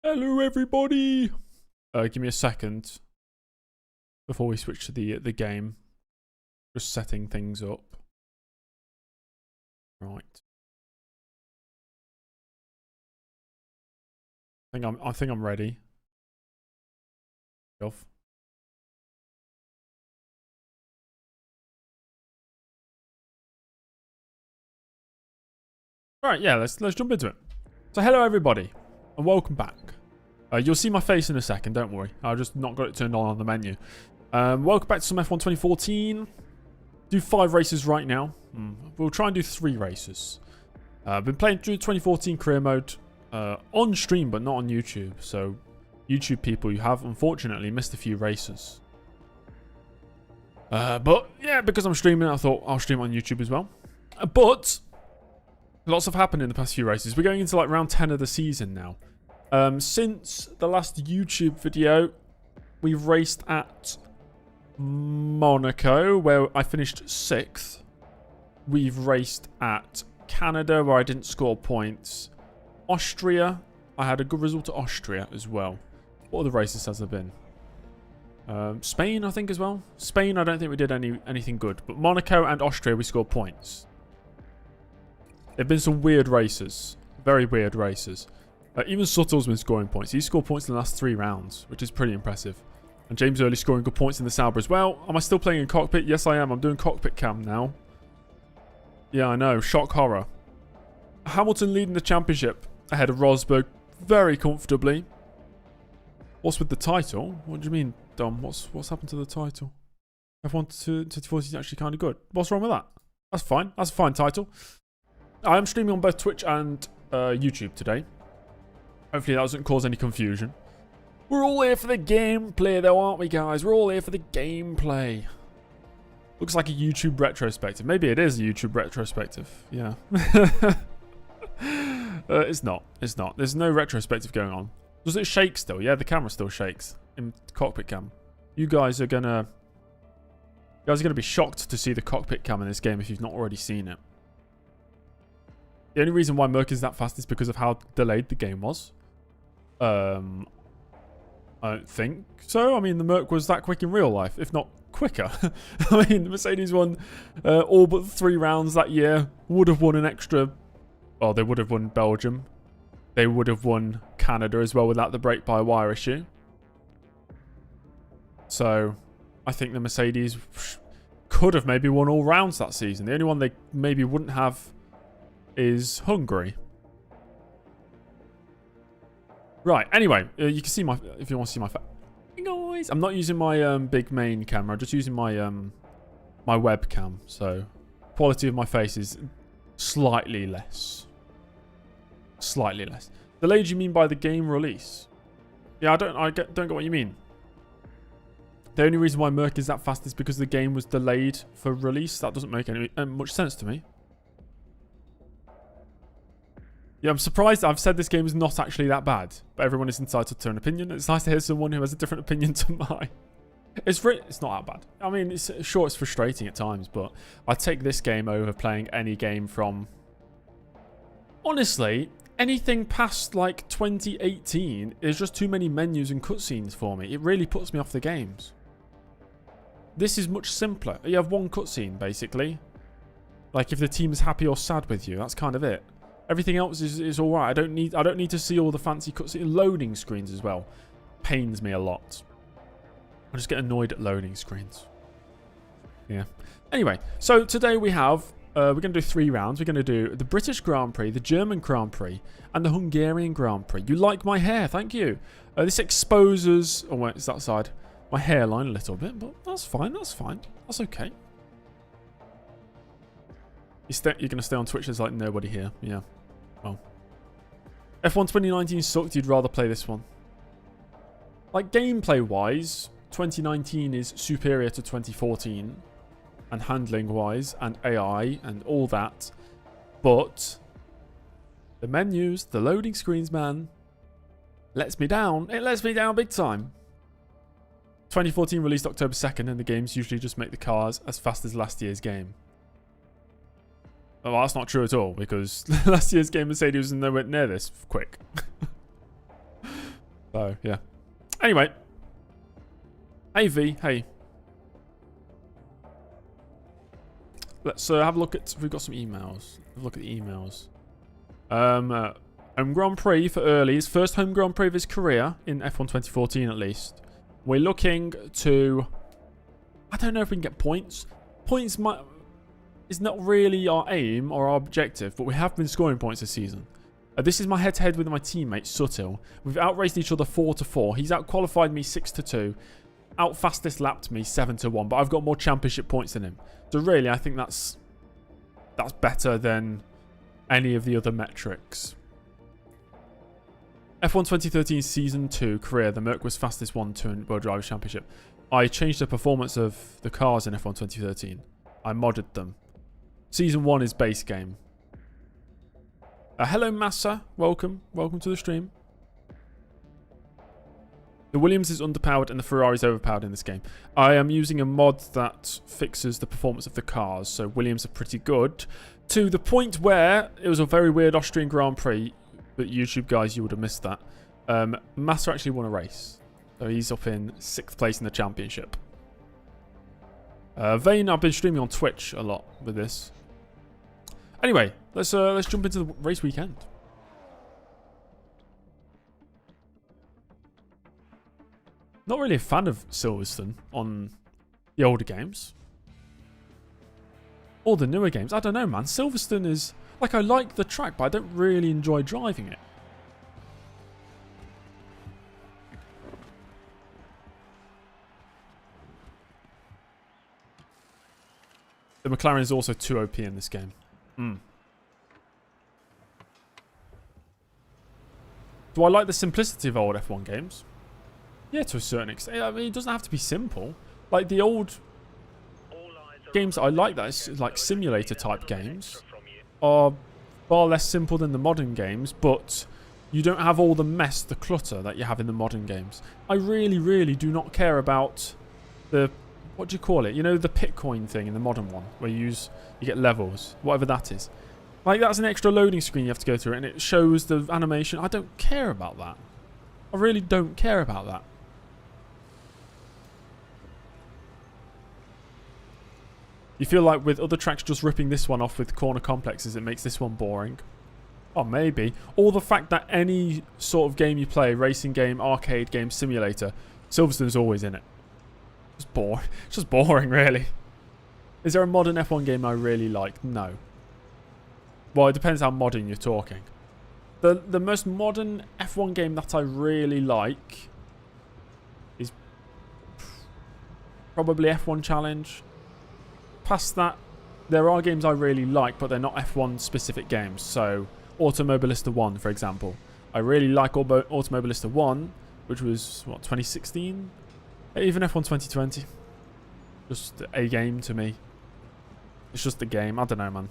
Hello, everybody. Give me a second before we switch to the game. Just setting things up. Right. I think I'm ready. Off. Right, yeah, let's jump into it. So hello everybody, and welcome back. You'll see my face in a second, don't worry. I've just not got it turned on the menu. Welcome back to some F1 2014. Do 5 races right now. We'll try and do 3 races. I've been playing through 2014 career mode on stream, but not on YouTube. So, YouTube people, you have unfortunately missed a few races. But yeah, because I'm streaming, I thought I'll stream on YouTube as well. But lots have happened in the past few races. We're going into like round 10 of the season now. Since the last YouTube video, we've raced at Monaco, where I finished 6th. We've raced at Canada, where I didn't score points. Austria, I had a good result at Austria as well. What other races has there been? Spain, I think, as well. Spain, I don't think we did anything good. But Monaco and Austria, we scored points. There have been some weird races. Very weird races. Even Sutter's been scoring points. He scored points in the last 3 rounds, which is pretty impressive. And James Early scoring good points in the Sauber as well. Am I still playing in cockpit? Yes, I am. I'm doing cockpit cam now. Yeah, I know. Shock horror. Hamilton leading the championship ahead of Rosberg very comfortably. What's with the title? What do you mean, Dom? What's happened to the title? F1 2014 is actually kind of good. What's wrong with that? That's fine. That's a fine title. I am streaming on both Twitch and YouTube today. Hopefully that doesn't cause any confusion. We're all here for the gameplay though, aren't we, guys? We're all here for the gameplay. Looks like a YouTube retrospective. Maybe it is a YouTube retrospective. Yeah. It's not. It's not. There's no retrospective going on. Does it shake still? Yeah, the camera still shakes in cockpit cam. You guys are gonna be shocked to see the cockpit cam in this game if you've not already seen it. The only reason why Merc is that fast is because of how delayed the game was. I don't think so. I mean, the Merc was that quick in real life, if not quicker. I mean, the Mercedes won all but 3 rounds that year. Would have won an extra... Well, they would have won Belgium. They would have won Canada as well without the brake-by-wire issue. So, I think the Mercedes could have maybe won all rounds that season. The only one they maybe wouldn't have is Hungary. Right, anyway, you can see my... If you want to see my... Guys, I'm not using my big main camera. I'm just using my my webcam. So, quality of my face is slightly less. Slightly less. Delayed you mean by the game release? Yeah, don't get what you mean. The only reason why Merc is that fast is because the game was delayed for release. That doesn't make any much sense to me. Yeah, I'm surprised I've said this game is not actually that bad, but everyone is entitled to an opinion. It's nice to hear someone who has a different opinion to mine. It's not that bad. I mean, it's frustrating at times, but I'd take this game over playing any game from... Honestly, anything past like 2018 is just too many menus and cutscenes for me. It really puts me off the games. This is much simpler. You have one cutscene, basically. Like if the team is happy or sad with you, that's kind of it. Everything else is all right. I don't need to see all the fancy cutscene loading screens as well. Pains me a lot. I just get annoyed at loading screens. Yeah. Anyway, so today we have we're going to do 3 rounds. We're going to do the British Grand Prix, the German Grand Prix, and the Hungarian Grand Prix. You like my hair? Thank you. This exposes. Oh wait, it's that side. My hairline a little bit, but that's fine. That's fine. That's okay. You're going to stay on Twitch. There's like nobody here. Yeah. Oh. F1 2019 sucked. You'd rather play this one. Like gameplay-wise, 2019 is superior to 2014. And handling-wise, and AI, and all that. But the menus, the loading screens, man, lets me down. It lets me down big time. 2014 released October 2nd, and the games usually just make the cars as fast as last year's game. Well, that's not true at all, because last year's game Mercedes was nowhere near this quick. So, yeah. Anyway. Hey, V. Hey. Let's have a look at... We've got some emails. Have a look at the emails. Home Grand Prix for Early's. First home Grand Prix of his career in F1 2014 at least. We're looking to... I don't know if we can get points. Points is not really our aim or our objective, but we have been scoring points this season. This is my head-to-head with my teammate, Suttil. We've outraced each other 4-4. He's outqualified me 6-2. Out-fastest lapped me 7-1, but I've got more championship points than him. So really, I think that's better than any of the other metrics. F1 2013 Season 2 career. The Merc was fastest 1-2 in World Drivers' Championship. I changed the performance of the cars in F1 2013. I modded them. Season 1 is base game. Hello, Massa. Welcome. Welcome to the stream. The Williams is underpowered and the Ferrari is overpowered in this game. I am using a mod that fixes the performance of the cars, so Williams are pretty good. To the point where it was a very weird Austrian Grand Prix, but YouTube guys, you would have missed that. Massa actually won a race. So he's up in 6th place in the championship. Vane, I've been streaming on Twitch a lot with this. Anyway, let's jump into the race weekend. Not really a fan of Silverstone on the older games. Or the newer games. I don't know, man. Silverstone is... Like, I like the track, but I don't really enjoy driving it. The McLaren is also too OP in this game. Do I like the simplicity of old F1 games? Yeah, to a certain extent. I mean, it doesn't have to be simple. Like, the old games that I like, that is like simulator type games, are far less simple than the modern games, but you don't have all the mess, the clutter that you have in the modern games. I really, really do not care about the... What do you call it? You know, the Pitcoin thing in the modern one, where you get levels, whatever that is. Like, that's an extra loading screen you have to go through, and it shows the animation. I don't care about that. I really don't care about that. You feel like with other tracks just ripping this one off with corner complexes, it makes this one boring. Oh, maybe. Or the fact that any sort of game you play, racing game, arcade game, simulator, Silverstone's always in it. It's boring. It's just boring, really. Is there a modern F1 game I really like? No. Well, it depends how modern you're talking. The most modern F1 game that I really like is probably F1 Challenge. Past that, there are games I really like, but they're not F1 specific games. So, Automobilista 1, for example. I really like Automobilista 1, which was, what, 2016? Even F1 2020. Just a game to me. It's just a game. I don't know, man.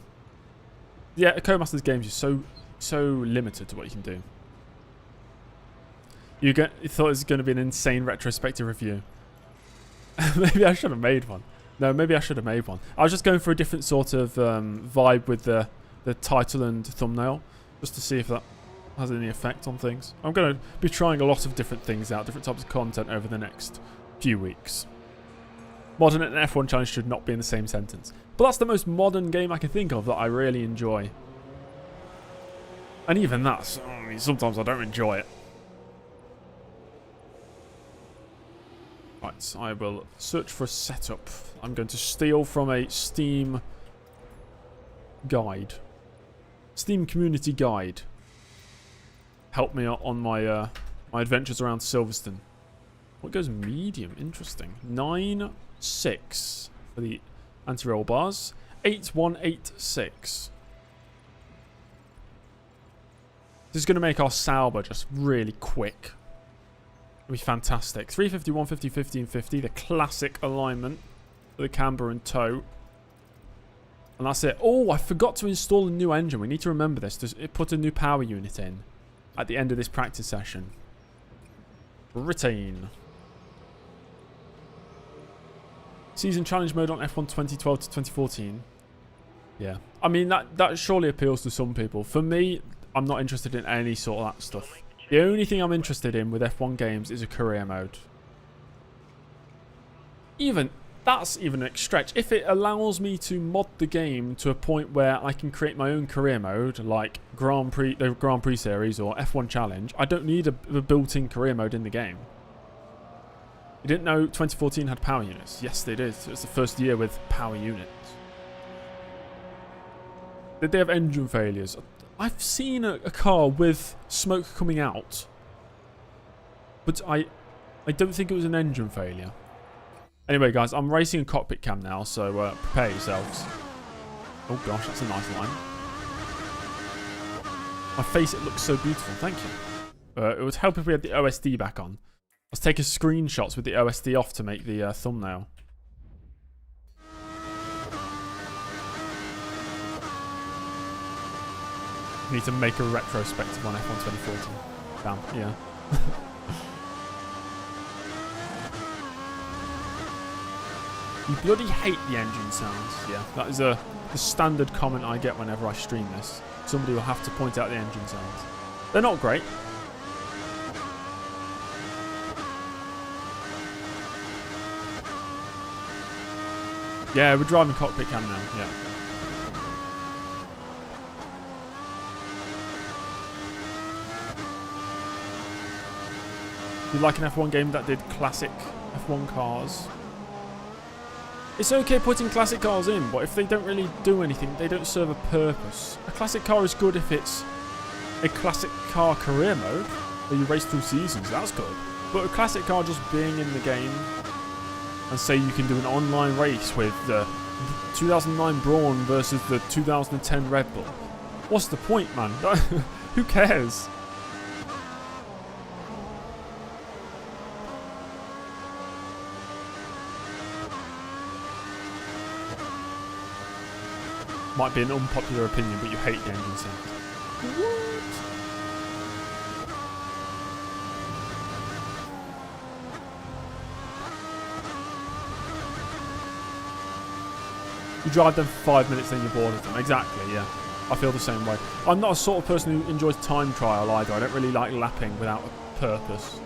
Yeah, Codemasters games is so limited to what you can do. You thought it was going to be an insane retrospective review. Maybe I should have made one. No, maybe I should have made one. I was just going for a different sort of vibe with the title and thumbnail, just to see if that has any effect on things. I'm going to be trying a lot of different things out, different types of content over the next few weeks. Modern and F1 Challenge should not be in the same sentence. But that's the most modern game I can think of that I really enjoy. And even that, I mean, sometimes I don't enjoy it. Right, I will search for a setup. I'm going to steal from a Steam guide. Steam community guide. Help me on my my adventures around Silverstone. What goes medium? Interesting. 9.6 for the anti-roll bars. 8.186. This is going to make our Sauber just really quick. It'll be fantastic. 350, 150, 50, and 50. The classic alignment for the camber and toe. And that's it. Oh, I forgot to install a new engine. We need to remember this. It put a new power unit in at the end of this practice session. Retain. Season challenge mode on F1 2012 to 2014. Yeah. I mean, that surely appeals to some people. For me, I'm not interested in any sort of that stuff. The only thing I'm interested in with F1 games is a career mode. That's even a stretch. If it allows me to mod the game to a point where I can create my own career mode, like the Grand Prix series or F1 Challenge, I don't need a built-in career mode in the game. You didn't know 2014 had power units? Yes, they did. It was the first year with power units. Did they have engine failures? I've seen a car with smoke coming out, but I don't think it was an engine failure. Anyway, guys, I'm racing a cockpit cam now, so prepare yourselves. Oh gosh, that's a nice line. My face, it looks so beautiful. Thank you. It would help if we had the OSD back on. I was taking screenshots with the OSD off to make the thumbnail. Need to make a retrospective on F1 2014. Damn, yeah. You bloody hate the engine sounds. Yeah, that is the standard comment I get whenever I stream this. Somebody will have to point out the engine sounds. They're not great. Yeah, we're driving cockpit cam now, yeah. You like an F1 game that did classic F1 cars? It's okay putting classic cars in, but if they don't really do anything, they don't serve a purpose. A classic car is good if it's a classic car career mode, where you race through seasons, that's good. But a classic car just being in the game, and say you can do an online race with the 2009 Brawn versus the 2010 Red Bull. What's the point, man? Who cares? Might be an unpopular opinion, but you hate the engine sound. What? You drive them for 5 minutes, then you're bored of them. Exactly, yeah. I feel the same way. I'm not a sort of person who enjoys time trial either. I don't really like lapping without a purpose.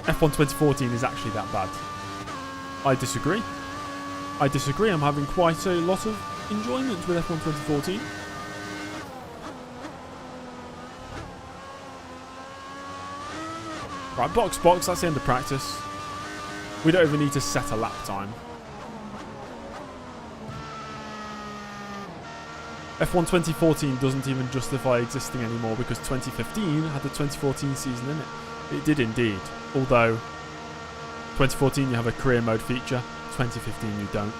F1 2014 is actually that bad. I disagree. I disagree. I'm having quite a lot of enjoyment with F1 2014. Right, box, that's the end of practice. We don't even need to set a lap time. F1 2014 doesn't even justify existing anymore because 2015 had the 2014 season in it. It did indeed, although 2014 you have a career mode feature, 2015 you don't.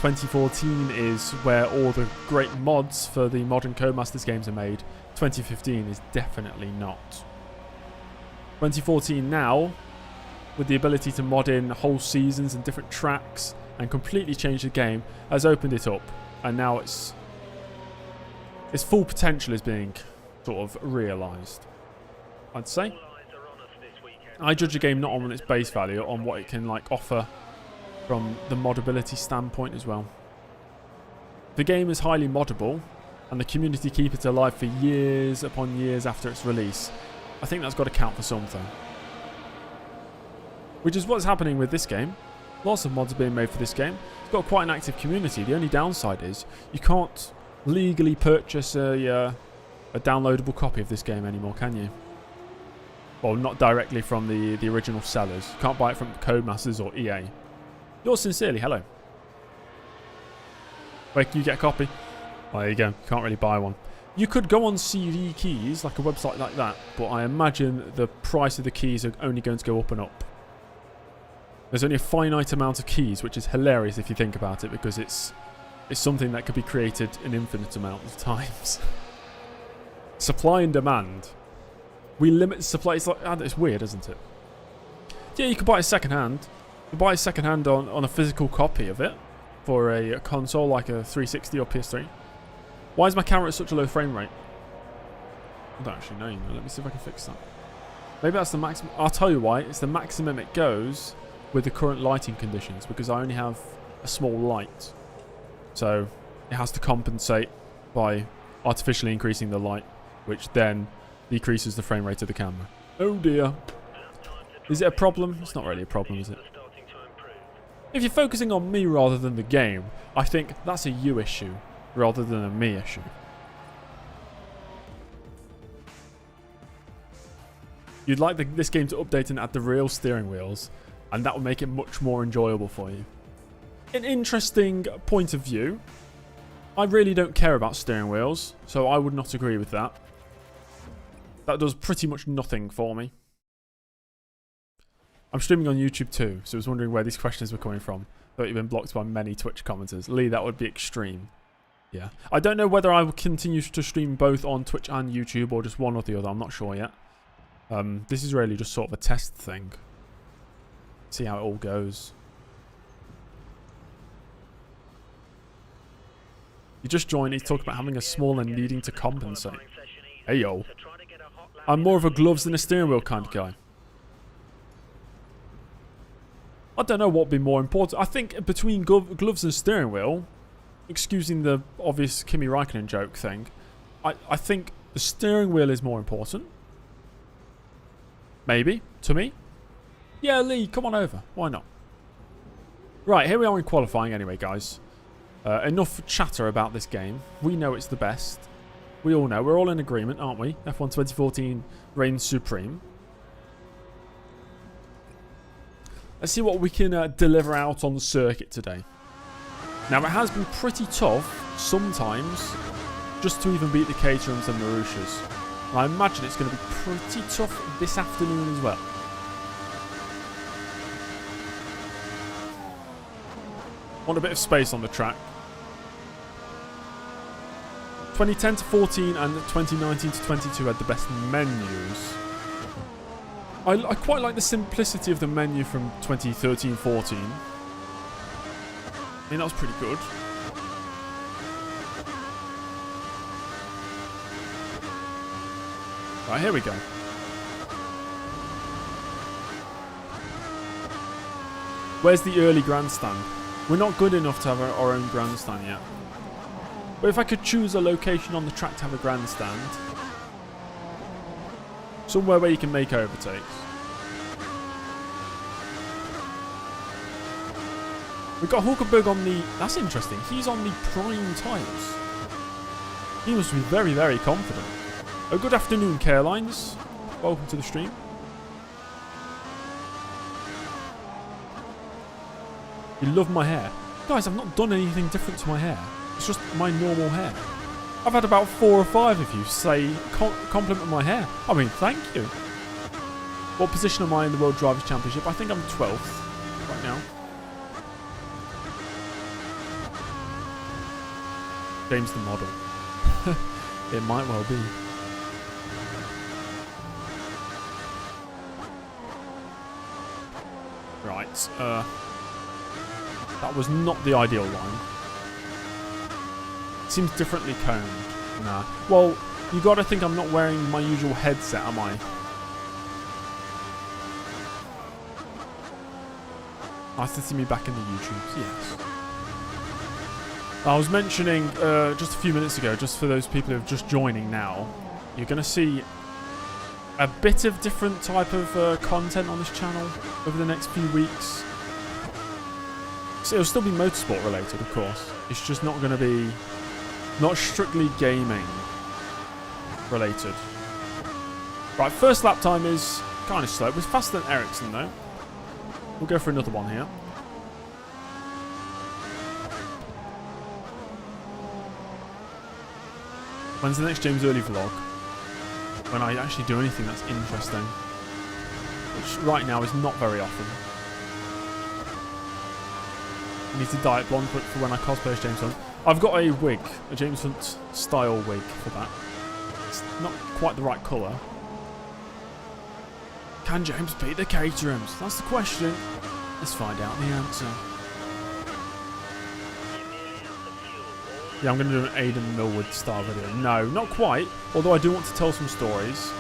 2014 is where all the great mods for the modern Codemasters games are made. 2015 is definitely not. 2014 now, with the ability to mod in whole seasons and different tracks and completely change the game, has opened it up, and now its full potential is being sort of realised, I'd say. I judge a game not on its base value, on what it can like offer from the modability standpoint as well. The game is highly moddable, and the community keep it alive for years upon years after its release. I think that's got to count for something. Which is what's happening with this game. Lots of mods are being made for this game. It's got quite an active community. The only downside is you can't legally purchase a downloadable copy of this game anymore, can you? Well, not directly from the original sellers. You can't buy it from Codemasters or EA. Yours sincerely, hello. Wait, can you get a copy? Oh, there you go. You can't really buy one. You could go on CD Keys, like a website like that, but I imagine the price of the keys are only going to go up and up. There's only a finite amount of keys, which is hilarious if you think about it, because it's something that could be created an infinite amount of times. Supply and demand. We limit supply. It's like, it's weird, isn't it? Yeah, you could buy it second hand. You buy it second hand on a physical copy of it for a console like a 360 or PS3. Why is my camera at such a low frame rate? I don't actually know. Let me see if I can fix that. Maybe that's the maximum. I'll tell you why. It's the maximum it goes with the current lighting conditions, because I only have a small light. So it has to compensate by artificially increasing the light, which then decreases the frame rate of the camera. Oh dear. Is it a problem? It's not really a problem, is it? If you're focusing on me rather than the game, I think that's a you issue rather than a me issue. You'd like this game to update and add the real steering wheels, and that would make it much more enjoyable for you. An interesting point of view. I really don't care about steering wheels, so I would not agree with that. That does pretty much nothing for me. I'm streaming on YouTube too, so I was wondering where these questions were coming from. Thought you've been blocked by many Twitch commenters. Lee, that would be extreme. Yeah. I don't know whether I will continue to stream both on Twitch and YouTube or just one or the other. I'm not sure yet. This is really just sort of a test thing. See how it all goes. You just joined, he's talking about having a small and needing to compensate. Hey yo. I'm more of a gloves than a steering wheel kind of guy. I don't know what would be more important. I think between gloves and steering wheel, excusing the obvious Kimi Raikkonen joke thing, I think the steering wheel is more important. Maybe, to me. Yeah, Lee, come on over. Why not? Right, here we are in qualifying anyway, guys. Enough chatter about this game. We know it's the best. We all know. We're all in agreement, aren't we? F1 2014 reigns supreme. Let's see what we can deliver out on the circuit today. Now, it has been pretty tough, sometimes, just to even beat the Caterhams and Marussias. And I imagine it's going to be pretty tough this afternoon as well. Want a bit of space on the track. 2010 to 14 and 2019 to 22 had the best menus. I quite like the simplicity of the menu from 2013-14. I mean, that was pretty good. Right, here we go. Where's the early grandstand? We're not good enough to have our own grandstand yet. But if I could choose a location on the track to have a grandstand, somewhere where you can make overtakes. We've got Hulkenberg on the... That's interesting. He's on the prime tyres. He must be very, very confident. Oh, good afternoon, Carelines. Welcome to the stream. You love my hair. Guys, I've not done anything different to my hair. It's just my normal hair. I've had about 4 or 5 of you say compliment my hair. I mean, thank you. What position am I in the World Drivers' Championship? I think I'm 12th right now. James the model. It might well be. Right. That was not the ideal line. Seems differently coned. Nah. Well, you gotta think I'm not wearing my usual headset, am I? Nice to see me back in the YouTubes, yes. I was mentioning just a few minutes ago, just for those people who are just joining now, you're gonna see a bit of different type of content on this channel over the next few weeks. So it'll still be motorsport related, of course. It's just not gonna be... not strictly gaming related. Right, first lap time is kind of slow. It was faster than Ericsson though. We'll go for another one here. When's the next James Early vlog? When I actually do anything that's interesting. Which right now is not very often. I need to dye it blonde for when I cosplay as James Hunt. I've got a wig, a James Hunt style wig for that. It's not quite the right colour. Can James beat the Caterhams? That's the question. Let's find out the answer. Yeah, I'm going to do an Aidan Millwood style video. No, not quite. Although I do want to tell some stories.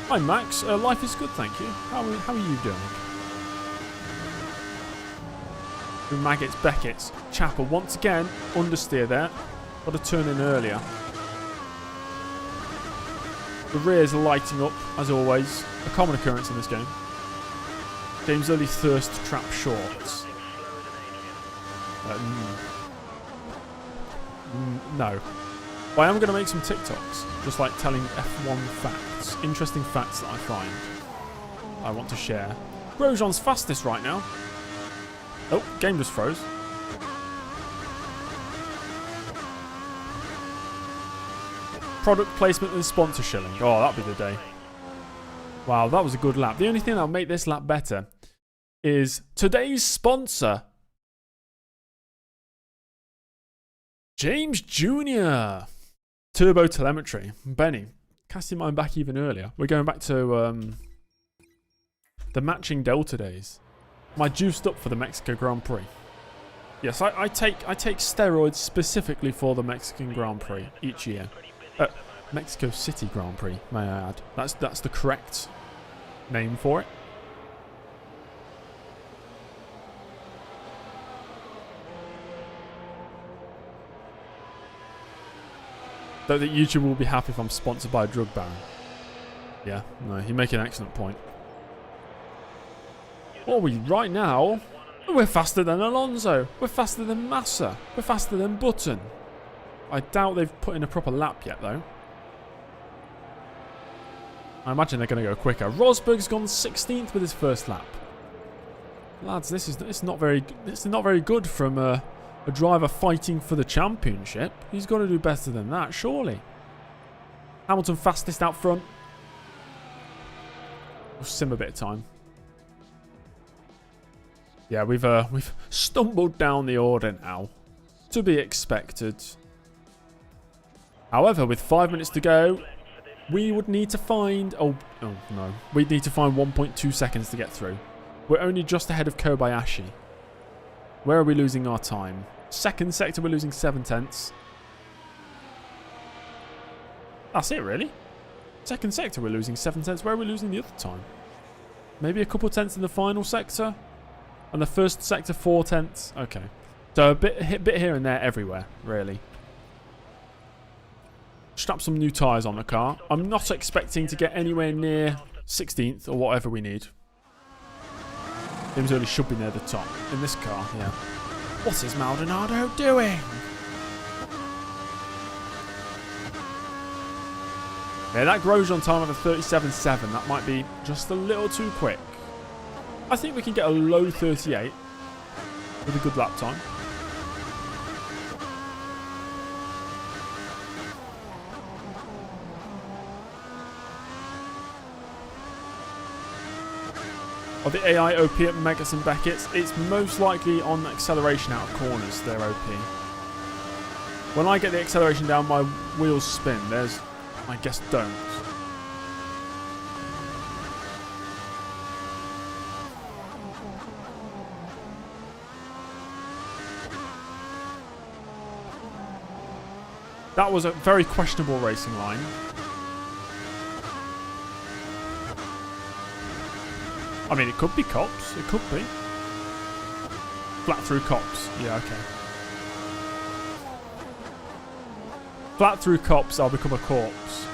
Hi Max, life is good, thank you. How are you doing? Through Maggots, Beckett's, Chapel. Once again, understeer there. Got to turn in earlier. The rear's lighting up, as always. A common occurrence in this game. James Early thirst trap shorts. No. But I am going to make some TikToks. Just like telling F1 facts. Interesting facts that I find. I want to share. Grosjean's fastest right now. Oh, game just froze. Product placement and sponsor shilling. Oh, that'll be the day. Wow, that was a good lap. The only thing that'll make this lap better is today's sponsor. James Jr. Turbo Telemetry. Benny, casting mine back even earlier. We're going back to the matching Delta days. Am I juiced up for the Mexico Grand Prix? Yes, I take steroids specifically for the Mexican Grand Prix each year. Mexico City Grand Prix, may I add. That's the correct name for it. Don't think YouTube will be happy if I'm sponsored by a drug baron. Yeah, no, you make an excellent point. What are we right now? We're faster than Alonso. We're faster than Massa. We're faster than Button. I doubt they've put in a proper lap yet, though. I imagine they're going to go quicker. Rosberg's gone 16th with his first lap. Lads, this is not very good from a driver fighting for the championship. He's got to do better than that, surely. Hamilton fastest out front. We'll sim a bit of time. Yeah, we've stumbled down the order now. To be expected. However, with 5 minutes to go, we would need to find... Oh no. We'd need to find 1.2 seconds to get through. We're only just ahead of Kobayashi. Where are we losing our time? Second sector, we're losing 7 tenths. That's it, really? Second sector, we're losing 7 tenths. Where are we losing the other time? Maybe a couple tenths in the final sector? And the first sector, 4 tenths? Okay. So a bit here and there everywhere, really. Strap some new tyres on the car. I'm not expecting to get anywhere near 16th or whatever we need. James Early should be near the top in this car, yeah. What is Maldonado doing? Yeah, that Grosjean time of a 37.7. That might be just a little too quick. I think we can get a low 38 with a good lap time. Or the AI OP at Megas and Beckett's, it's most likely on acceleration out of corners, they're OP. When I get the acceleration down, my wheels spin. There's, I guess, don't. That was a very questionable racing line. I mean, it could be cops. It could be. Flat through cops. Yeah, okay. Flat through cops, I'll become a corpse.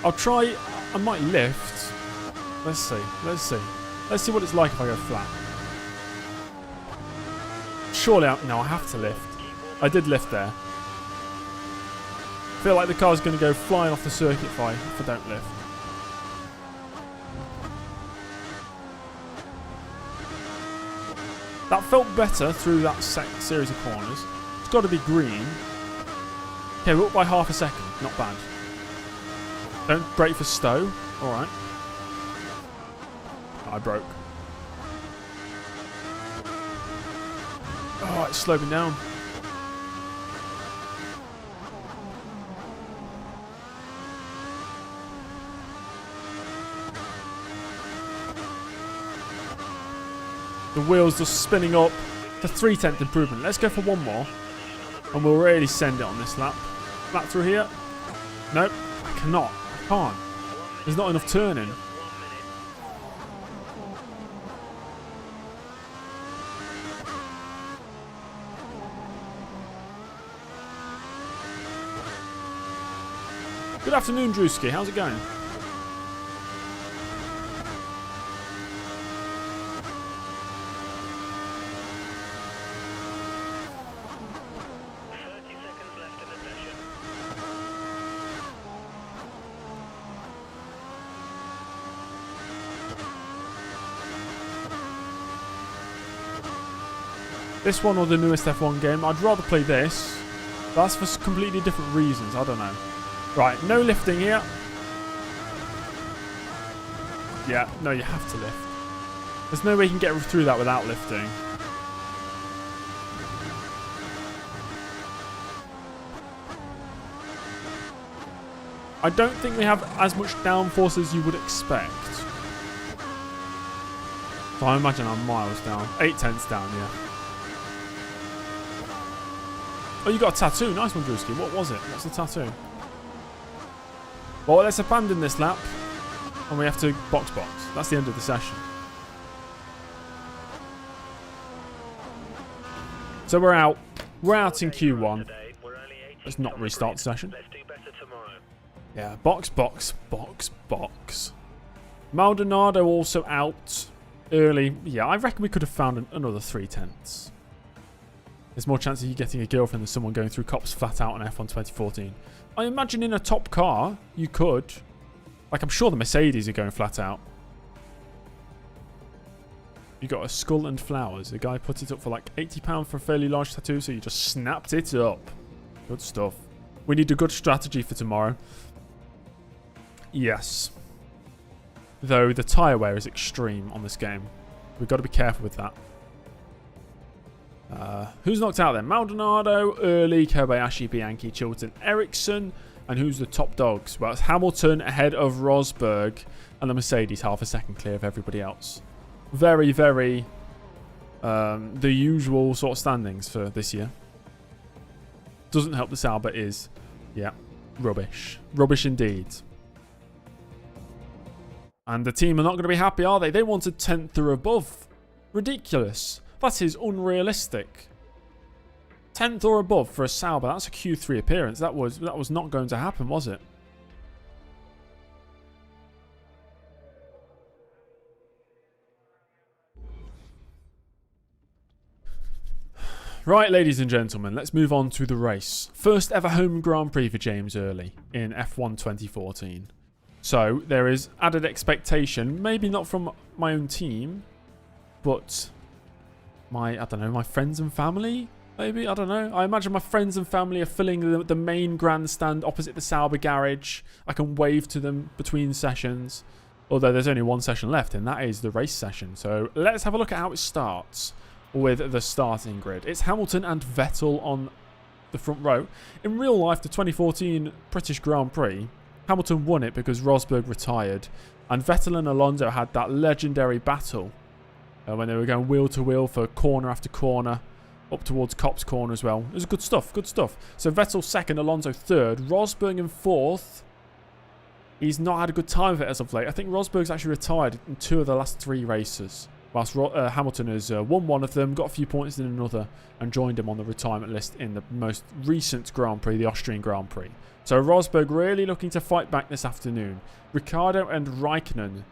I'll try... I might lift. Let's see. Let's see. Let's see what it's like if I go flat. Surely, no, I have to lift. I did lift there. I feel like the car's going to go flying off the circuit if I don't lift. That felt better through that series of corners. It's got to be green. Okay, we're up by half a second. Not bad. Don't brake for Stowe. Alright. I broke. Oh, it's slowed me down. The wheels just spinning up. The 3/10 improvement. Let's go for one more. And we'll really send it on this lap. Flat through here. Nope, I cannot. I can't. There's not enough turning. Good afternoon, Drewski. How's it going? This one or the newest F1 game. I'd rather play this. That's for completely different reasons. I don't know. Right, no lifting here. Yeah, no, you have to lift. There's no way you can get through that without lifting. I don't think we have as much downforce as you would expect. So I imagine I'm miles down. 8/10 down, yeah. Oh, you got a tattoo. Nice one, Drewski. What was it? What's the tattoo? Well, let's abandon this lap. And we have to box. That's the end of the session. So we're out. We're out in Q1. Let's not restart the session. Yeah, box. Maldonado also out early. Yeah, I reckon we could have found another 3/10. There's more chance of you getting a girlfriend than someone going through cops flat out on F1 2014. I imagine in a top car, you could. Like, I'm sure the Mercedes are going flat out. You got a skull and flowers. The guy put it up for like £80 for a fairly large tattoo, so you just snapped it up. Good stuff. We need a good strategy for tomorrow. Yes. Though the tyre wear is extreme on this game. We've got to be careful with that. Who's knocked out then? Maldonado, Early, Kobayashi, Bianchi, Chilton, Ericsson. And who's the top dogs? Well, it's Hamilton ahead of Rosberg. And the Mercedes half a second clear of everybody else. Very, very the usual sort of standings for this year. Doesn't help the Sauber is, yeah, rubbish. Rubbish indeed. And the team are not going to be happy, are they? They wanted 10th or above. Ridiculous. That is unrealistic. 10th or above for a Sauber. That's a Q3 appearance. That was not going to happen, was it? Right, ladies and gentlemen, let's move on to the race. First ever home Grand Prix for James Early in F1 2014. So there is added expectation, maybe not from my own team, but my friends and family, maybe? I don't know. I imagine my friends and family are filling the main grandstand opposite the Sauber garage. I can wave to them between sessions, although there's only one session left, and that is the race session. So let's have a look at how it starts with the starting grid. It's Hamilton and Vettel on the front row. In real life, the 2014 British Grand Prix, Hamilton won it because Rosberg retired, and Vettel and Alonso had that legendary battle when they were going wheel to wheel for corner after corner, up towards Copse Corner as well. It was good stuff, good stuff. So Vettel second, Alonso third, Rosberg in fourth. He's not had a good time of it as of late. I think Rosberg's actually retired in 2 of the last 3 races, whilst Hamilton has won 1 of them, got a few points in another, and joined him on the retirement list in the most recent Grand Prix, the Austrian Grand Prix. So Rosberg really looking to fight back this afternoon. Ricciardo and Raikkonen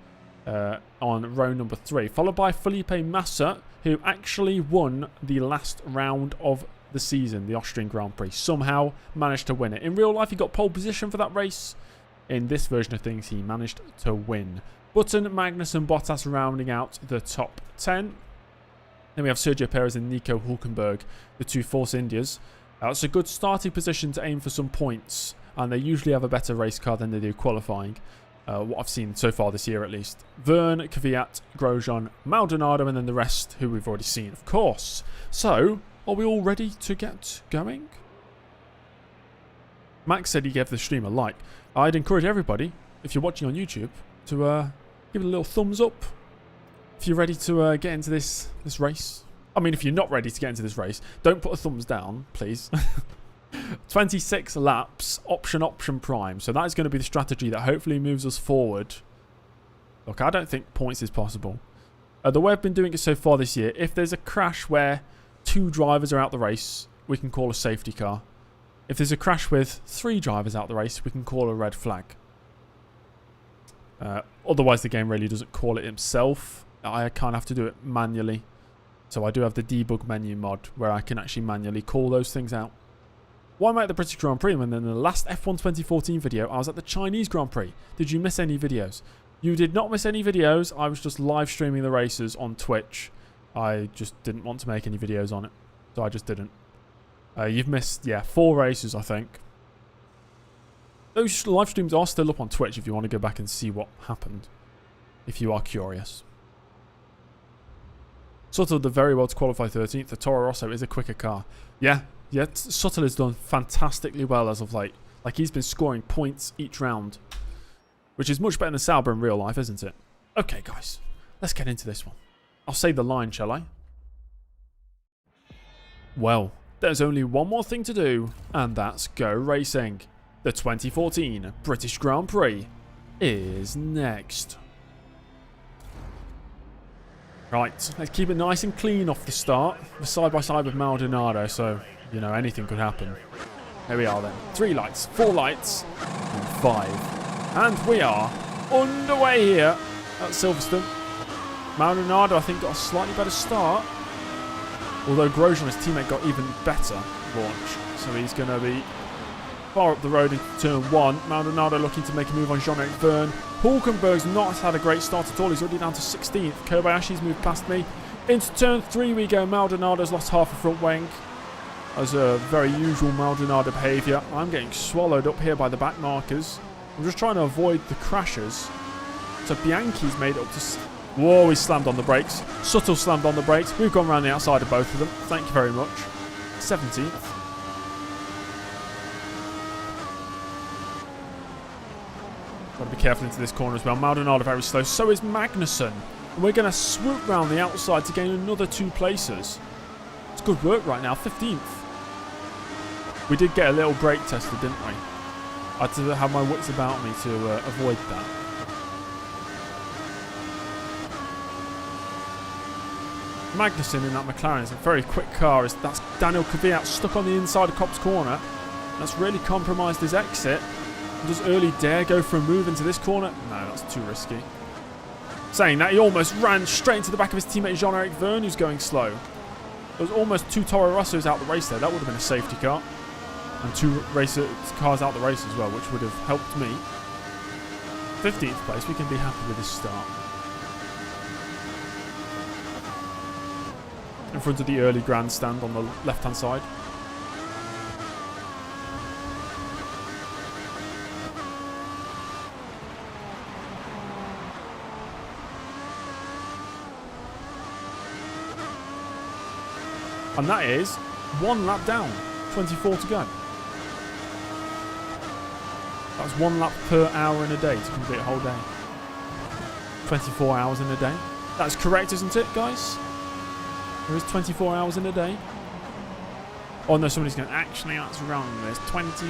on row number 3, followed by Felipe Massa, who actually won the last round of the season, the Austrian Grand Prix. Somehow managed to win it. In real life, he got pole position for that race. In this version of things, he managed to win. Button, Magnussen, Bottas rounding out the top 10. Then we have Sergio Perez and Nico Hülkenberg, the 2 Force Indias. It's a good starting position to aim for some points, and they usually have a better race car than they do qualifying. What I've seen so far this year, at least. Verne, Kvyat, Grosjean, Maldonado, and then the rest, who we've already seen, of course. So, are we all ready to get going? Max said he gave the stream a like. I'd encourage everybody, if you're watching on YouTube, to give it a little thumbs up if you're ready to get into this race. I mean, if you're not ready to get into this race, don't put a thumbs down, please. 26 laps, option prime. So that is going to be the strategy that hopefully moves us forward. Look, I don't think points is possible. The way I've been doing it so far this year, if there's a crash where 2 drivers are out the race, we can call a safety car. If there's a crash with 3 drivers out the race, we can call a red flag. Otherwise, the game really doesn't call it himself. I can't have to do it manually. So I do have the debug menu mod where I can actually manually call those things out. Why am I at the British Grand Prix when in the last F1 2014 video I was at the Chinese Grand Prix? Did you miss any videos? You did not miss any videos. I was just live streaming the races on Twitch. I just didn't want to make any videos on it. So I just didn't. You've missed, 4 races, I think. Those live streams are still up on Twitch if you want to go back and see what happened. If you are curious. Suttle did very well to qualify 13th. The Toro Rosso is a quicker car. Yeah, Suttle has done fantastically well as of late. Like, he's been scoring points each round. Which is much better than Sauber in real life, isn't it? Okay, guys. Let's get into this one. I'll say the line, shall I? Well, there's only one more thing to do, and that's go racing. The 2014 British Grand Prix is next. Right, let's keep it nice and clean off the start. We're side by side with Maldonado, so, you know, anything could happen. Here we are then. 3 lights, 4 lights, and 5. And we are underway here at Silverstone. Maldonado, I think, got a slightly better start. Although Grosjean, his teammate, got even better launch. So he's going to be far up the road into turn 1. Maldonado looking to make a move on Jean-Eric Vergne. Hulkenberg's not had a great start at all. He's already down to 16th. Kobayashi's moved past me. Into turn 3 we go. Maldonado's lost half a front wing. As a very usual Maldonado behaviour. I'm getting swallowed up here by the back markers. I'm just trying to avoid the crashes. So Bianchi's made it up to... Whoa, he slammed on the brakes. Suttle slammed on the brakes. We've gone around the outside of both of them. Thank you very much. 17th. Got to be careful into this corner as well. Maldonado very slow. So is Magnussen. And we're going to swoop round the outside to gain another 2 places. It's good work right now. 15th. We did get a little brake tested, didn't we? I had to have my wits about me to avoid that. Magnussen in that McLaren is a very quick car. That's Daniel Kvyat stuck on the inside of Copse Corner. That's really compromised his exit. Does Early dare go for a move into this corner? No, that's too risky. Saying that, he almost ran straight into the back of his teammate Jean-Eric Vergne, who's going slow. There was almost 2 Toro Rossos out the race there. That would have been a safety car. And 2 cars out the race as well, which would have helped me. 15th place, we can be happy with this start. In front of the early grandstand on the left-hand side. And that is 1 lap down, 24 to go. That's 1 lap per hour in a day to complete a whole day. 24 hours in a day. That's correct, isn't it, guys? There is 24 hours in a day. Oh no, somebody's going, actually, that's wrong. There's 20...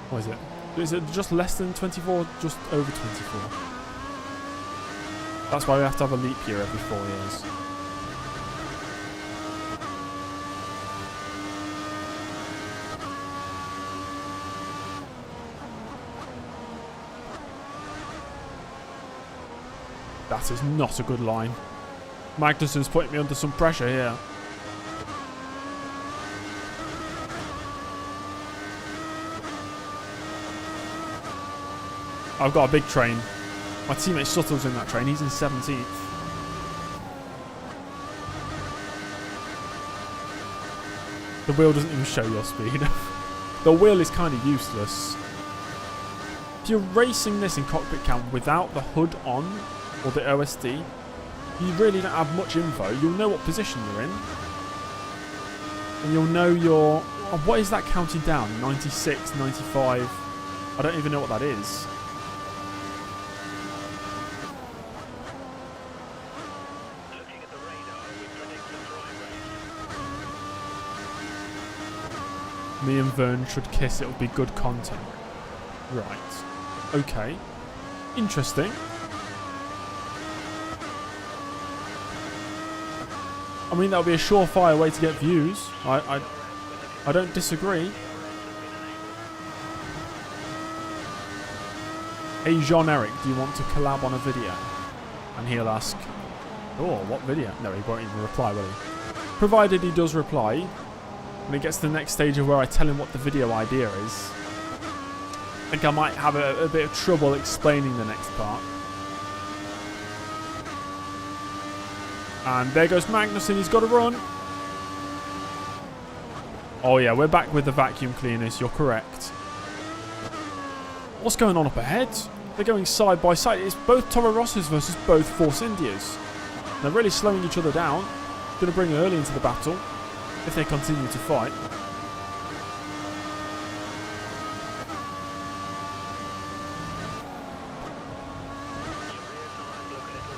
What is it? Is it just less than 24? Just over 24. That's why we have to have a leap year every 4 years. That is not a good line. Magnussen's putting me under some pressure here. I've got a big train. My teammate Suttle's in that train. He's in 17th. The wheel doesn't even show your speed. The wheel is kind of useless. If you're racing this in cockpit cam without the HUD on, or the OSD, you really don't have much info. You'll know what position you're in. And you'll know your... Oh, what is that counting down? 96, 95... I don't even know what that is. Me and Vern should kiss. It'll be good content. Right. Okay. Interesting. I mean, that would be a surefire way to get views. I don't disagree. Hey, Jean-Eric, do you want to collab on a video? And he'll ask, oh, what video? No, he won't even reply, will he? Provided he does reply, when he gets to the next stage of where I tell him what the video idea is, I think I might have a bit of trouble explaining the next part. And there goes Magnussen, he's got to run. Oh yeah, we're back with the vacuum cleaners, you're correct. What's going on up ahead? They're going side by side. It's both Toro Rossos versus both Force Indias. They're really slowing each other down. Going to bring early into the battle if they continue to fight.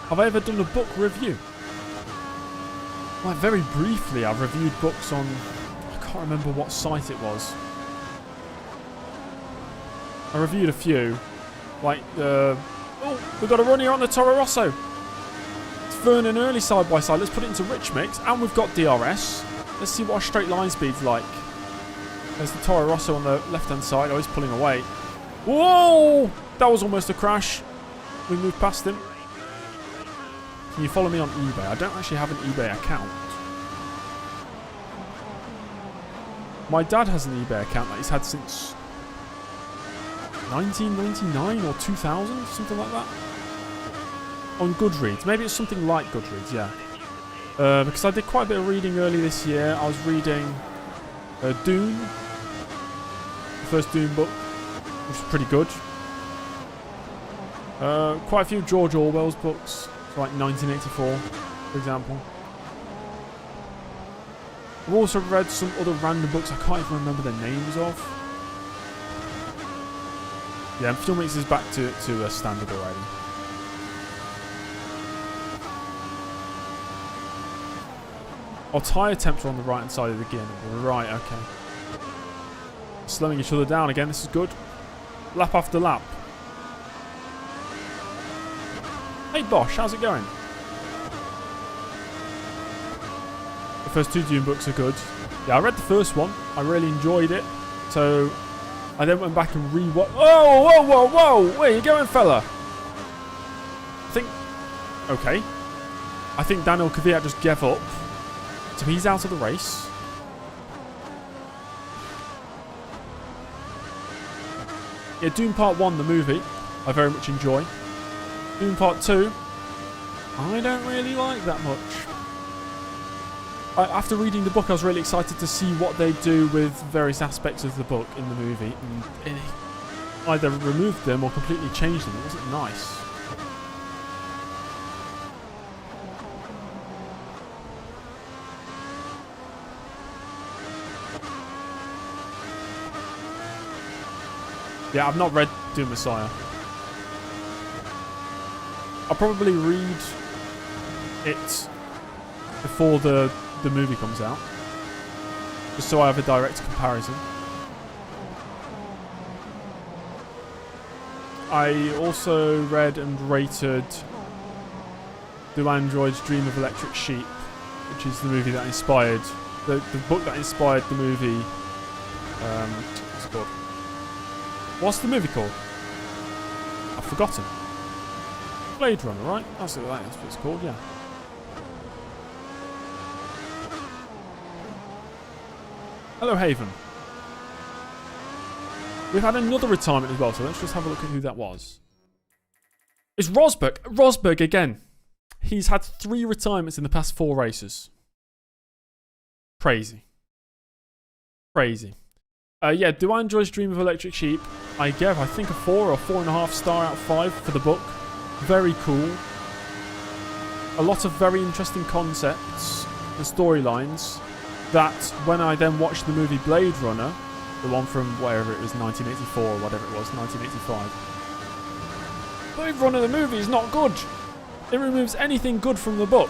Have I ever done a book review? Well, very briefly, I've reviewed books on... I can't remember what site it was. I reviewed a few. Like, oh, we've got a run here on the Toro Rosso. It's Vernon early side by side. Let's put it into Rich Mix. And we've got DRS. Let's see what our straight line speed's like. There's the Toro Rosso on the left-hand side. Oh, he's pulling away. Whoa! That was almost a crash. We moved past him. Can you follow me on eBay? I don't actually have an eBay account. My dad has an eBay account that he's had since 1999 or 2000, something like that. On Goodreads. Maybe it's something like Goodreads, yeah. Because I did quite a bit of reading early this year. I was reading Dune. The first Dune book, which is pretty good. Quite a few George Orwell's books. So like 1984, for example. I've also read some other random books I can't even remember the names of. Yeah, Fuel Mix is back to standard already. Oh, tyre temps are on the right hand side of the gear number. Right, okay. Slowing each other down again, this is good. Lap after lap. Hey Bosch, how's it going? The first two Dune books are good. Yeah, I read the first one. I really enjoyed it. So I then went back and rewatched. Whoa, whoa, whoa, whoa! Where you going, fella? I think... Okay. I think Daniel Kvyat just gave up. So he's out of the race. Yeah, Dune Part 1, the movie, I very much enjoy. Dune Part 2, I don't really like that much. After reading the book, I was really excited to see what they do with various aspects of the book in the movie. And either removed them or completely changed them. It wasn't nice. Yeah, I've not read Dune Messiah. I'll probably read it before the movie comes out, just so I have a direct comparison. I also read and rated Do Androids Dream of Electric Sheep, which is the movie that inspired the book that inspired the movie. What's it called? What's the movie called? I've forgotten. Blade Runner, right? That's what it's called, yeah. Hello, Haven. We've had another retirement as well, so let's just have a look at who that was. It's Rosberg. Rosberg again. He's had 3 retirements in the past 4 races. Crazy. Crazy. Yeah, Do Androids Dream of Electric Sheep? I gave, I think, a 4 or 4.5 star out of 5 for the book. Very cool. A lot of very interesting concepts and storylines that when I then watched the movie Blade Runner, the one from wherever it was, 1984 or whatever it was, 1985. Blade Runner the movie is not good. It removes anything good from the book.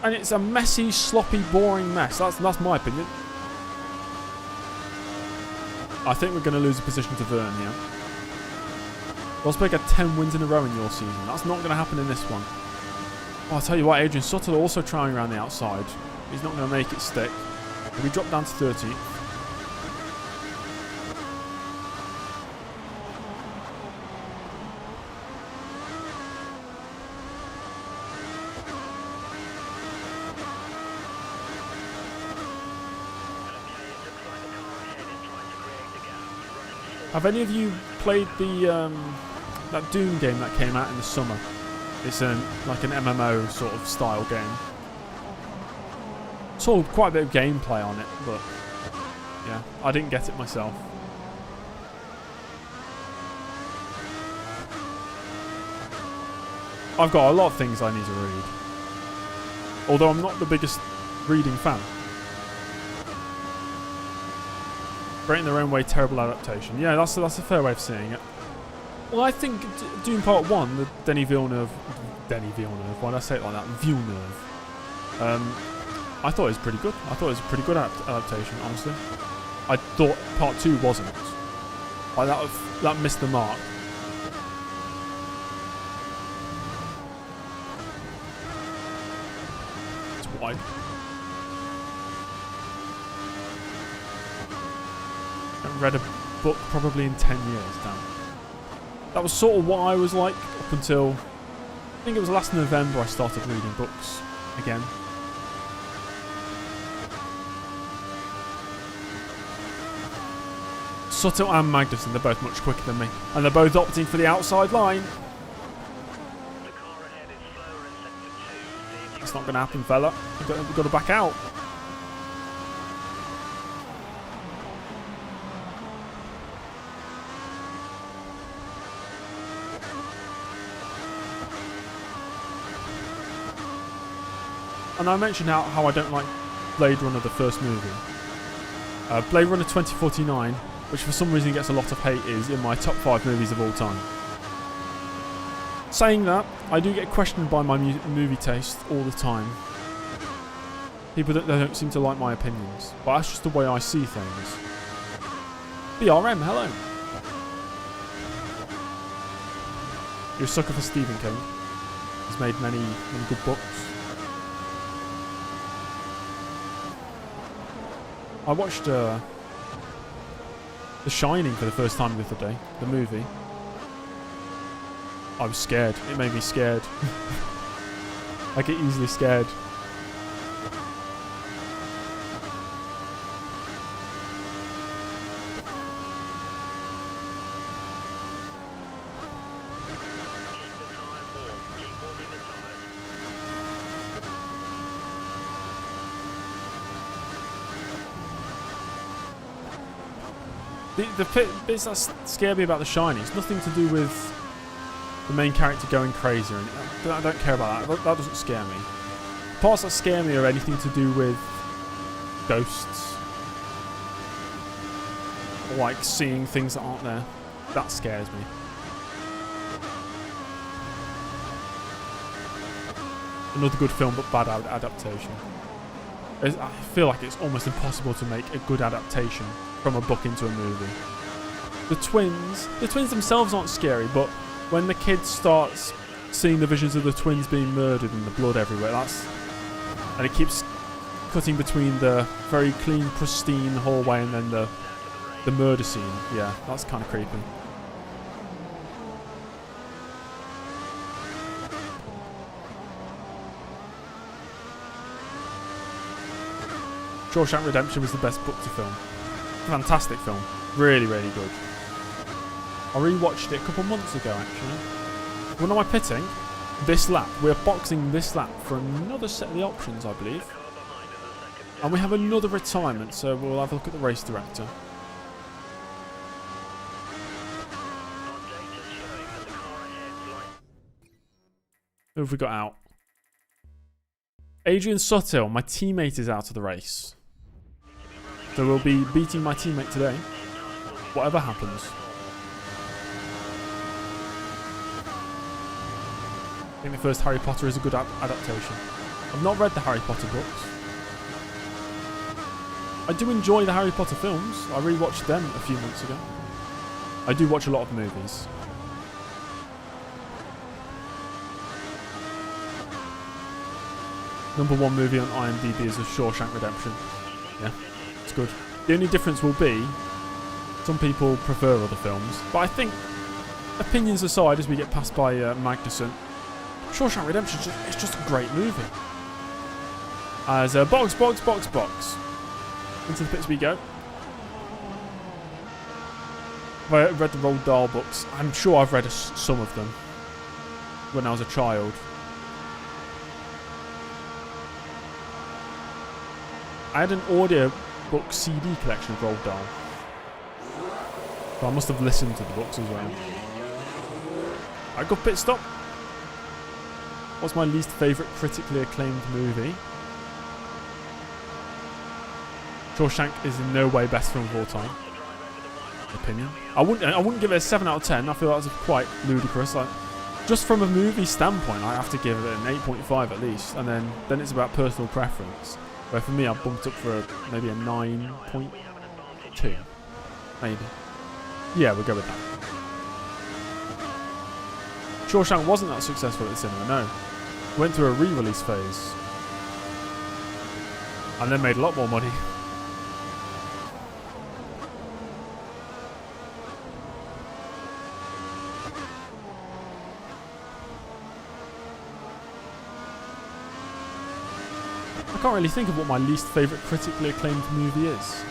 And it's a messy, sloppy, boring mess. That's my opinion. I think we're going to lose a position to Verne here. Rosberg had 10 wins in a row in your season. That's not going to happen in this one. Oh, I'll tell you what, Adrian Sutter also trying around the outside. He's not going to make it stick. We drop down to 30. Have any of you played the that Doom game that came out in the summer? It's like an MMO sort of style game. Saw quite a bit of gameplay on it, but yeah, I didn't get it myself. I've got a lot of things I need to read, although I'm not the biggest reading fan. Great in their own way, terrible adaptation. Yeah, that's a fair way of seeing it. Well, I think Doom Part 1, the Denis Villeneuve, why did I say it like that? Villeneuve. I thought it was pretty good. I thought it was a pretty good adaptation, honestly. I thought Part 2 wasn't. Like that missed the mark. It's wide. I haven't read a book probably in 10 years, damn. That was sort of what I was like up until, I think it was last November I started reading books again. Sutter and Magnussen, they're both much quicker than me. And they're both opting for the outside line. It's not going to happen, fella. We've got to back out. And I mentioned how I don't like Blade Runner, the first movie. Blade Runner 2049, which for some reason gets a lot of hate, is in my top 5 movies of all time. Saying that, I do get questioned by my movie taste all the time. People they don't seem to like my opinions, but that's just the way I see things. BRM, hello. You're a sucker for Stephen King. He's made many good books. I watched The Shining for the first time the other day, the movie. I was scared. It made me scared. I get easily scared. The bits that scare me about The Shining, it's nothing to do with the main character going crazy. I don't care about that. That doesn't scare me. The parts that scare me are anything to do with ghosts. Or like seeing things that aren't there. That scares me. Another good film, but bad adaptation. I feel like it's almost impossible to make a good adaptation from a book into a movie. The twins themselves aren't scary, but when the kid starts seeing the visions of the twins being murdered and the blood everywhere, and it keeps cutting between the very clean, pristine hallway and then the murder scene. Yeah, that's kind of creepy. Shawshank Redemption was the best book to film. Fantastic film. Really, really good. I rewatched it a couple months ago, actually. When am I pitting? This lap. We're boxing this lap for another set of the options, I believe. And we have another retirement, so we'll have a look at the race director. Who have we got out? Adrian Sutter, my teammate, is out of the race. So we'll be beating my teammate today, whatever happens. I think the first Harry Potter is a good adaptation. I've not read the Harry Potter books. I do enjoy the Harry Potter films. I rewatched them a few months ago. I do watch a lot of movies. #1 movie on IMDb is A Shawshank Redemption. Yeah, it's good. The only difference will be some people prefer other films, but I think, opinions aside, as we get past by Magnussen, Shawshank Redemption is just a great movie. As a box. Into the pits we go. I read the Roald Dahl books. I'm sure I've read some of them when I was a child. I had an audio book CD collection of Roald Dahl. So I must have listened to the books as well. I got pit stop. What's my least favourite critically acclaimed movie? Shawshank is in no way best film of all time. Opinion. I wouldn't give it a 7 out of 10. I feel that's quite ludicrous. Like, just from a movie standpoint, I have to give it an 8.5 at least, and then it's about personal preference. Where for me, I've bumped up for maybe a 9.2, maybe. Yeah, we'll go with that. Shawshank wasn't that successful at the cinema. No, went through a re-release phase, and then made a lot more money. I can't really think of what my least favourite critically acclaimed movie is.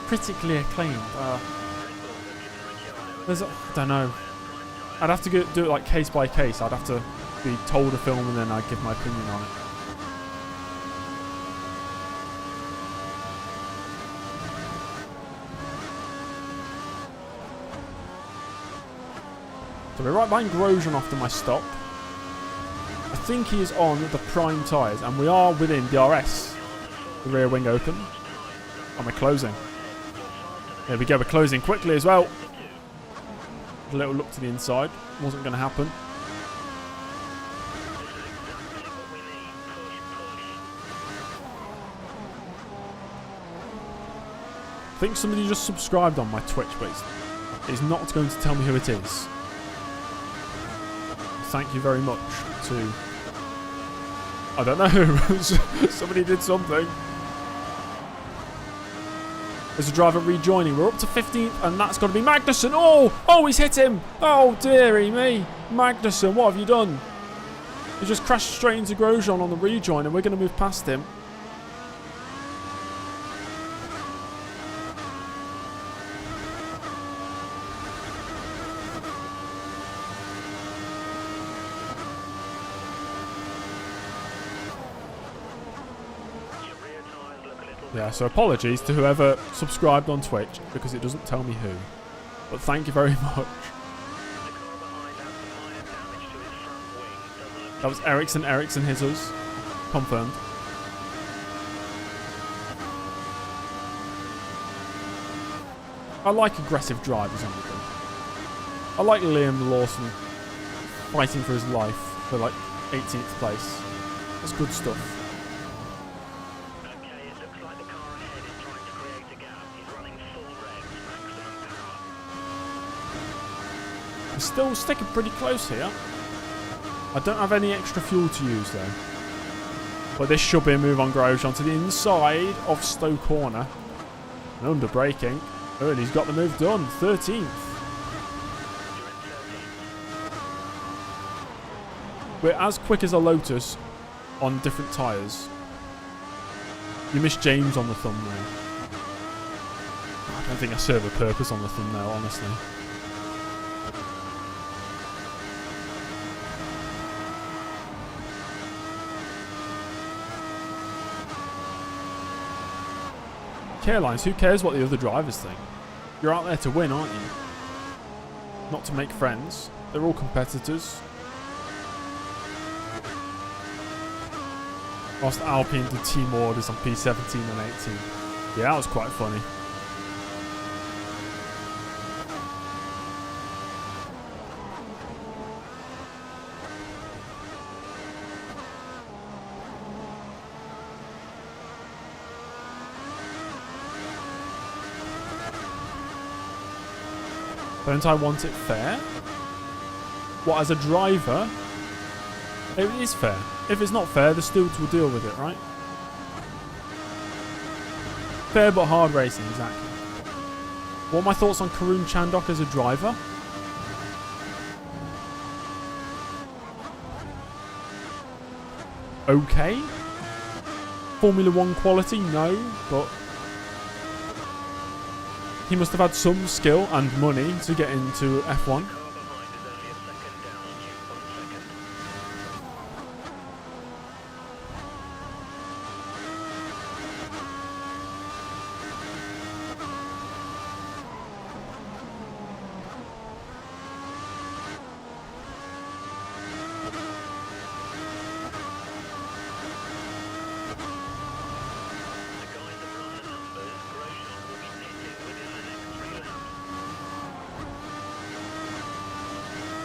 Critically acclaimed? I don't know. I'd have to do it like case by case. I'd have to be told a film and then I'd give my opinion on it. So we're right behind Grosjean after my stop. I think he is on the prime tyres, and we are within DRS. The rear wing open. And we're closing. There we go, we're closing quickly as well. A little look to the inside. Wasn't going to happen. I think somebody just subscribed on my Twitch, but it's not going to tell me who it is. Thank you very much to... I don't know who. Somebody did something. There's a driver rejoining. We're up to 15th, and that's got to be Magnussen. Oh, he's hit him. Oh, dearie me. Magnussen, what have you done? He just crashed straight into Grosjean on the rejoin, and we're going to move past him. Yeah, so apologies to whoever subscribed on Twitch, because it doesn't tell me who. But thank you very much. That was Ericsson hit us. Confirmed. I like aggressive drivers on the grid. I like Liam Lawson fighting for his life for like 18th place. That's good stuff. I'm still sticking pretty close here. I don't have any extra fuel to use though. But this should be a move on Grosjean to the inside of Stowe Corner. And under braking. Oh, and he's got the move done. 13th. We're as quick as a Lotus on different tyres. You missed James on the thumbnail. I don't think I serve a purpose on the thumbnail, honestly. Airlines, who cares what the other drivers think? You're out there to win, aren't you? Not to make friends. They're all competitors. Whilst Alpine did team orders on P17 and 18. Yeah, that was quite funny. Don't I want it fair? What, as a driver? It is fair. If it's not fair, the stewards will deal with it, right? Fair but hard racing, exactly. What are my thoughts on Karun Chandhok as a driver? Okay. Formula 1 quality? No, but he must have had some skill and money to get into F1.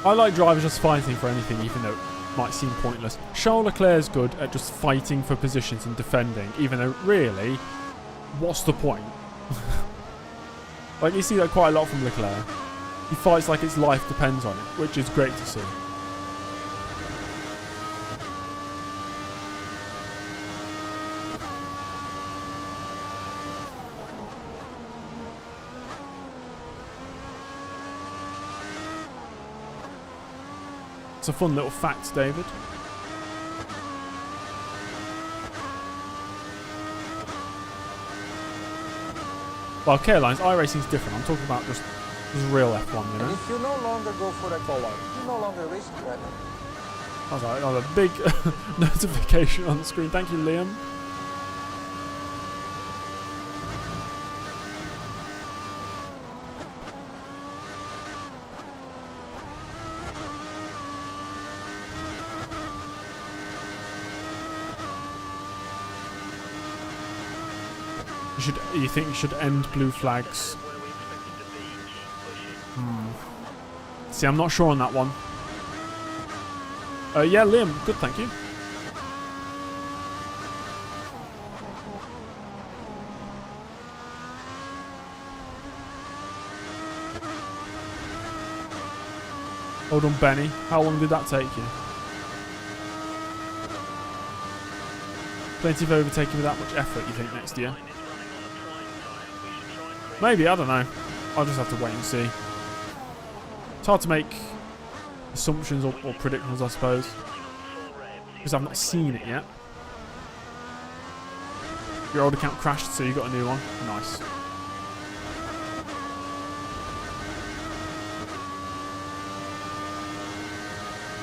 I like drivers just fighting for anything, even though it might seem pointless. Charles Leclerc's good at just fighting for positions and defending, even though, really, what's the point? Like, you see that quite a lot from Leclerc. He fights like his life depends on it, which is great to see. It's a fun little fact, David. Well, Caroline's iRacing's different. I'm talking about just real F1, you know? And if you no longer go for a follow, you no longer race driver. I was like, oh, a big notification on the screen. Thank you, Liam. You think you should end blue flags? See, I'm not sure on that one. Yeah, Liam, good, thank you. Hold on, Benny. How long did that take you? Plenty of overtaking with that much effort, you think, next year? Maybe, I don't know. I'll just have to wait and see. It's hard to make assumptions or predictions, I suppose, because I've not seen it yet. Your old account crashed, so you got a new one. Nice.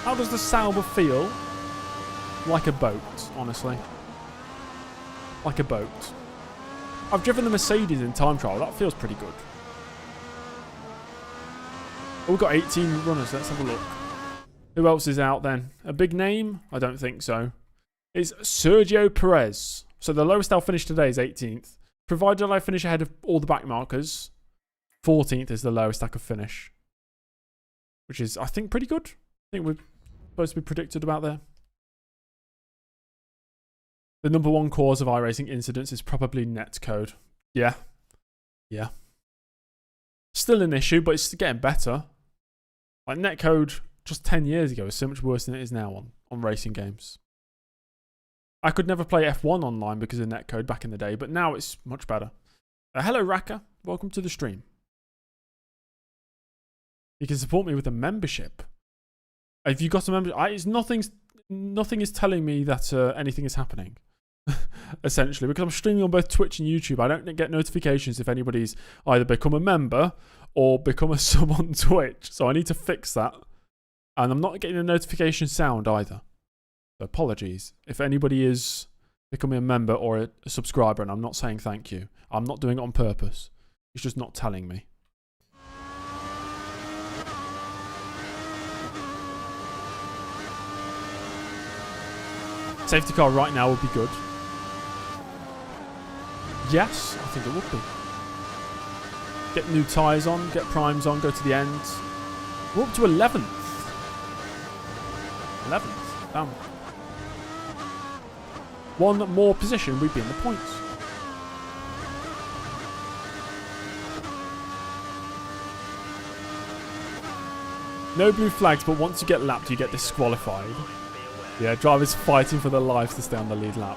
How does the Sauber feel? Like a boat, honestly. Like a boat. I've driven the Mercedes in time trial. That feels pretty good. Oh, we've got 18 runners. Let's have a look. Who else is out then? A big name? I don't think so. It's Sergio Perez. So the lowest I'll finish today is 18th. Provided I finish ahead of all the back markers, 14th is the lowest I could finish. Which is, I think, pretty good. I think we're supposed to be predicted about there. The number one cause of iRacing incidents is probably netcode. Yeah. Yeah. Still an issue, but it's getting better. Like, netcode just 10 years ago was so much worse than it is now on racing games. I could never play F1 online because of netcode back in the day, but now it's much better. Hello, Raka. Welcome to the stream. You can support me with a membership. Have you got a membership? Nothing is telling me that anything is happening. Essentially, because I'm streaming on both Twitch and YouTube. I don't get notifications if anybody's either become a member or become a sub on Twitch. So I need to fix that. And I'm not getting a notification sound either. So apologies. If anybody is becoming a member or a subscriber and I'm not saying thank you, I'm not doing it on purpose. It's just not telling me. Safety car right now would be good. Yes, I think it would be. Get new tyres on, get primes on, go to the end. We're up to 11th. 11th. Damn. One more position, we'd be in the points. No blue flags, but once you get lapped, you get disqualified. Yeah, drivers fighting for their lives to stay on the lead lap.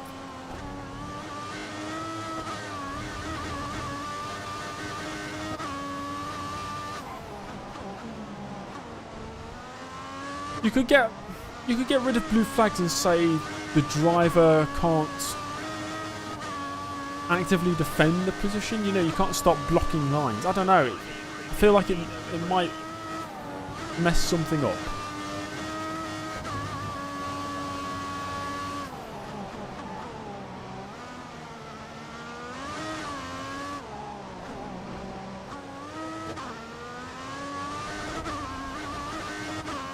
You could get rid of blue flags and say the driver can't actively defend the position. You know, you can't stop blocking lines. I don't know. I feel like it might mess something up.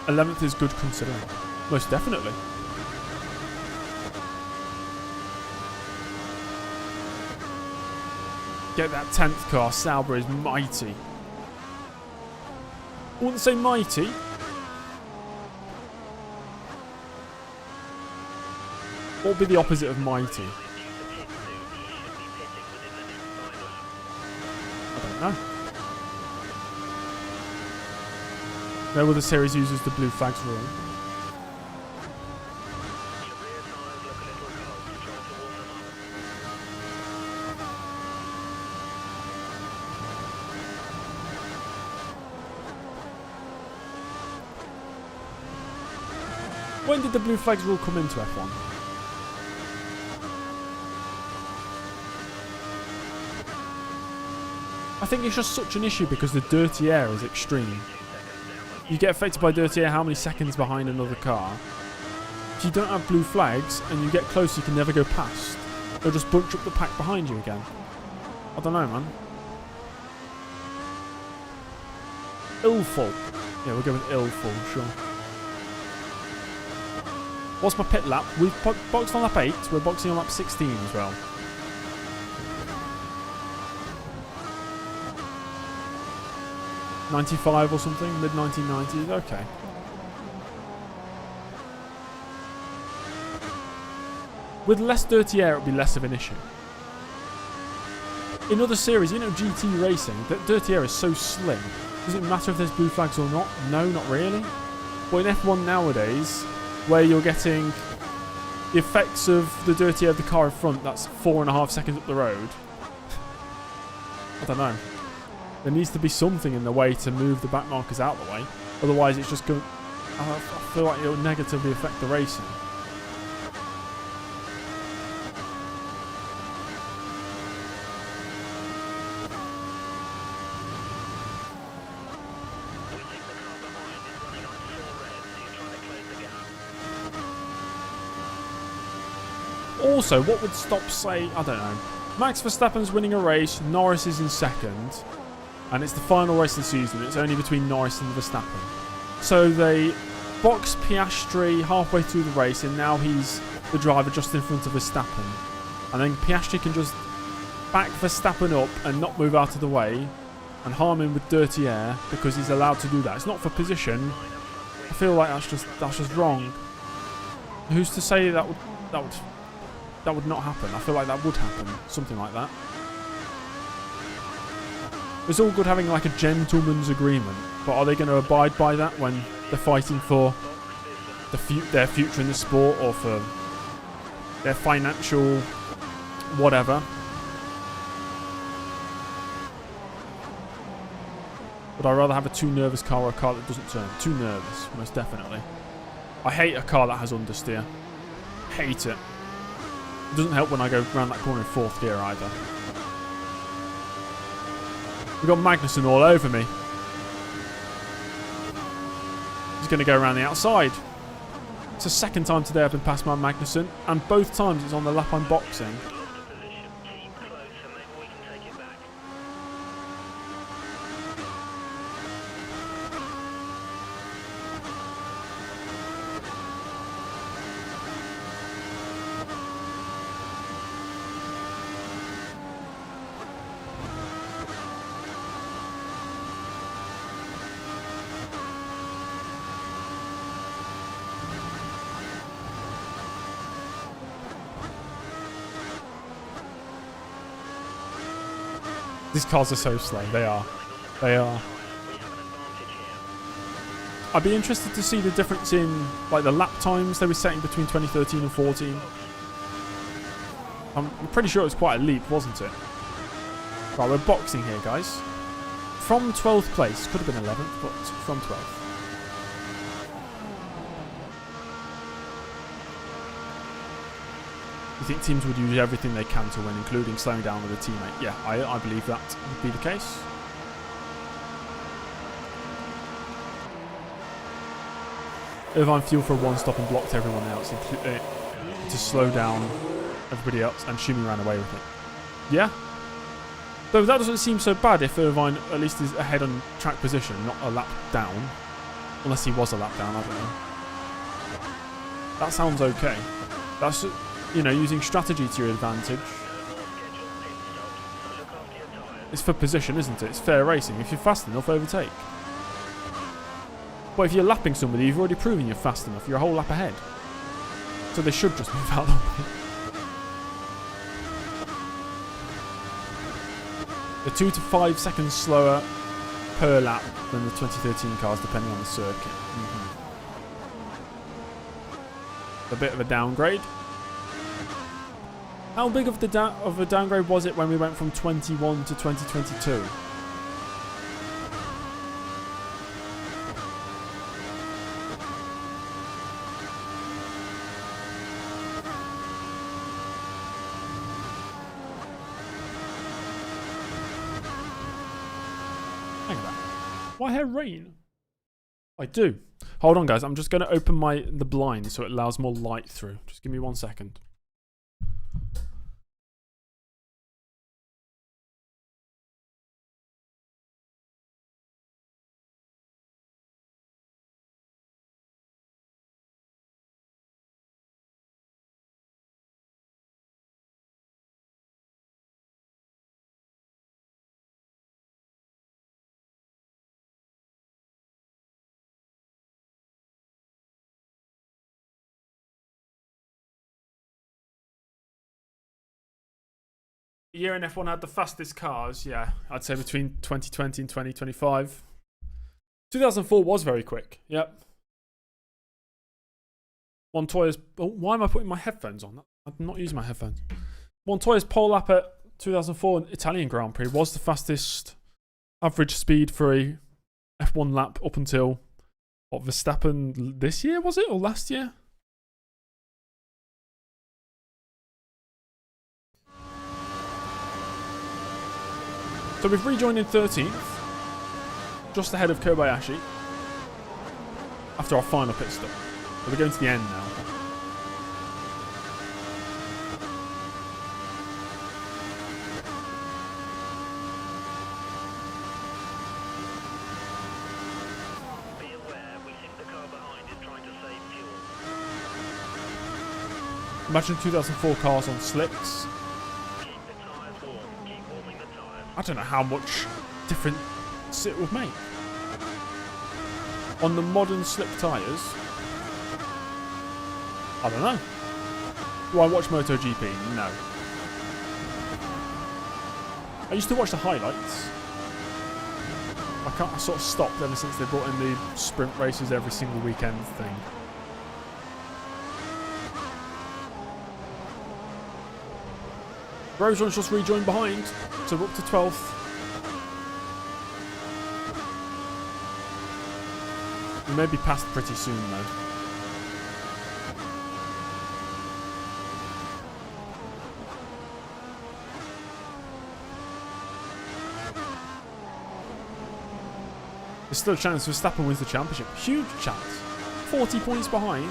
'11th is good considering. Most definitely. Get that 10th car. Sauber is mighty. I wouldn't say mighty. What would be the opposite of mighty? I don't know. No other series uses the blue flags rule. When did the blue flags rule come into F1? I think it's just such an issue because the dirty air is extreme. You get affected by dirty air how many seconds behind another car. If you don't have blue flags and you get close, you can never go past. They'll just bunch up the pack behind you again. I don't know, man. Illful. Yeah, we'll go with illful, sure. What's my pit lap? We've boxed on lap 8. We're boxing on lap 16 as well. '95 or something, mid 1990s. Okay. With less dirty air, it would be less of an issue. In other series, you know, GT racing, that dirty air is so slim. Does it matter if there's blue flags or not? No, not really. But in F1 nowadays, where you're getting the effects of the dirty air of the car in front, that's 4.5 seconds up the road. I don't know. There needs to be something in the way to move the back markers out of the way. Otherwise, it's just going. I feel like it'll negatively affect the racing. Also, what would stop, say, I don't know, Max Verstappen's winning a race, Norris is in second, and it's the final race of the season. It's only between Norris and Verstappen. So they box Piastri halfway through the race, and now he's the driver just in front of Verstappen. And then Piastri can just back Verstappen up and not move out of the way and harm him with dirty air because he's allowed to do that. It's not for position. I feel like that's just wrong. Who's to say that would not happen? I feel like that would happen. Something like that. It's all good having like a gentleman's agreement, but are they going to abide by that when they're fighting for their future in the sport or for their financial whatever? Would I rather have a too nervous car or a car that doesn't turn? Too nervous, most definitely. I hate a car that has understeer. Hate it. It doesn't help when I go around that corner in 4th gear either. We've got Magnussen all over me. He's going to go around the outside. It's the second time today I've been passed by Magnussen, and both times it's on the lap I'm boxing. These cars are so slow. They are. They are. I'd be interested to see the difference in like the lap times they were setting between 2013 and 14. I'm pretty sure it was quite a leap, wasn't it? Right, we're boxing here, guys. From 12th place, could have been 11th, but from 12th. You think teams would use everything they can to win, including slowing down with a teammate? Yeah, I believe that would be the case. Irvine fueled for a one-stop and blocked everyone else to slow down everybody else, and Schumi ran away with it. Yeah. Though that doesn't seem so bad if Irvine at least is ahead on track position, not a lap down. Unless he was a lap down, I don't know. That sounds okay. That's, you know, using strategy to your advantage. It's for position, isn't it? It's fair racing. If you're fast enough, overtake. But if you're lapping somebody, you've already proven you're fast enough. You're a whole lap ahead. So they should just move out of the way. They're 2 to 5 seconds slower per lap than the 2013 cars, depending on the circuit. A bit of a downgrade. How big of a downgrade was it when we went from 21 to 2022? Hang on. Why have rain? I do. Hold on, guys. I'm just going to open the blind so it allows more light through. Just give me 1 second. The year in F1 had the fastest cars, yeah, I'd say between 2020 and 2025. 2004 was very quick, yep. Montoya's... Oh, why am I putting my headphones on? I'm not using my headphones. Montoya's pole lap at 2004 Italian Grand Prix was the fastest average speed for a F1 lap up until, what, Verstappen this year, was it? Or last year? So we've rejoined in 13th, just ahead of Kobayashi, after our final pit stop. So we're going to the end now. Be aware, we think the car behind is trying to save fuel. Imagine 2004 cars on slicks. I don't know how much difference it would make. On the modern slick tyres, I don't know. Do I watch MotoGP? No. I used to watch the highlights. I sort of stopped ever since they brought in the sprint races every single weekend thing. Grosjean's just rejoined behind, so we're up to 12th. We may be passed pretty soon though. There's still a chance Verstappen wins the championship. Huge chance. 40 points behind.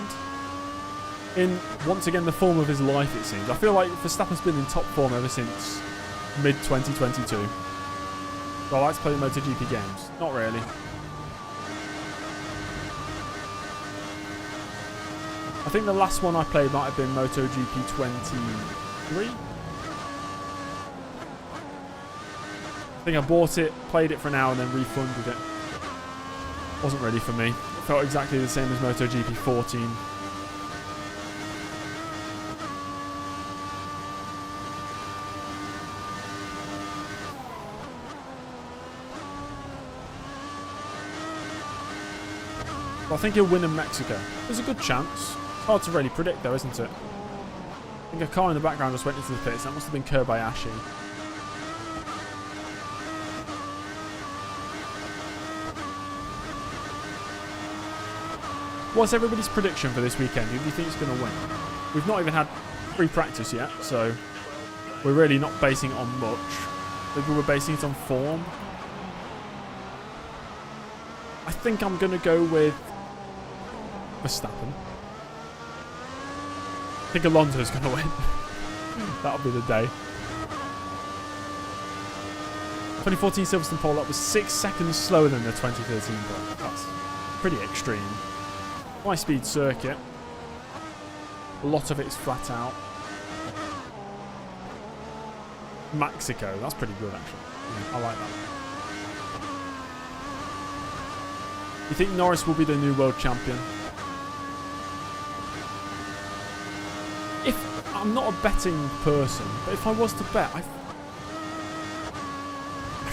In, once again, the form of his life, it seems. I feel like Verstappen's been in top form ever since mid-2022. Do I like to play MotoGP games? Not really. I think the last one I played might have been MotoGP 23. I think I bought it, played it for an hour, and then refunded it. Wasn't ready for me. It felt exactly the same as MotoGP 14. But I think he'll win in Mexico. There's a good chance. It's hard to really predict though, isn't it? I think a car in the background just went into the pits. That must have been Kobayashi. What's everybody's prediction for this weekend? Who do you think is going to win? We've not even had free practice yet, so we're really not basing it on much. Maybe we're basing it on form. I think I'm going to go with Verstappen. I think Alonso's going to win. That'll be the day. 2014 Silverstone pole up was 6 seconds slower than the 2013 pole. That's pretty extreme. High-speed circuit. A lot of it is flat out. Mexico. That's pretty good, actually. Yeah, I like that. You think Norris will be the new world champion? I'm not a betting person, but if I was to bet, I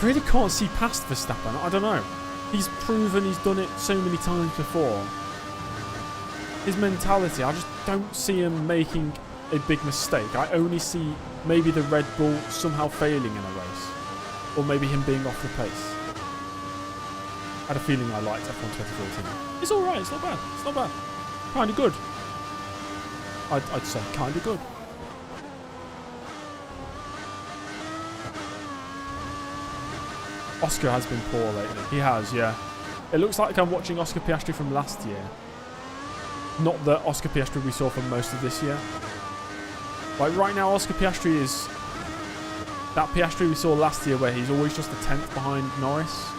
really can't see past Verstappen. I don't know. He's proven he's done it so many times before. His mentality, I just don't see him making a big mistake. I only see maybe the Red Bull somehow failing in a race. Or maybe him being off the pace. I had a feeling I liked F1 2014. It's alright, it's not bad. It's not bad. Kind of good. I'd say kind of good. Oscar has been poor lately. He has, yeah. It looks like I'm watching Oscar Piastri from last year. Not the Oscar Piastri we saw for most of this year. Like right now, Oscar Piastri is that Piastri we saw last year where he's always just a tenth behind Norris.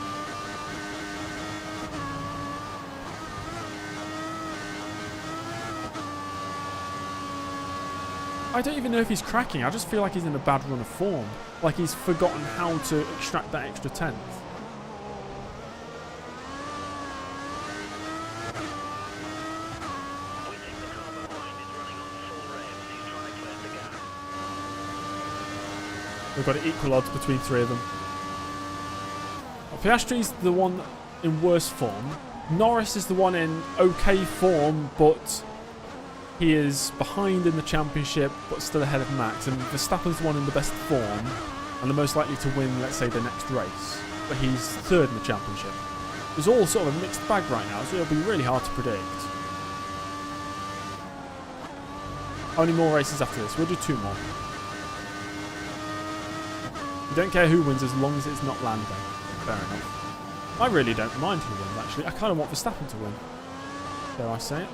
I don't even know if he's cracking. I just feel like he's in a bad run of form. Like he's forgotten how to extract that extra tenth. We've got equal odds between three of them. Well, Piastri's the one in worse form. Norris is the one in okay form, but he is behind in the championship, but still ahead of Max. And Verstappen's the one in the best form and the most likely to win, let's say, the next race. But he's third in the championship. It's all sort of a mixed bag right now, so it'll be really hard to predict. How many more races after this? We'll do 2 more. We don't care who wins as long as it's not Lando. Fair enough. I really don't mind who wins, actually. I kind of want Verstappen to win. Dare I say it?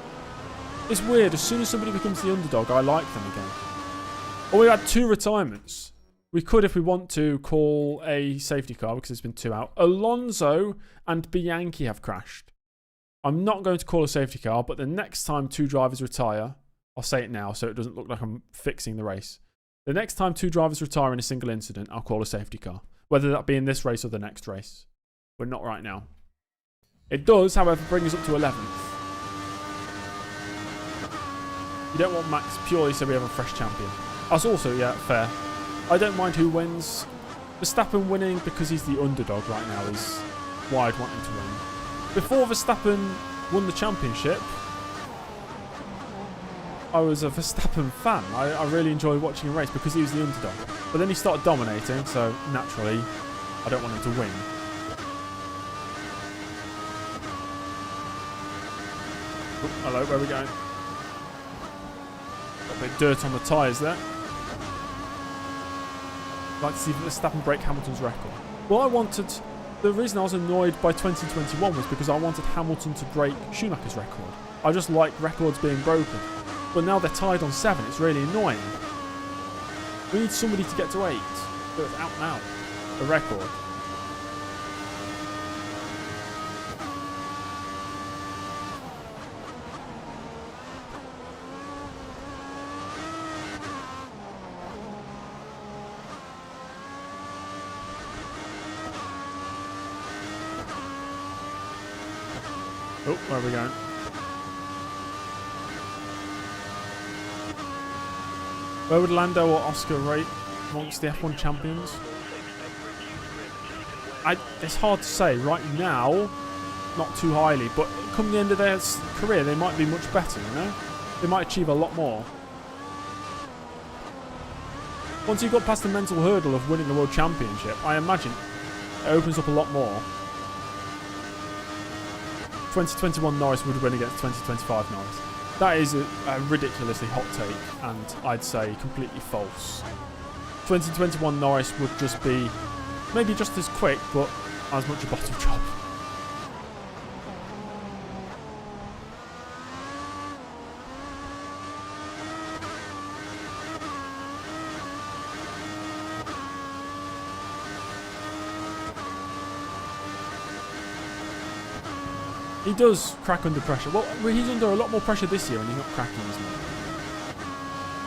It's weird. As soon as somebody becomes the underdog, I like them again. Oh, we had 2 retirements. We could, if we want to, call a safety car because there's been 2 out. Alonso and Bianchi have crashed. I'm not going to call a safety car, but the next time 2 drivers retire, I'll say it now so it doesn't look like I'm fixing the race. The next time 2 drivers retire in a single incident, I'll call a safety car. Whether that be in this race or the next race. But not right now. It does, however, bring us up to 11th. You don't want Max purely so we have a fresh champion. That's also, yeah, fair. I don't mind who wins. Verstappen winning because he's the underdog right now is why I'd want him to win. Before Verstappen won the championship, I was a Verstappen fan. I really enjoyed watching him race because he was the underdog. But then he started dominating, so naturally, I don't want him to win. Oh, hello, where are we going? Got a bit of dirt on the tyres there. I'd like to see Verstappen break Hamilton's record. Well, the reason I was annoyed by 2021 was because I wanted Hamilton to break Schumacher's record. I just like records being broken. But now they're tied on 7. It's really annoying. We need somebody to get to 8. So it's out now. A record. Oh, where are we going? Where would Lando or Oscar rate amongst the F1 champions? It's hard to say. Right now, not too highly, but come the end of their career, they might be much better, you know? They might achieve a lot more. Once you've got past the mental hurdle of winning the World Championship, I imagine it opens up a lot more. 2021 Norris would win against 2025 Norris. That is a ridiculously hot take, and I'd say completely false. 2021 Norris would just be maybe just as quick, but as much a bottom job. He does crack under pressure. Well, he's under a lot more pressure this year and he's not cracking as much.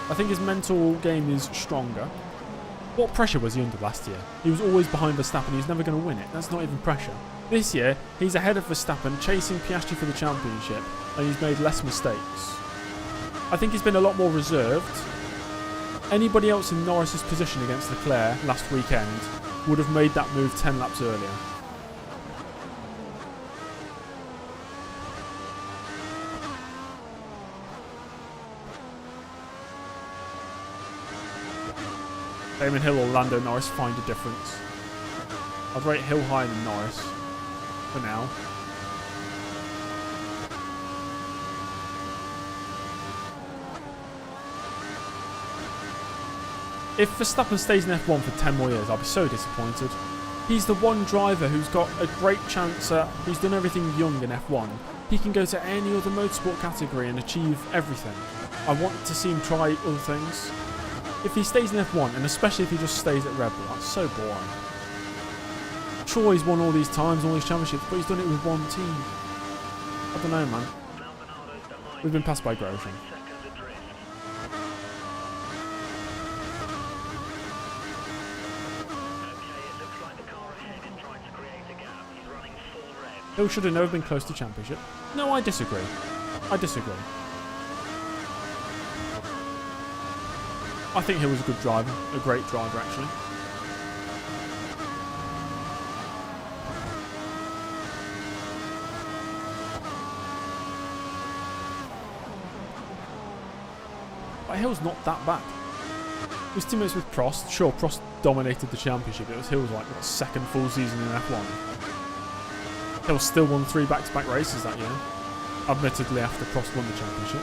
I think his mental game is stronger. What pressure was he under last year? He was always behind Verstappen. He was never going to win it. That's not even pressure. This year, he's ahead of Verstappen, chasing Piastri for the championship, and he's made less mistakes. I think he's been a lot more reserved. Anybody else in Norris's position against Leclerc last weekend would have made that move 10 laps earlier. Damon Hill or Lando Norris find a difference. I'd rate Hill higher than Norris for now. If Verstappen stays in F1 for 10 more years, I'll be so disappointed. He's the one driver who's got a great chance at... He's done everything young in F1. He can go to any other motorsport category and achieve everything. I want to see him try other things. If he stays in F1, and especially if he just stays at Red Bull, that's so boring. Sure, he's won all these times, all these championships, but he's done it with one team. I don't know, man. We've been passed by Grosjean. Hill should have never been close to championship. No, I disagree. I disagree. I think Hill was a good driver. A great driver, actually. But Hill's not that bad. His teammates with Prost. Sure, Prost dominated the championship. It was Hill's like second full season in F1. Hill still won 3 back-to-back races that year. Admittedly after Prost won the championship.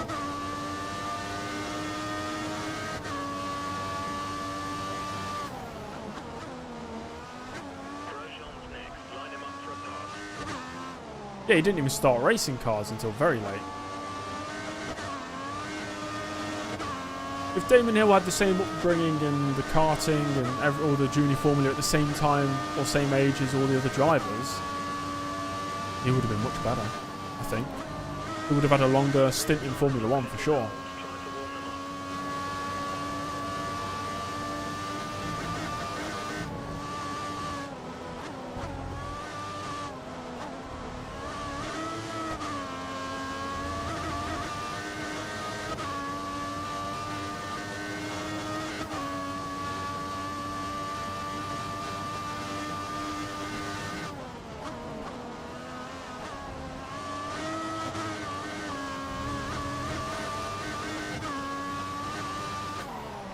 Yeah, he didn't even start racing cars until very late. If Damon Hill had the same upbringing and the karting and all the junior formula at the same time or same age as all the other drivers, he would have been much better, I think. He would have had a longer stint in Formula 1 for sure.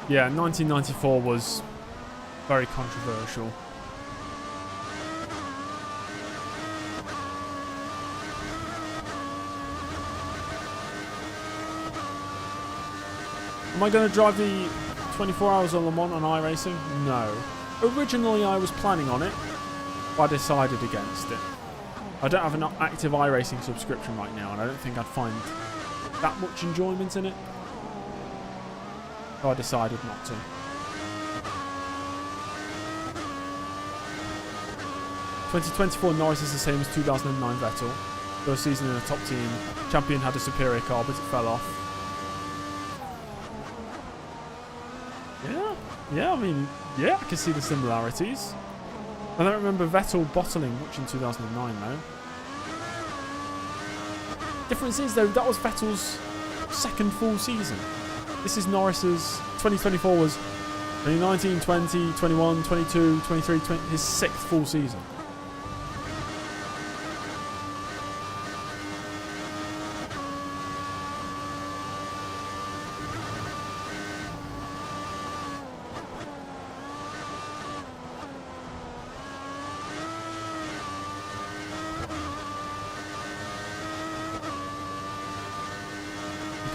Yeah, 1994 was very controversial. Am I going to drive the 24 Hours of Le Mans on iRacing? No. Originally I was planning on it, but I decided against it. I don't have an active iRacing subscription right now, and I don't think I'd find that much enjoyment in it. So I decided not to. ...2024 Norris is the same as 2009 Vettel. First season in a top team. Champion had a superior car, but it fell off. Yeah, I mean, yeah, I can see the similarities. I don't remember Vettel bottling much in 2009, though. Difference is, though, that was Vettel's second full season. This is Norris's... 2024 was 2019, 20, 21, 22, 23, 20, his 6th full season.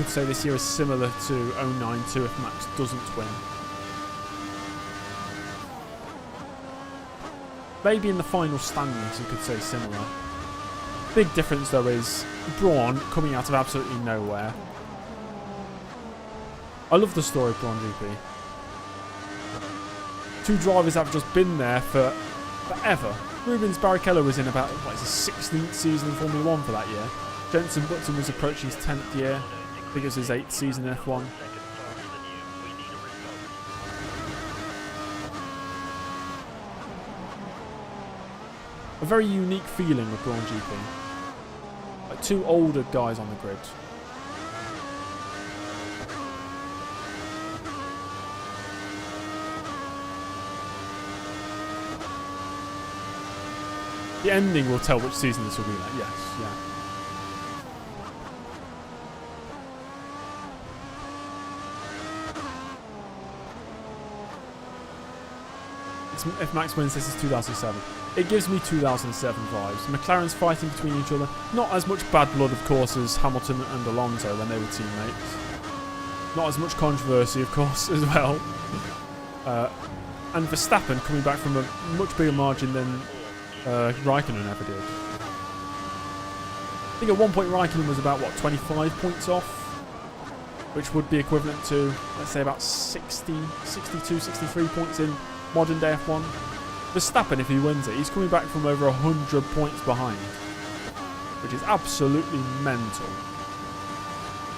could say this year is similar to 09-2 if Max doesn't win. Maybe in the final standings you could say similar. Big difference though is Braun coming out of absolutely nowhere. I love the story of Braun GP. Two drivers have just been there for forever. Rubens Barrichello was in about his 16th season in Formula 1 for that year. Jenson Button was approaching his 10th year. I think it was his 8th season in F1. A very unique feeling with Braun GP. Like two older guys on the grid. The ending will tell which season this will be like. Yes, yeah. If Max wins, this is 2007. It gives me 2007 vibes. McLaren's fighting between each other. Not as much bad blood, of course, as Hamilton and Alonso when they were teammates. Not as much controversy, of course, as well. And Verstappen coming back from a much bigger margin than Raikkonen ever did. I think at one point Raikkonen was about, what, 25 points off? Which would be equivalent to, let's say, about 60, 62, 63 points in modern day F1. Verstappen, if he wins it, he's coming back from over 100 points behind, which is absolutely mental.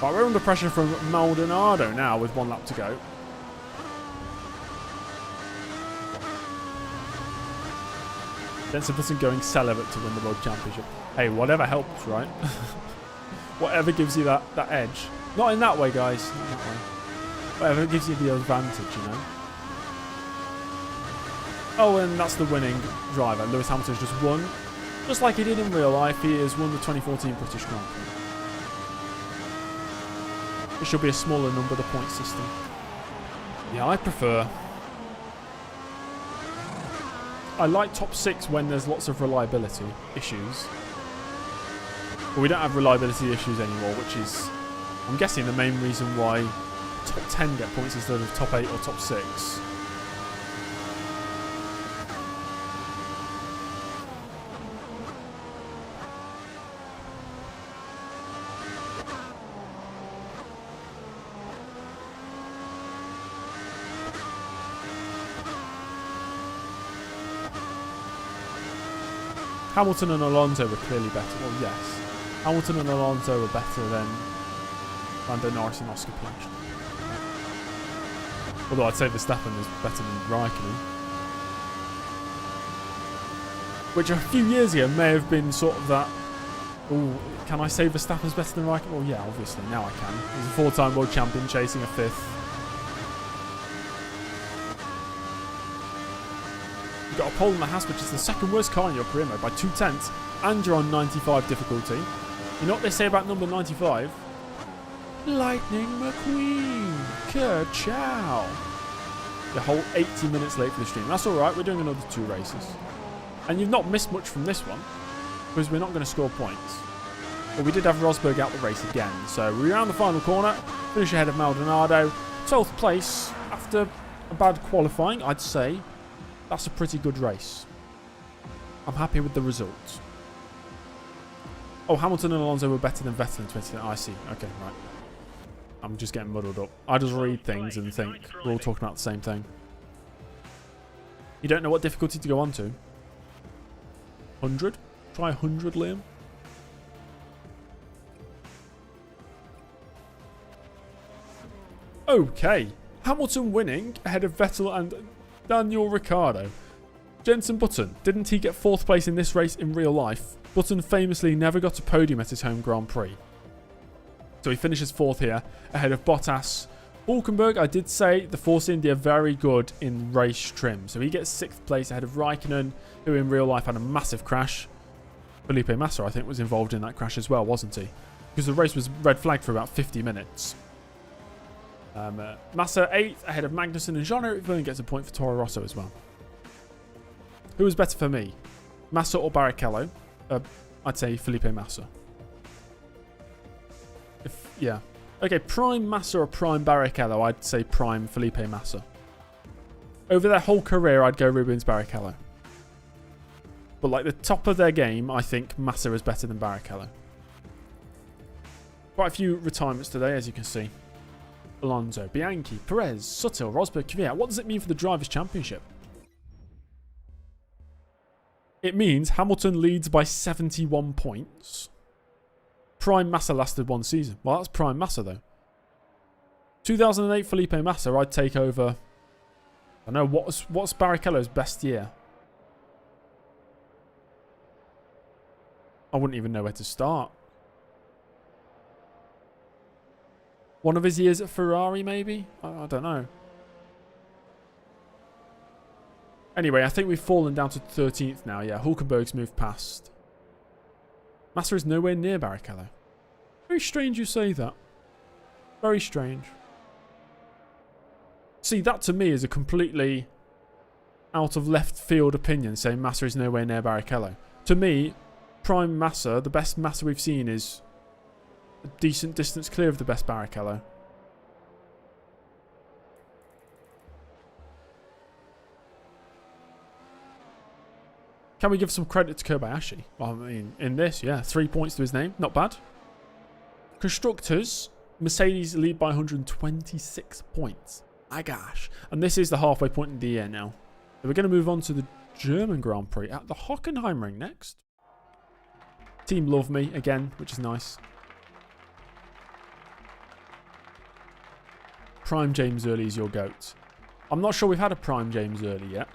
Right, we're under pressure from Maldonado now with 1 lap to go. Jenson Button going celibate to win the World Championship. Hey, whatever helps, right? Whatever gives you that edge. Not in that way, guys. Not that way. Whatever gives you the advantage, you know. Oh, and that's the winning driver. Lewis Hamilton's just won. Just like he did in real life, he has won the 2014 British Grand Prix. It should be a smaller number, the point system. Yeah, I prefer... I like top 6 when there's lots of reliability issues. But we don't have reliability issues anymore, which is, I'm guessing, the main reason why top 10 get points instead of top 8 or top 6. Hamilton and Alonso were clearly better. Well, yes. Hamilton and Alonso were better than Lando Norris and Oscar Piastri. Although I'd say Verstappen was better than Raikkonen. Which a few years ago may have been sort of that, oh, can I say Verstappen's better than Raikkonen? Well, yeah, obviously, now I can. He's a 4-time world champion chasing a 5th. You've got a pole in the Haas, which is the second worst car in your career mode by 2/10, and you're on 95 difficulty. You know what they say about number 95? Lightning McQueen. Ka-chow. The whole 80 minutes late for the stream. That's alright, we're doing another 2 races. And you've not missed much from this one, because we're not going to score points. But we did have Rosberg out the race again. So we're around the final corner, finish ahead of Maldonado. 12th place after a bad qualifying, I'd say. That's a pretty good race. I'm happy with the result. Oh, Hamilton and Alonso were better than Vettel in 2010. I see. Okay, right. I'm just getting muddled up. I just read things and think we're all talking about the same thing. You don't know what difficulty to go on to? 100? Try 100, Liam. Okay. Hamilton winning ahead of Vettel and Daniel Ricciardo. Jenson Button. Didn't he get 4th place in this race in real life? Button famously never got a podium at his home Grand Prix. So he finishes 4th here, ahead of Bottas. Hulkenberg, I did say, the Force India very good in race trim. So he gets 6th place ahead of Raikkonen, who in real life had a massive crash. Felipe Massa, I think, was involved in that crash as well, wasn't he? Because the race was red flagged for about 50 minutes. Massa 8th ahead of Magnussen, and Jean-Eric Vergne gets a point for Toro Rosso as well. Who was better for me? Massa or Barrichello? I'd say Felipe Massa. Yeah. Okay, prime Massa or prime Barrichello? I'd say prime Felipe Massa. Over their whole career, I'd go Rubens Barrichello. But like the top of their game, I think Massa is better than Barrichello. Quite a few retirements today, as you can see. Alonso, Bianchi, Perez, Suttil, Rosberg, Kvyat. What does it mean for the Drivers' Championship? It means Hamilton leads by 71 points. Prime Massa lasted 1 season. Well, that's prime Massa, though. 2008 Felipe Massa, I'd take over... I don't know, what's Barrichello's best year? I wouldn't even know where to start. One of his years at Ferrari, maybe? I don't know. Anyway, I think we've fallen down to 13th now. Yeah, Hulkenberg's moved past. Massa is nowhere near Barrichello. Very strange you say that. Very strange. See, that to me is a completely out of left field opinion, saying Massa is nowhere near Barrichello. To me, prime Massa, the best Massa we've seen, is a decent distance clear of the best Barrichello. Can we give some credit to Kobayashi? Well, I mean, in this, yeah, 3 points to his name. Not bad. Constructors, Mercedes lead by 126 points. My gosh. And this is the halfway point in the year now. So we're going to move on to the German Grand Prix at the Hockenheimring next. Team love me again, which is nice. Prime James Early is your GOAT. I'm not sure we've had a Prime James Early yet.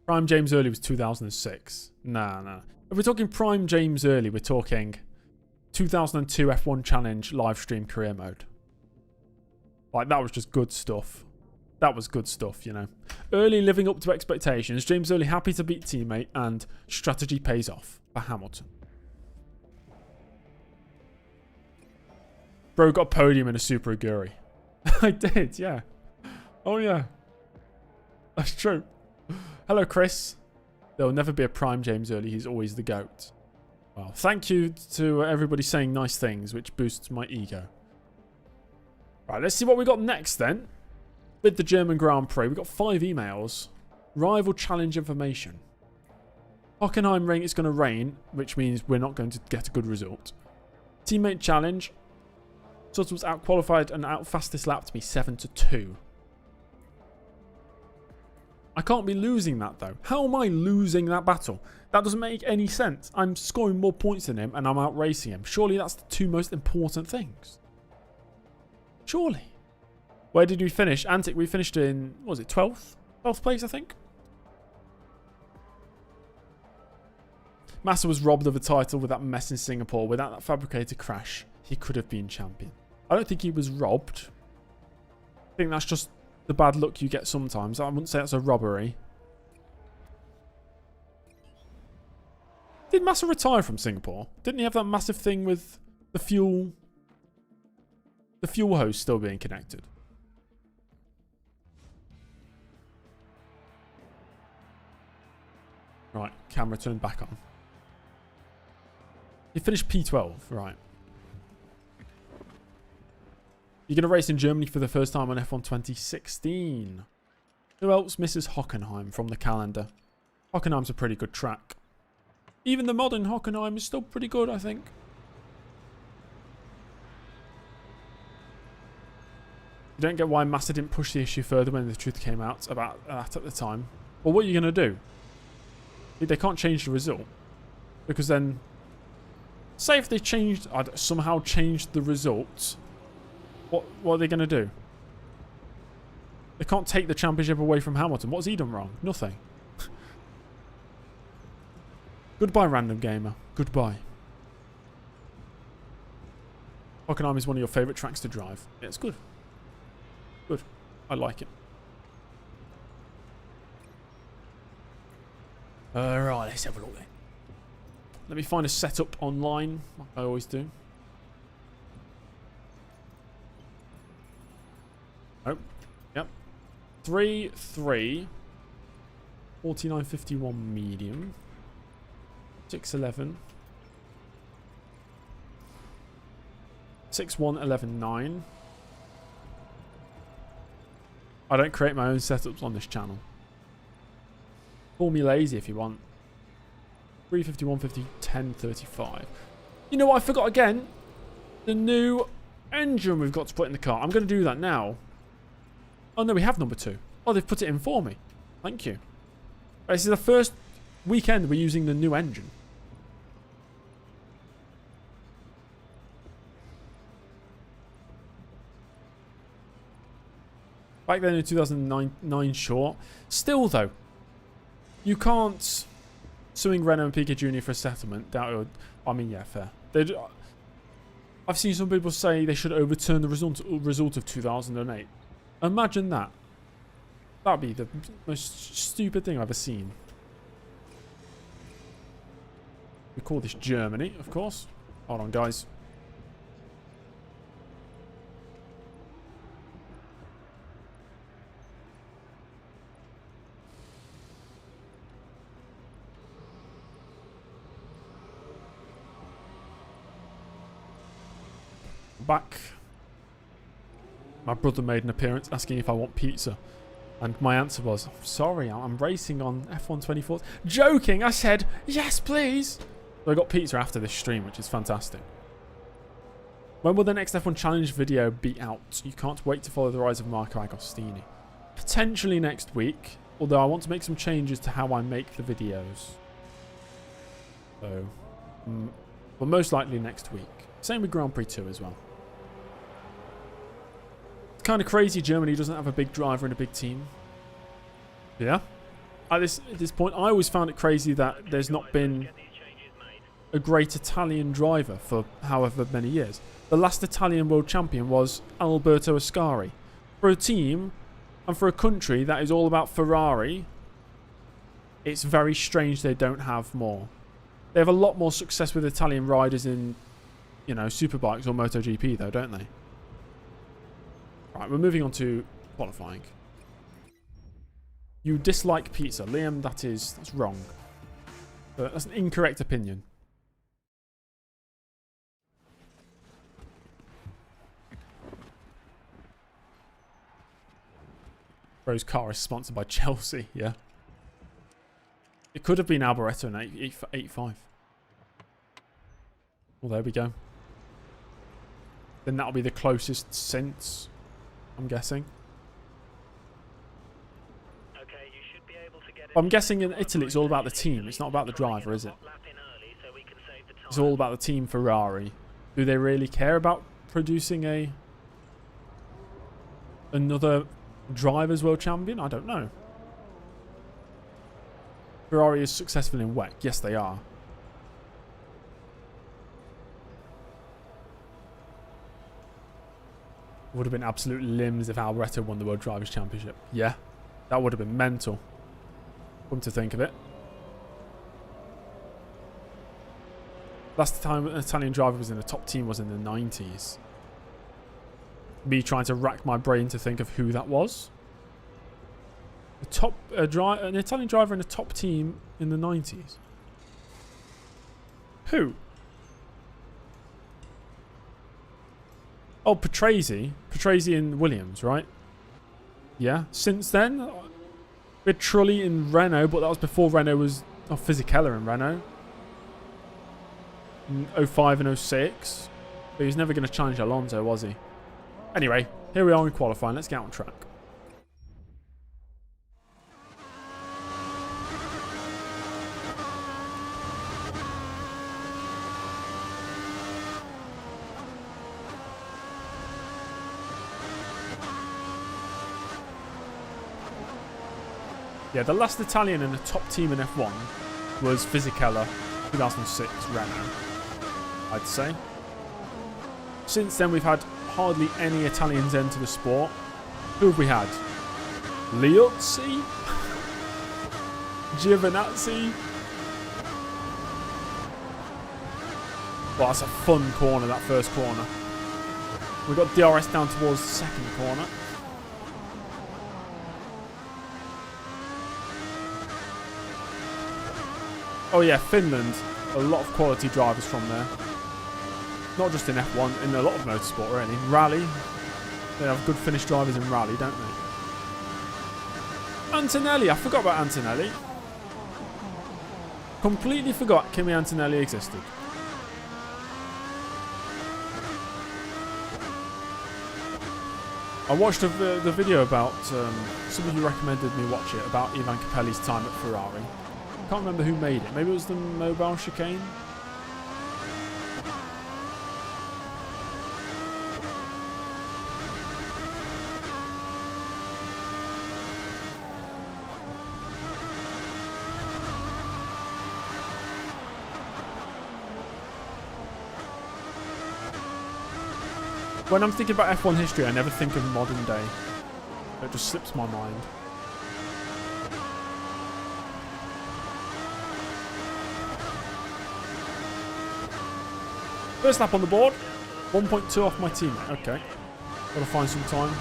Prime James Early was 2006. Nah. If we're talking Prime James Early, we're talking 2002 F1 Challenge live stream career mode. Like, that was just good stuff. That was good stuff, you know. Early living up to expectations. James Early happy to beat teammate, and strategy pays off for Hamilton. Bro got a podium in a Super Aguri. I did, yeah. Oh, yeah. That's true. Hello, Chris. There will never be a Prime James Early. He's always the GOAT. Well, thank you to everybody saying nice things, which boosts my ego. Right, let's see what we got next then. With the German Grand Prix, we've got 5 emails. Rival challenge information. Hockenheimring, it's going to rain, which means we're not going to get a good result. Teammate challenge. Sutton was out-qualified and out-fastest lap to be 7-2. I can't be losing that, though. How am I losing that battle? That doesn't make any sense. I'm scoring more points than him, and I'm out-racing him. Surely that's the 2 most important things. Surely. Where did we finish? Antic, we finished in, what was it, 12th? 12th place, I think? Massa was robbed of a title with that mess in Singapore. Without that fabricated crash, he could have been champion. I don't think he was robbed. I think that's just the bad luck you get sometimes. I wouldn't say that's a robbery. Did Massa retire from Singapore? Didn't he have that massive thing with the fuel hose still being connected? Right, camera turned back on. He finished P12, right. You're going to race in Germany for the first time on F1 2016. Who else misses Hockenheim from the calendar? Hockenheim's a pretty good track. Even the modern Hockenheim is still pretty good, I think. You don't get why Massa didn't push the issue further when the truth came out about that at the time. Well, what are you going to do? They can't change the result. Because then... Say if they somehow changed the results... What are they going to do? They can't take the championship away from Hamilton. What's he done wrong? Nothing. Goodbye, random gamer. Goodbye. Hockenheim is one of your favourite tracks to drive. Yeah, it's good. Good. I like it. Right, let's have a look then. Let me find a setup online, like I always do. Oh, yep. 3-3. 49.51 medium. 6-11. 6-1-11-9. I don't create my own setups on this channel. Call me lazy if you want. 3-51-50, 10-35. You know what I forgot again? The new engine we've got to put in the car. I'm going to do that now. Oh no, we have number 2. Oh, they've put it in for me. Thank you. This is the first weekend we're using the new engine. Back then in 2009, sure. Still though, you can't suing Renault and Piquet Jr. for a settlement. I mean, yeah, fair. I've seen some people say they should overturn the result of 2008. Imagine that. That'd be the most stupid thing I've ever seen. We call this Germany, of course. Hold on, guys. Back. My brother made an appearance asking if I want pizza. And my answer was, sorry, I'm racing on F1 24. Joking, I said, yes, please. So I got pizza after this stream, which is fantastic. When will the next F1 Challenge video be out? You can't wait to follow the rise of Marco Agostini. Potentially next week, although I want to make some changes to how I make the videos. So, well, most likely next week. Same with Grand Prix 2 as well. It's kind of crazy Germany doesn't have a big driver and a big team. Yeah. At this point, I always found it crazy that there's not been a great Italian driver for however many years. The last Italian world champion was Alberto Ascari. For a team and for a country that is all about Ferrari, it's very strange they don't have more. They have a lot more success with Italian riders in, you know, Superbikes or MotoGP though, don't they? Right, we're moving on to qualifying. You dislike pizza. Liam, that's wrong. That's an incorrect opinion. Bro's car is sponsored by Chelsea, yeah. It could have been Alboreto in 85. Well, there we go. Then that'll be the closest since, I'm guessing. Okay, you should be able to get I'm guessing in Italy it's all about the team. It's not about the driver, is it? It's all about the team Ferrari. Do they really care about producing another Drivers' World Champion? I don't know. Ferrari is successful in WEC. Yes, they are. Would have been absolute limbs if Alboreto won the World Drivers' Championship. Yeah, that would have been mental. Come to think of it. Last time an Italian driver was in the top team was in the 90s. Me trying to rack my brain to think of who that was. An Italian driver in the top team in the 90s. Who? Oh, Patrese. Patrese and Williams, right? Yeah. Since then, we had Trulli in Renault, but that was before Renault was... Oh, Fisichella in Renault. In 05 and 06. But he was never going to challenge Alonso, was he? Anyway, here we are in qualifying. Let's get on track. Yeah, the last Italian in the top team in F1 was Fisichella, 2006 Renault, I'd say. Since then, we've had hardly any Italians enter the sport. Who have we had? Liuzzi? Giovinazzi? Well, that's a fun corner, that first corner. We've got DRS down towards the second corner. Oh yeah, Finland. A lot of quality drivers from there. Not just in F1, in a lot of motorsport really. Rally. They have good Finnish drivers in rally, don't they? Antonelli. I forgot about Antonelli. Completely forgot Kimi Antonelli existed. I watched the video about, some of you recommended me watch it, about Ivan Capelli's time at Ferrari. Can't remember who made it. Maybe it was the mobile chicane? When I'm thinking about F1 history, I never think of modern day. It just slips my mind. First lap on the board. 1.2 off my teammate. Okay. Gotta find some time.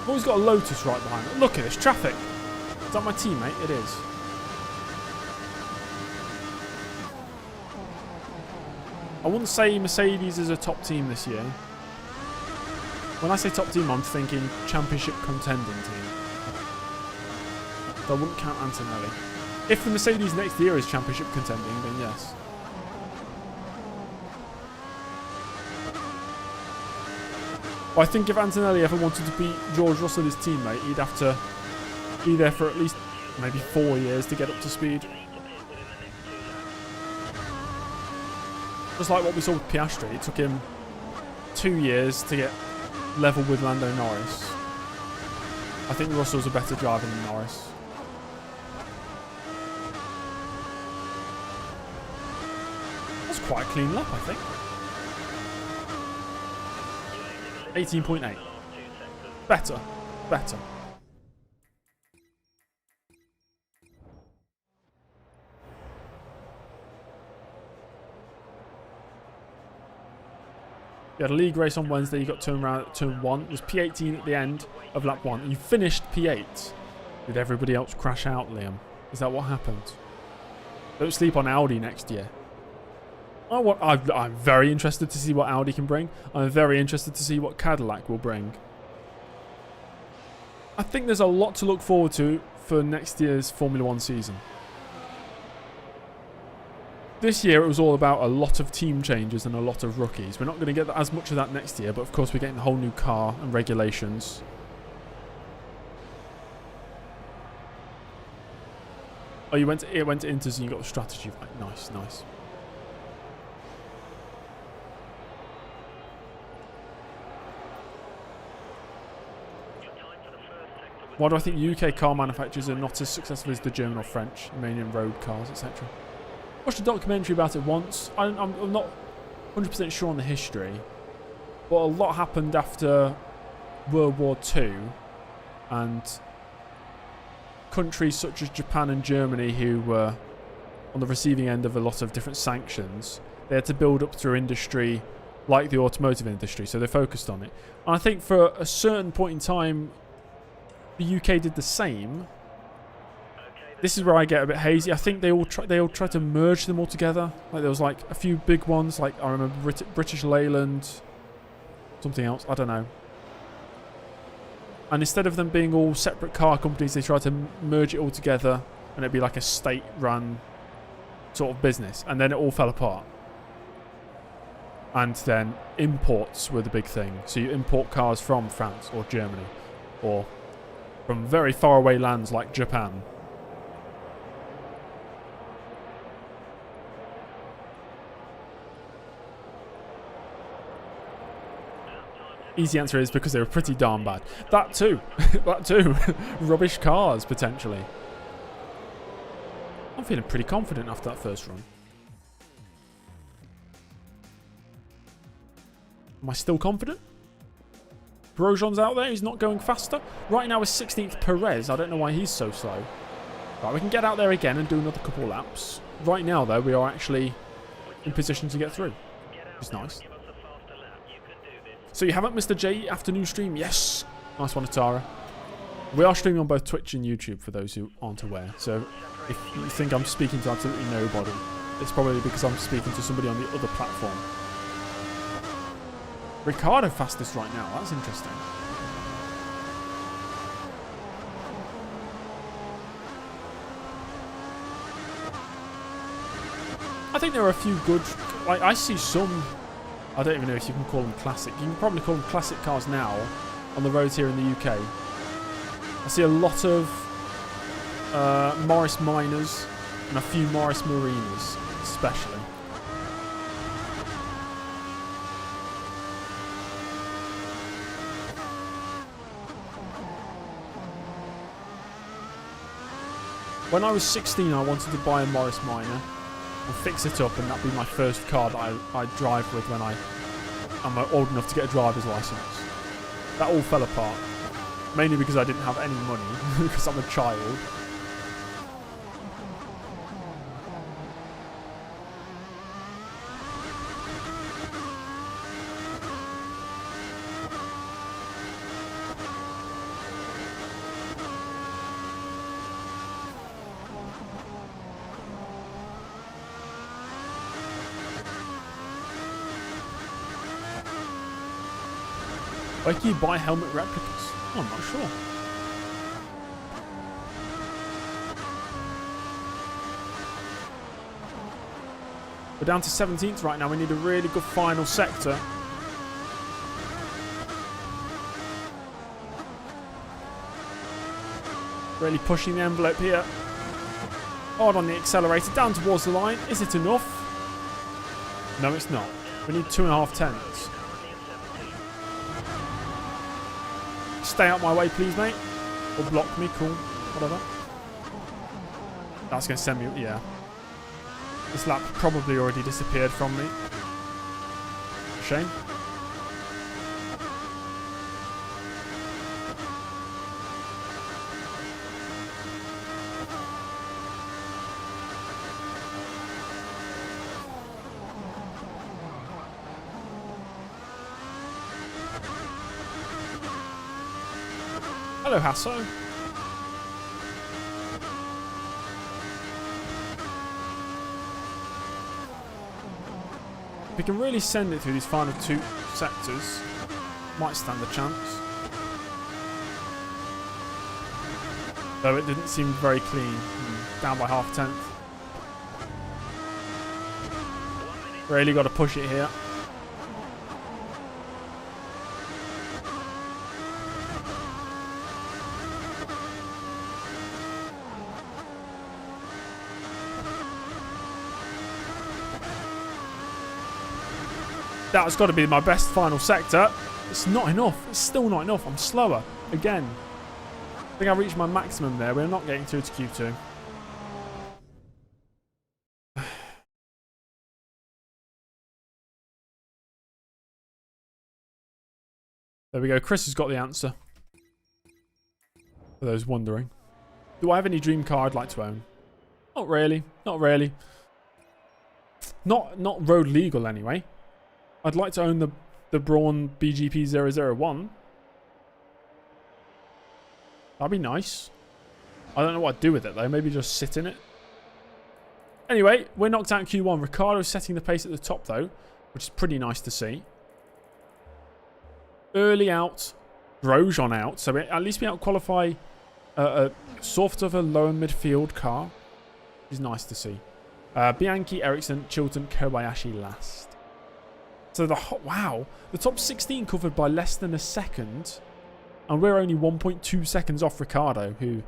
I've always got a Lotus right behind it. Look at this traffic. Is that my teammate? It is. I wouldn't say Mercedes is a top team this year. When I say top team, I'm thinking championship contending team. So I wouldn't count Antonelli. If the Mercedes next year is championship contending, then yes. But I think if Antonelli ever wanted to beat George Russell, his teammate, he'd have to be there for at least maybe 4 years to get up to speed. Just like what we saw with Piastri, it took him 2 years to get level with Lando Norris. I think Russell's a better driver than Norris. That's quite a clean lap, I think. 18.8. Better. Better. You had a league race on Wednesday, you got turned around at turn 1. It was P18 at the end of lap 1. You finished P8. Did everybody else crash out, Liam? Is that what happened? Don't sleep on Audi next year. I'm very interested to see what Audi can bring. I'm very interested to see what Cadillac will bring. I think there's a lot to look forward to for next year's Formula 1 season. This year it was all about a lot of team changes and a lot of rookies. We're not going to get as much of that next year, but of course we're getting a whole new car and regulations. Oh, it went to Inters and you got the strategy right. Nice, nice. Why do I think UK car manufacturers are not as successful as the German or French, mainly in road cars, etc.? Watched a documentary about it once. I'm not 100% sure on the history, but a lot happened after World War II, and countries such as Japan and Germany, who were on the receiving end of a lot of different sanctions, they had to build up through industry like the automotive industry, so they focused on it. And I think for a certain point in time, the UK did the same. This is where I get a bit hazy. I think they all tried to merge them all together. Like there was like a few big ones, like I remember British Leyland, something else, I don't know. And instead of them being all separate car companies, they tried to merge it all together and it'd be like a state-run sort of business. And then it all fell apart. And then imports were the big thing. So you import cars from France or Germany or from very far away lands like Japan. Easy answer is because they were pretty darn bad. That too. That too. Rubbish cars, potentially. I'm feeling pretty confident after that first run. Am I still confident? Grosjean's out there. He's not going faster. Right now is 16th Perez. I don't know why he's so slow. Right, we can get out there again and do another couple laps. Right now, though, we are actually in position to get through. Which is nice. So you haven't missed a J afternoon stream? Yes! Nice one, Atara. We are streaming on both Twitch and YouTube, for those who aren't aware. So if you think I'm speaking to absolutely nobody, it's probably because I'm speaking to somebody on the other platform. Ricardo fastest right now. That's interesting. I think there are a few good... Like, I see some... I don't even know if you can call them classic. You can probably call them classic cars now on the roads here in the UK. I see a lot of Morris Minors and a few Morris Marinas, especially. When I was 16, I wanted to buy a Morris Minor and fix it up, and that'd be my first car that I drive with when I'm old enough to get a driver's license. That all fell apart, mainly because I didn't have any money because I'm a child. Where can you buy helmet replicas? Oh, I'm not sure. We're down to 17th right now. We need a really good final sector. Really pushing the envelope here. Hard on the accelerator. Down towards the line. Is it enough? No, it's not. We need 2.5 tenths. Stay out my way, please, mate. Or block me, cool. Whatever. That's going to send me... Yeah. This lap probably already disappeared from me. Shame. Hello, Hasso. If we can really send it through these final 2 sectors, might stand a chance. Though it didn't seem very clean. Down by half tenth. Really got to push it here. That has got to be my best final sector. It's not enough. It's still not enough. I'm slower. Again. I think I reached my maximum there. We're not getting through to Q2. There we go. Chris has got the answer. For those wondering. Do I have any dream car I'd like to own? Not really. Not really. Not road legal anyway. I'd like to own the Braun BGP 001. That'd be nice. I don't know what I'd do with it though. Maybe just sit in it. Anyway, we're knocked out in Q1. Ricardo's setting the pace at the top though, which is pretty nice to see. Early out, Grosjean out. So at least we out-qualify a sort of a lower midfield car. Which is nice to see. Bianchi, Ericsson, Chilton, Kobayashi last. So wow, the top 16 covered by less than a second, and we're only 1.2 seconds off Ricardo, who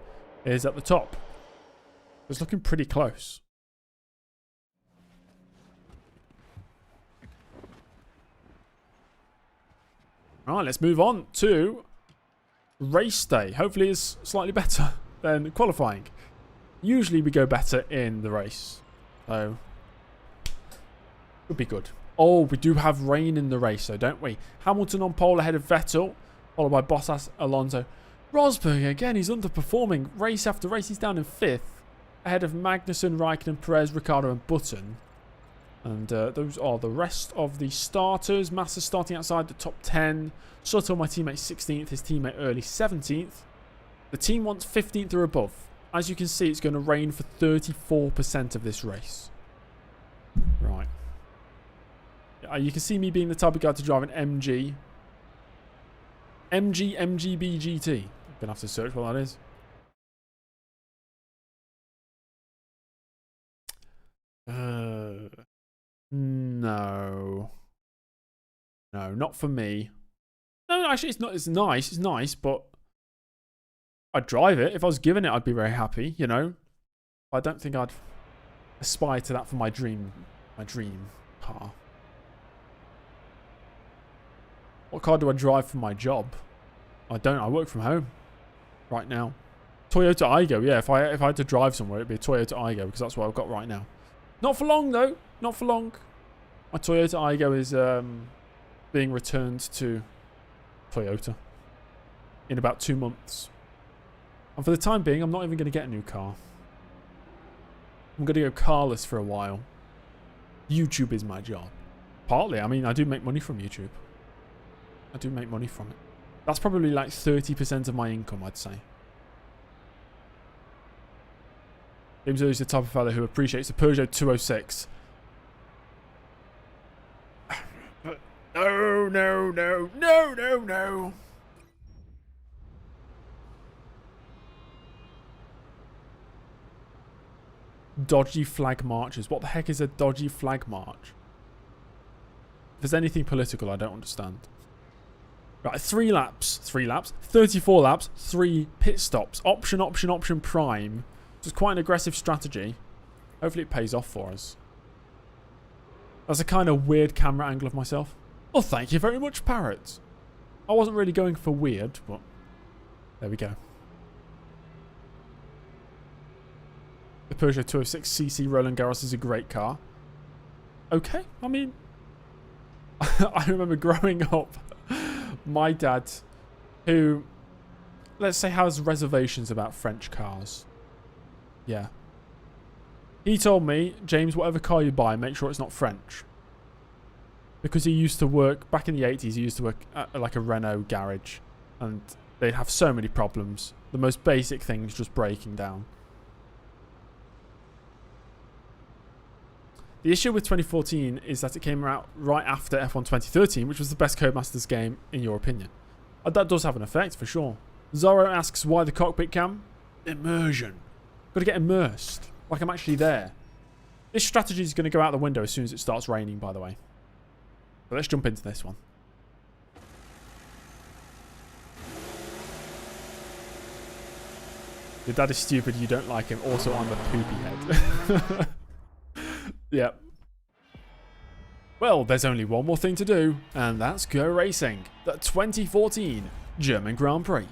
is at the top. It's looking pretty close. All right, let's move on to race day. Hopefully it's slightly better than qualifying. Usually we go better in the race, so could be good. Oh, we do have rain in the race, though, don't we? Hamilton on pole ahead of Vettel, followed by Bottas, Alonso. Rosberg, again, he's underperforming. Race after race, he's down in 5th. ahead of Magnussen, Raikkonen, Perez, Ricciardo and Button. And those are the rest of the starters. Massa starting outside the top 10. Sutton, my teammate, 16th. His teammate early 17th. The team wants 15th or above. As you can see, it's going to rain for 34% of this race. Right. You can see me being the type of guy to drive an MG. MGB GT. I'm going to have to search what that is. No. No, not for me. No, actually, it's not. It's nice. It's nice, but I'd drive it. If I was given it, I'd be very happy, you know. I don't think I'd aspire to that for my dream car. What car do I drive for my job? I don't. I work from home right now. Toyota Aygo. Yeah, if I had to drive somewhere, it'd be a Toyota Aygo because that's what I've got right now. Not for long though. Not for long. My Toyota Aygo is being returned to Toyota in about 2 months. And for the time being, I'm not even going to get a new car. I'm going to go carless for a while. YouTube is my job. Partly. I mean, I do make money from YouTube. I do make money from it. That's probably like 30% of my income, I'd say. James is the type of fellow who appreciates a Peugeot 206. No, no, no, no, no, no. Dodgy flag marches. What the heck is a dodgy flag march? If there's anything political, I don't understand. Right, 3 laps. 34 laps. 3 pit stops. Option, option, option, prime. It's quite an aggressive strategy. Hopefully it pays off for us. That's a kind of weird camera angle of myself. Well, thank you very much, Parrot. I wasn't really going for weird, but there we go. The Peugeot 206cc Roland Garros is a great car. Okay, I mean, I remember growing up, my dad, who, let's say, has reservations about French cars. Yeah. He told me, James, whatever car you buy, make sure it's not French. Because he used to work, back in the 80s, he used to work at like a Renault garage. And they'd have so many problems. The most basic things just breaking down. The issue with 2014 is that it came out right after F1 2013, which was the best Codemasters game, in your opinion. That does have an effect, for sure. Zorro asks, why the cockpit cam? Immersion. Got to get immersed. Like I'm actually there. This strategy is going to go out the window as soon as it starts raining, by the way. But let's jump into this one. Your dad is stupid, you don't like him. Also, I'm a poopy head. Yep. Well, there's only one more thing to do, and that's go racing. The 2014 German Grand Prix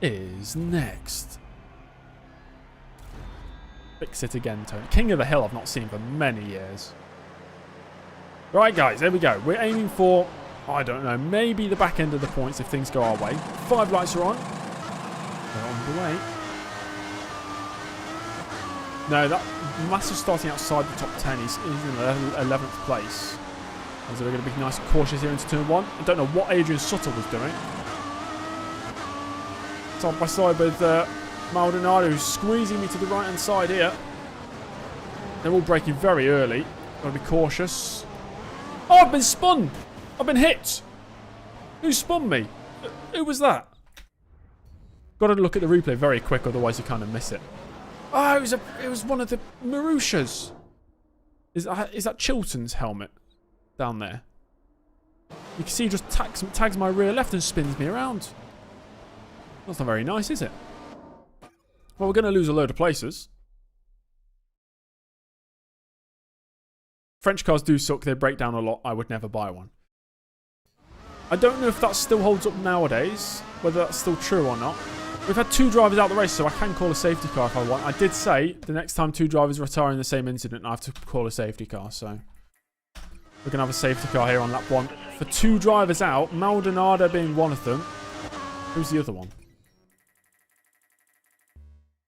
is next. Fix it again, Tony. King of the Hill I've not seen for many years. Right, guys, there we go. We're aiming for, I don't know, maybe the back end of the points if things go our way. 5 lights are on. They're on the way. No, that Massa starting outside the top 10. He's in 11th place. So we're going to be nice and cautious here into turn 1. I don't know what Adrian Sutter was doing. Side by side with Maldonado, who's squeezing me to the right-hand side here. They're all braking very early. Got to be cautious. Oh, I've been spun! I've been hit! Who spun me? Who was that? Got to look at the replay very quick, otherwise you kind of miss it. Oh, it was one of the Marushas. Is that Chilton's helmet down there? You can see he just tags my rear left and spins me around. That's not very nice, is it? Well, we're going to lose a load of places. French cars do suck. They break down a lot. I would never buy one. I don't know if that still holds up nowadays, whether that's still true or not. We've had 2 drivers out the race, so I can call a safety car if I want. I did say the next time 2 drivers retire in the same incident, I have to call a safety car. So we're going to have a safety car here on lap 1. For 2 drivers out, Maldonado being one of them. Who's the other one?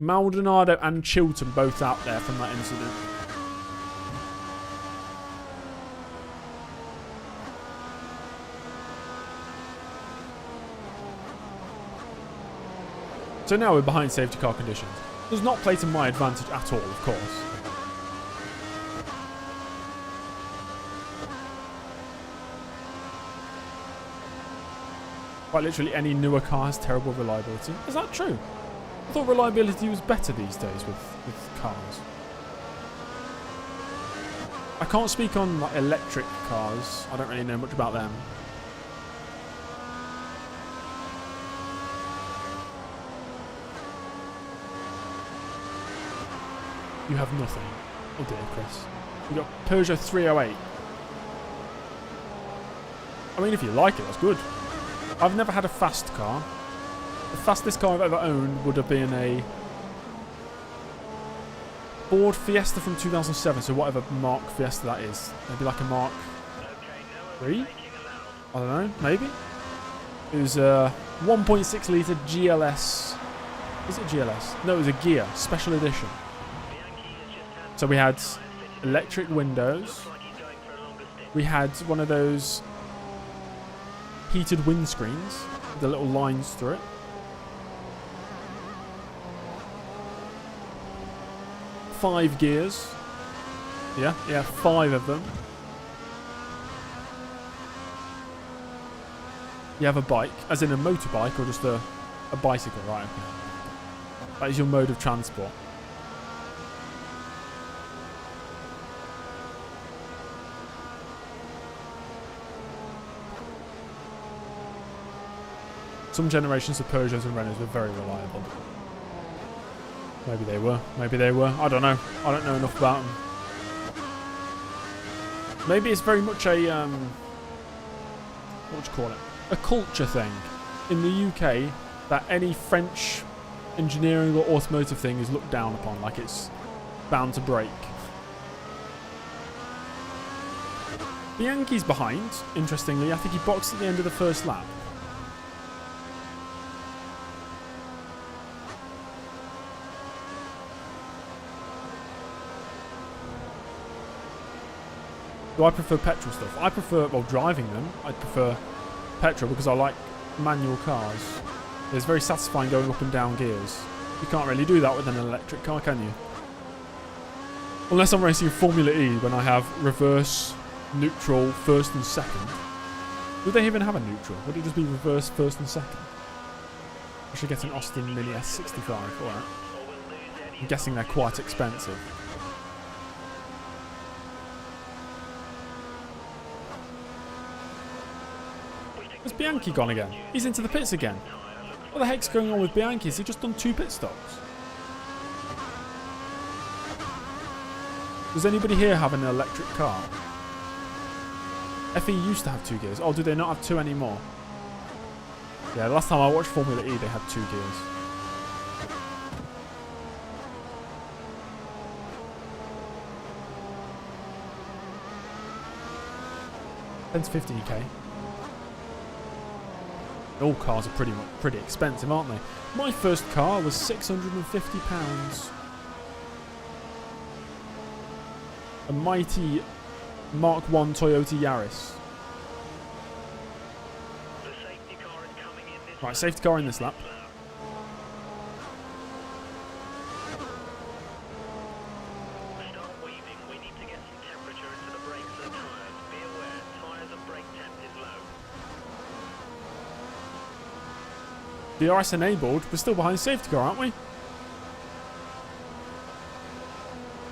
Maldonado and Chilton both out there from that incident. So now we're behind safety car conditions. Does not play to my advantage at all, of course. Quite literally any newer car has terrible reliability. Is that true? I thought reliability was better these days with cars. I can't speak on like electric cars. I don't really know much about them. You have nothing. Oh dear, Chris. We've got Peugeot 308. I mean, if you like it, that's good. I've never had a fast car. The fastest car I've ever owned would have been a Ford Fiesta from 2007. So whatever Mark Fiesta that is. Maybe like a Mark 3? I don't know. Maybe. It was a 1.6 litre GLS. Is it GLS? No, it was a Gia. Special edition. So we had electric windows. We had one of those heated windscreens with the little lines through it. Five gears. Yeah, 5 of them. You have a bike, as in a motorbike or just a bicycle, right? Okay. That is your mode of transport. Some generations of Peugeots and Renaults were very reliable. Maybe they were. Maybe they were. I don't know. I don't know enough about them. Maybe it's very much a what would you call it? A culture thing in the UK that any French engineering or automotive thing is looked down upon, like it's bound to break. Bianchi's behind. Interestingly, I think he boxed at the end of the first lap. Do I prefer petrol stuff? I prefer, well, driving them. I prefer petrol because I like manual cars. It's very satisfying going up and down gears. You can't really do that with an electric car, can you? Unless I'm racing Formula E when I have reverse, neutral, first and second. Do they even have a neutral? Would it just be reverse, first and second? I should get an Austin Mini S65. Alright. I'm guessing they're quite expensive. Where's Bianchi gone again? He's into the pits again. What the heck's going on with Bianchi? Has he just done 2 pit stops? Does anybody here have an electric car? FE used to have 2 gears. Oh, do they not have 2 anymore? Yeah, the last time I watched Formula E, they had 2 gears. $10 to $15k. All cars are pretty expensive, aren't they? My first car was £650. A mighty Mark 1 Toyota Yaris. Right, safety car in this lap. Start weaving. We need to get some temperature into the brakes and tyres. Be aware, tyres and brake temp is low. DRS enabled. We're still behind safety car, aren't we?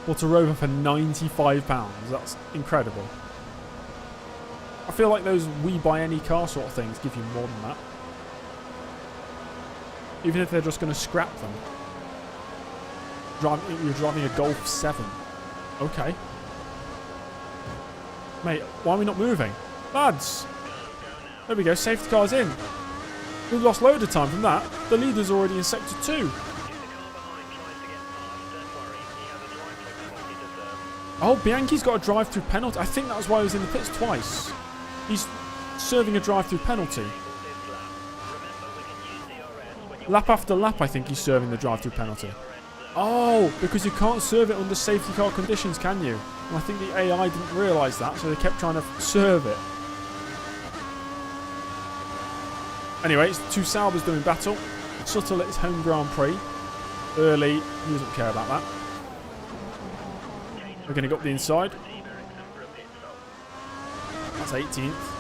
Bought a Rover for £95. That's incredible. I feel like those we buy any car sort of things give you more than that. Even if they're just going to scrap them. You're driving a Golf 7. Okay. Mate, why are we not moving? Lads! There we go, safety car's in. We've lost load of time from that. The leader's already in Sector 2. Oh, Bianchi's got a drive-through penalty. I think that was why he was in the pits twice. He's serving a drive-through penalty. Lap after lap, I think he's serving the drive-through penalty. Oh, because you can't serve it under safety car conditions, can you? And I think the AI didn't realise that, so they kept trying to serve it. Anyway, it's the two Saubers doing battle. Suttle at his home Grand Prix. Early, he doesn't care about that. We're going to go up the inside. That's 18th.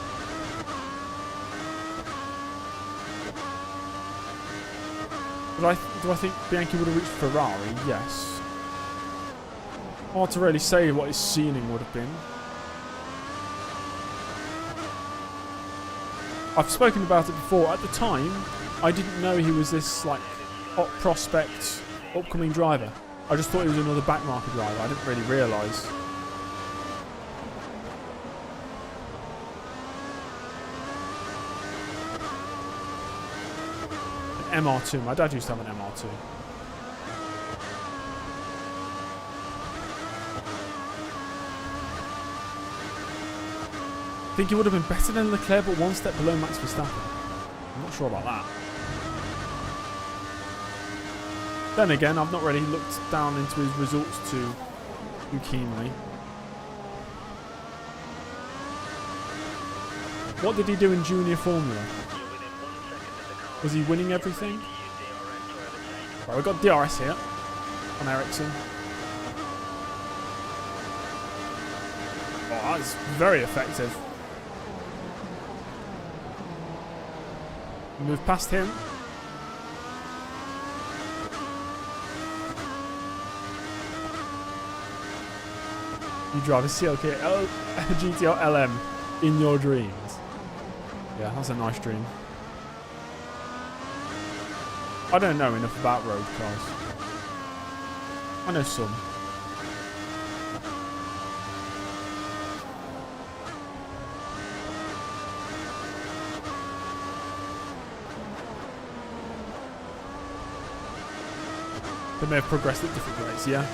Do I think Bianchi would have reached Ferrari? Yes. Hard to really say what his ceiling would have been. I've spoken about it before. At the time, I didn't know he was this like hot prospect, upcoming driver. I just thought he was another backmarker driver. I didn't really realise. An MR2. My dad used to have an MR2. I think he would have been better than Leclerc, but one step below Max Verstappen. I'm not sure about that. Then again, I've not really looked down into his results too keenly. What did he do in Junior Formula? Was he winning everything? Right, we've got DRS here on Ericsson. Oh, that's very effective. Move past him. You drive a CLK GTR LM in your dreams. Yeah, that's a nice dream. I don't know enough about road cars. I know some. They may have progressed at different rates, yeah.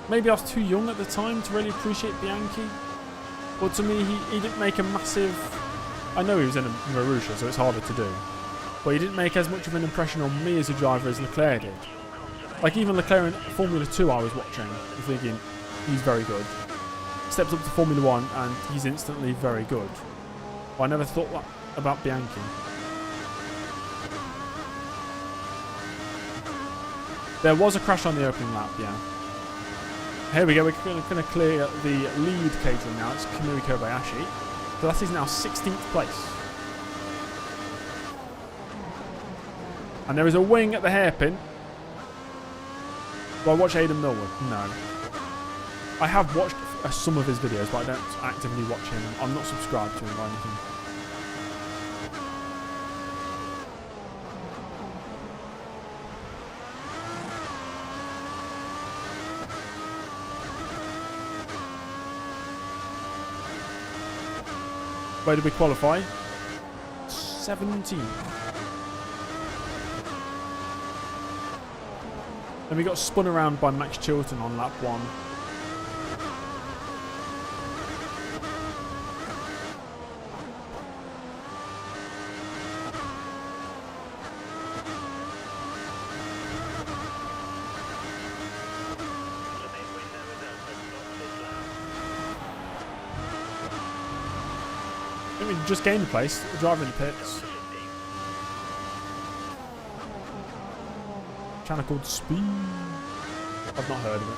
Maybe I was too young at the time to really appreciate Bianchi. But to me, he didn't make a massive... I know he was in a Marussia, so it's harder to do. But he didn't make as much of an impression on me as a driver as Leclerc did. Like even Leclerc in Formula 2 I was watching and thinking, he's very good. Steps up to Formula 1 and he's instantly very good. But I never thought that about Bianchi. There was a crash on the opening lap, yeah. Here we go, we're going to clear the lead catering now. It's Kamui Kobayashi. So that is now 16th place. And there is a wing at the hairpin. Do I watch Aidan Millwood? No. I have watched some of his videos, but I don't actively watch him. I'm not subscribed to him or anything. Where did we qualify? 17. Then we got spun around by Max Chilton on lap 1. I think we just gained the place. The driver in the pits. Channel called Speed. I've not heard of it.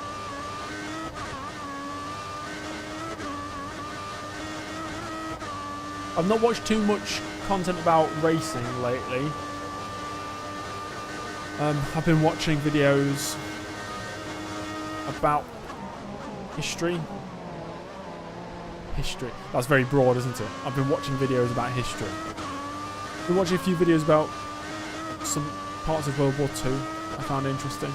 I've not watched too much content about racing lately. I've been watching videos about history. History. That's very broad, isn't it? I've been watching videos about history. I've been watching a few videos about some parts of World War II I found interesting.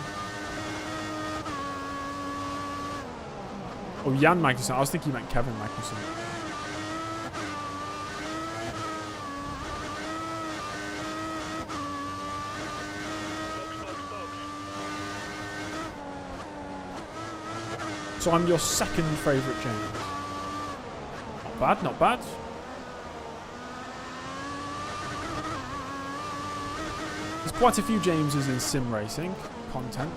Oh, Jan Magnussen. I was thinking you meant Kevin Magnussen. So I'm your second favourite, James. Not bad, not bad. Quite a few Jameses in sim racing content.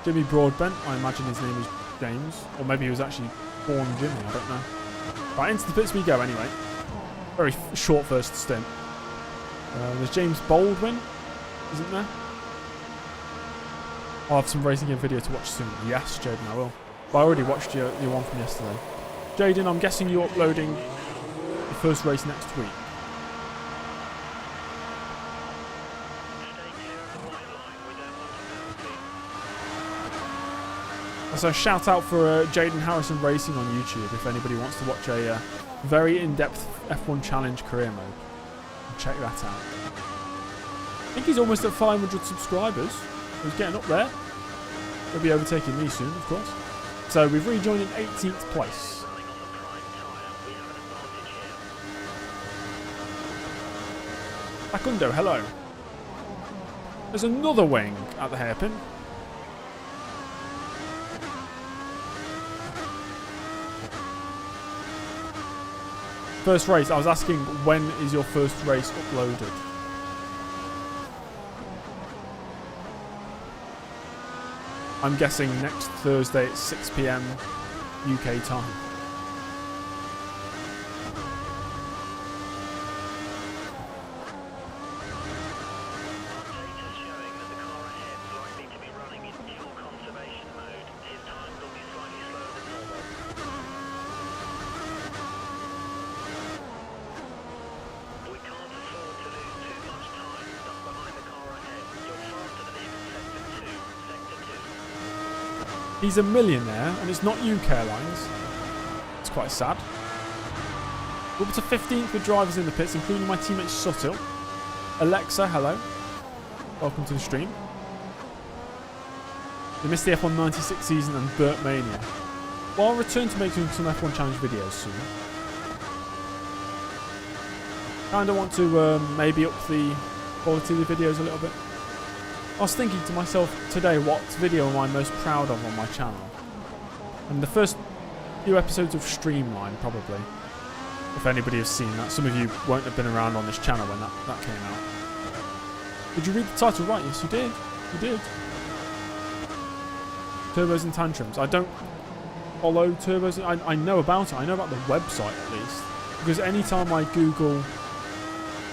Jimmy Broadbent, I imagine his name is James. Or maybe he was actually born Jimmy, I don't know. Right, into the pits we go anyway. Very short first stint. There's James Baldwin, isn't there? I'll have some racing game video to watch soon. Yes, Jaden, I will. But I already watched your one from yesterday. Jaden, I'm guessing you're uploading the first race next week. So shout out for Jaden Harrison Racing on YouTube if anybody wants to watch a very in-depth F1 Challenge career mode. Check that out. I think he's almost at 500 subscribers. He's getting up there. He'll be overtaking me soon, of course. So we've rejoined in 18th place. Facundo, hello. There's another wing at the hairpin. First race, I was asking when is your first race uploaded? I'm guessing next Thursday at 6 PM UK time. He's a millionaire, and it's not UK Airlines. It's quite sad. We're up to 15th with drivers in the pits, including my teammate Suttle. Alexa, hello. Welcome to the stream. They missed the F1 96 season and Burt Mania. Well, I'll return to making some F1 Challenge videos soon. Kinda want to maybe up the quality of the videos a little bit. I was thinking to myself today, what video am I most proud of on my channel? And the first few episodes of Streamline, probably. If anybody has seen that. Some of you won't have been around on this channel when that came out. Did you read the title right? Yes, you did. You did. Turbos and Tantrums. I don't follow Turbos. I know about it. I know about the website at least. Because anytime I Google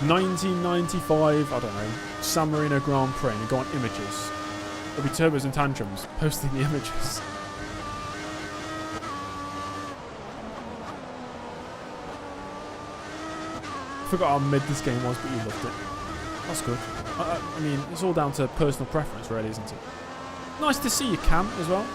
1995, I don't know, San Marino Grand Prix and go on images, there'll be Turbos and Tantrums posting the images. I forgot how mid this game was, but you loved it. That's good. I mean, it's all down to personal preference, really, isn't it? Nice to see you, Cam, as well.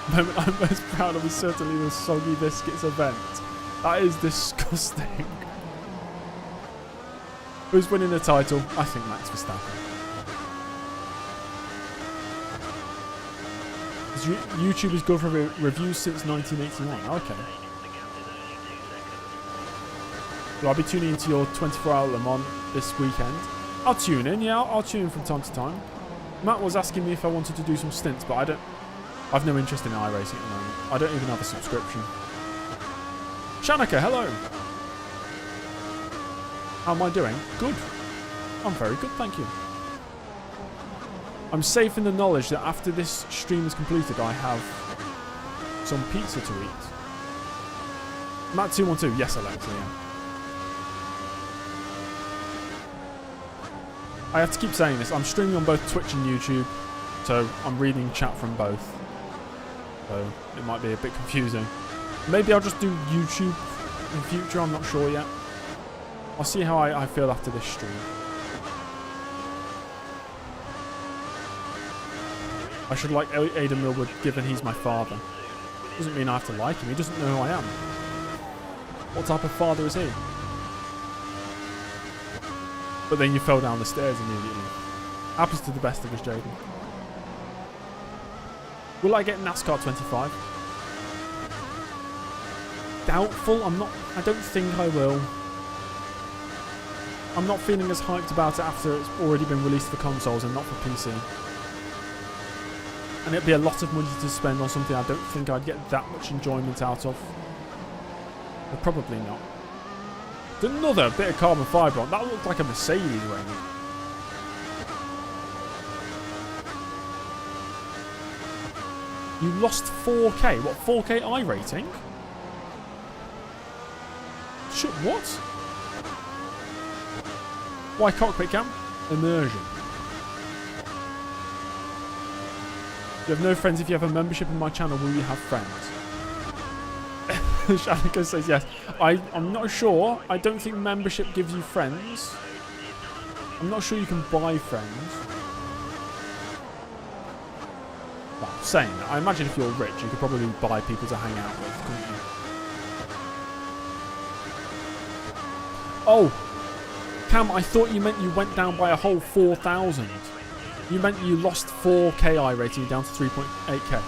The moment I'm most proud of is certainly the Soggy Biscuits event. That is disgusting. Who's winning the title? I think Max Verstappen. YouTube is good for reviews since 1981. Okay. Well, I'll be tuning into your 24-hour Le Mans this weekend. I'll tune in, yeah, I'll tune in from time to time. Matt was asking me if I wanted to do some stints, but I've no interest in iRacing at the moment. I don't even have a subscription. Shanika, hello. How am I doing? Good. I'm very good, thank you. I'm safe in the knowledge that after this stream is completed, I have some pizza to eat. Matt212, yes, Alexa, yeah. I have to keep saying this. I'm streaming on both Twitch and YouTube, so I'm reading chat from both. So it might be a bit confusing. Maybe I'll just do YouTube in future, I'm not sure yet. I'll see how I feel after this stream. I should like Aidan Millwood given he's my father. Doesn't mean I have to like him, he doesn't know who I am. What type of father is he? But then you fell down the stairs immediately. Happens to the best of us, Jaden. Will I get NASCAR 25? Doubtful. I don't think I will. I'm not feeling as hyped about it after it's already been released for consoles and not for PC. And it'd be a lot of money to spend on something I don't think I'd get that much enjoyment out of. But probably not. Another bit of carbon fibre on. That looked like a Mercedes ring. You lost 4K. What, 4K I rating? Shit, what? Why cockpit cam? Immersion. You have no friends. If you have a membership in my channel, will you have friends? Shanika says yes. I'm not sure. I don't think membership gives you friends. I'm not sure you can buy friends. Well, saying that, I imagine if you're rich, you could probably buy people to hang out with, couldn't you? Oh! Cam, I thought you meant you went down by a whole 4,000. You meant you lost 4K I rating down to 3.8K.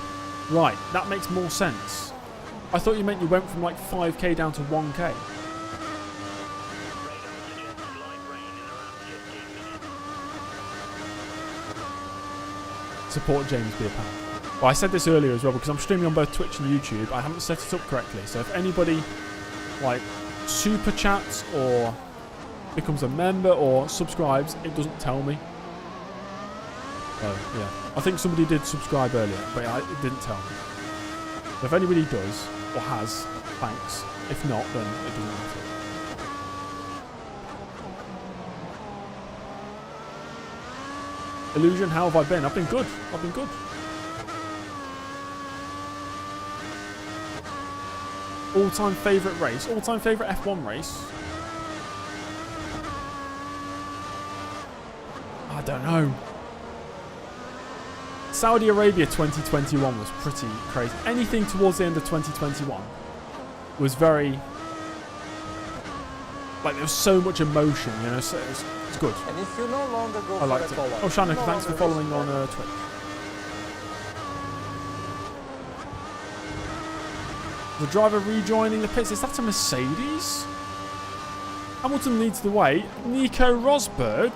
Right, that makes more sense. I thought you meant you went from like 5K down to 1K. Support James Beer Pound. Well, I said this earlier as well because I'm streaming on both Twitch and YouTube. I haven't set it up correctly. So if anybody like super chats or becomes a member or subscribes, it doesn't tell me. Oh, yeah. I think somebody did subscribe earlier, but it didn't tell me. So if anybody does, or has, thanks. If not, then it doesn't matter. Illusion, how have I been? I've been good. I've been good. All-time favourite race? All-time favourite F1 race? I don't know. Saudi Arabia 2021 was pretty crazy. Anything towards the end of 2021 was very... Like, there was so much emotion, you know, so it's good. And if you no longer go I for liked the it. color, Oh, Shannon, no thanks for longer following racing on track. Twitch. The driver rejoining the pits. Is that a Mercedes? Hamilton leads the way. Nico Rosberg.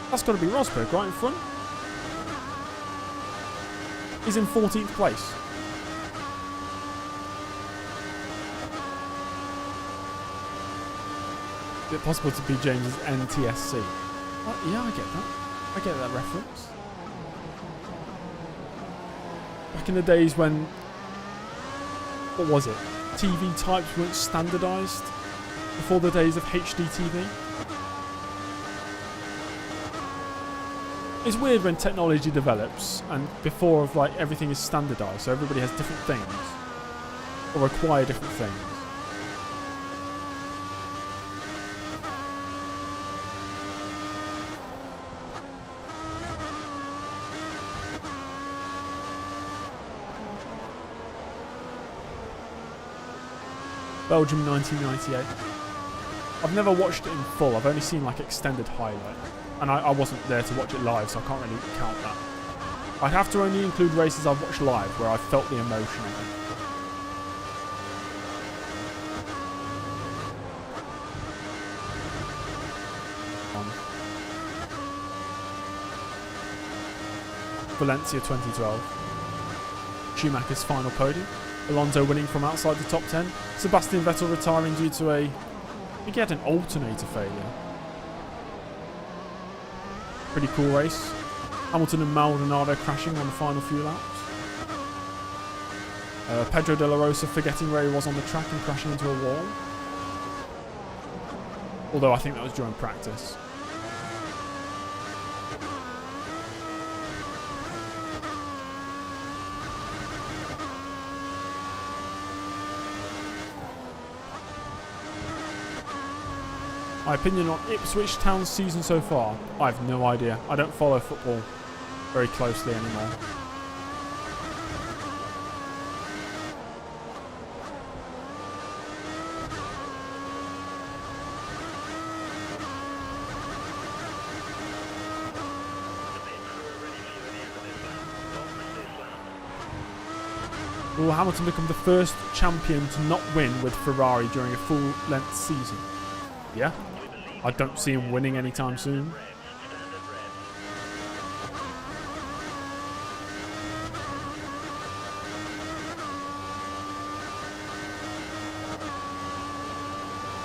That's got to be Rosberg right in front. He's in 14th place. Is it possible to be James's NTSC? Yeah, I get that. I get that reference. Back in the days when... What was it? TV types weren't standardised. Before the days of HD TV. It's weird when technology develops and before of like everything is standardised, so everybody has different things or require different things. Belgium 1998. I've never watched it in full. I've only seen like extended highlight. And I wasn't there to watch it live, so I can't really count that. I'd have to only include races I've watched live where I felt the emotion of it. Valencia 2012. Schumacher's final podium. Alonso winning from outside the top 10. Sebastian Vettel retiring due to I think he had an alternator failure. Pretty cool race. Hamilton and Maldonado crashing on the final few laps. Pedro de la Rosa forgetting where he was on the track and crashing into a wall. Although I think that was during practice. My opinion on Ipswich Town's season so far? I have no idea. I don't follow football very closely anymore. Will Hamilton become the first champion to not win with Ferrari during a full-length season? Yeah. I don't see him winning anytime soon.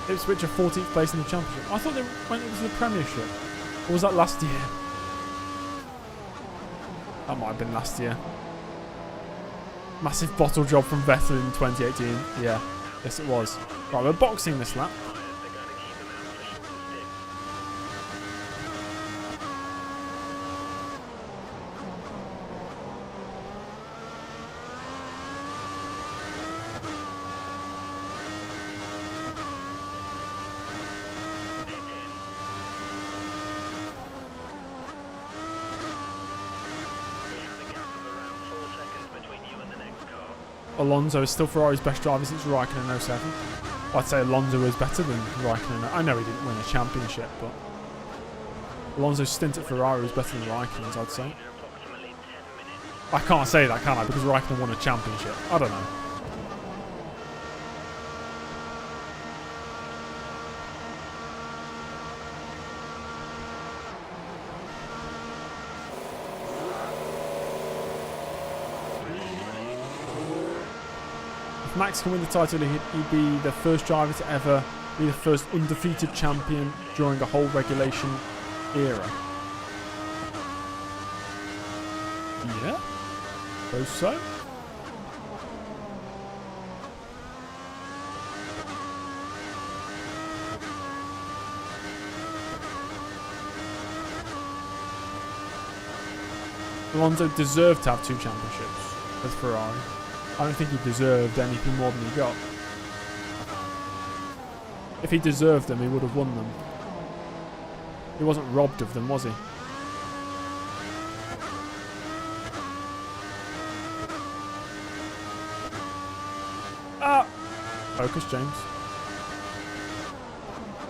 Ipswich are 14th place in the Championship. I thought they went into the Premiership. Or was that last year? That might have been last year. Massive bottle job from Vettel in 2018. Yeah, yes it was. Right, we're boxing this lap. Alonso is still Ferrari's best driver since Raikkonen in 07. I'd say Alonso is better than Raikkonen. I know he didn't win a championship, but Alonso's stint at Ferrari was better than Raikkonen's, I'd say. I can't say that, can I? Because Raikkonen won a championship. I don't know. If Max can win the title, he'd be the first driver to ever be the first undefeated champion during a whole regulation era. Yeah, suppose so. Alonso deserved to have 2 championships with Ferrari. I don't think he deserved anything more than he got. If he deserved them, he would have won them. He wasn't robbed of them, was he? Ah! Focus, James.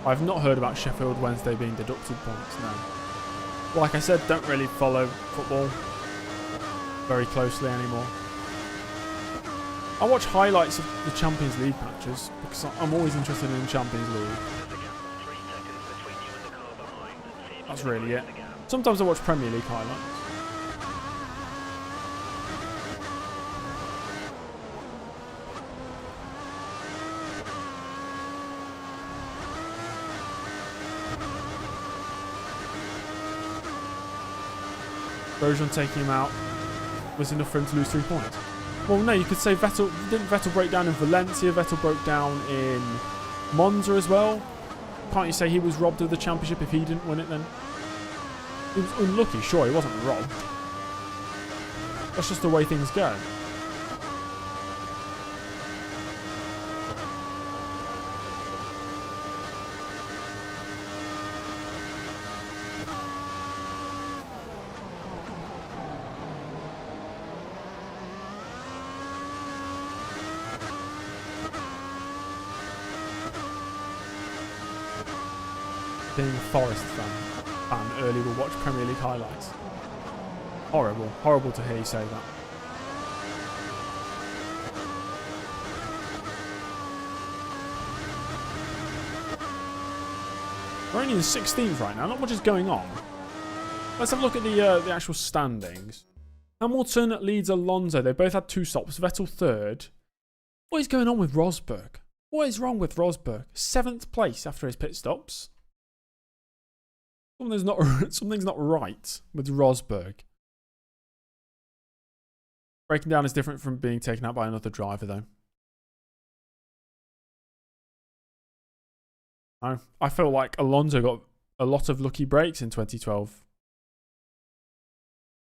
I've not heard about Sheffield Wednesday being deducted points, no. Like I said, don't really follow football very closely anymore. I watch highlights of the Champions League matches because I'm always interested in the Champions League. That's really it. Sometimes I watch Premier League highlights. Grosjean taking him out was enough for him to lose 3 points. Well, no, you could say didn't Vettel break down in Valencia? Vettel broke down in Monza as well. Can't you say he was robbed of the championship if he didn't win it then? He was unlucky, sure, he wasn't robbed. That's just the way things go. Being a Forest fan early will watch Premier League highlights. Horrible. Horrible to hear you say that. We're only in 16th right now. Not much is going on. Let's have a look at the actual standings. Hamilton leads Alonso. They both had 2 stops. Vettel 3rd. What is going on with Rosberg? What is wrong with Rosberg? 7th place after his pit stops. Something's not right with Rosberg. Breaking down is different from being taken out by another driver, though. I feel like Alonso got a lot of lucky breaks in 2012.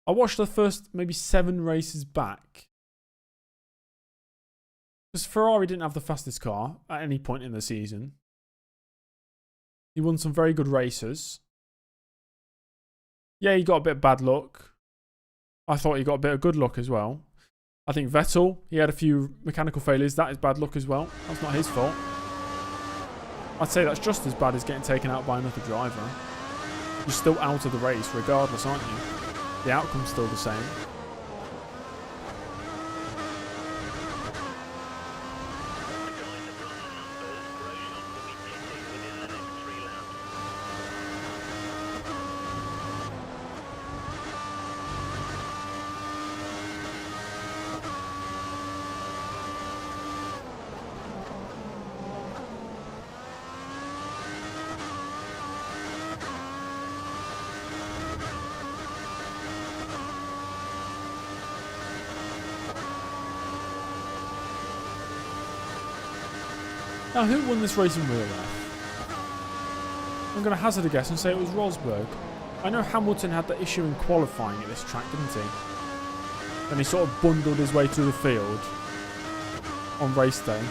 I watched the first maybe 7 races back. Because Ferrari didn't have the fastest car at any point in the season. He won some very good races. Yeah, he got a bit of bad luck. I thought he got a bit of good luck as well. I think Vettel, he had a few mechanical failures. That is bad luck as well. That's not his fault. I'd say that's just as bad as getting taken out by another driver. You're still out of the race regardless, aren't you? The outcome's still the same. Now, who won this race in real life? I'm going to hazard a guess and say it was Rosberg. I know Hamilton had the issue in qualifying at this track, didn't he? And he sort of bundled his way through the field on race day.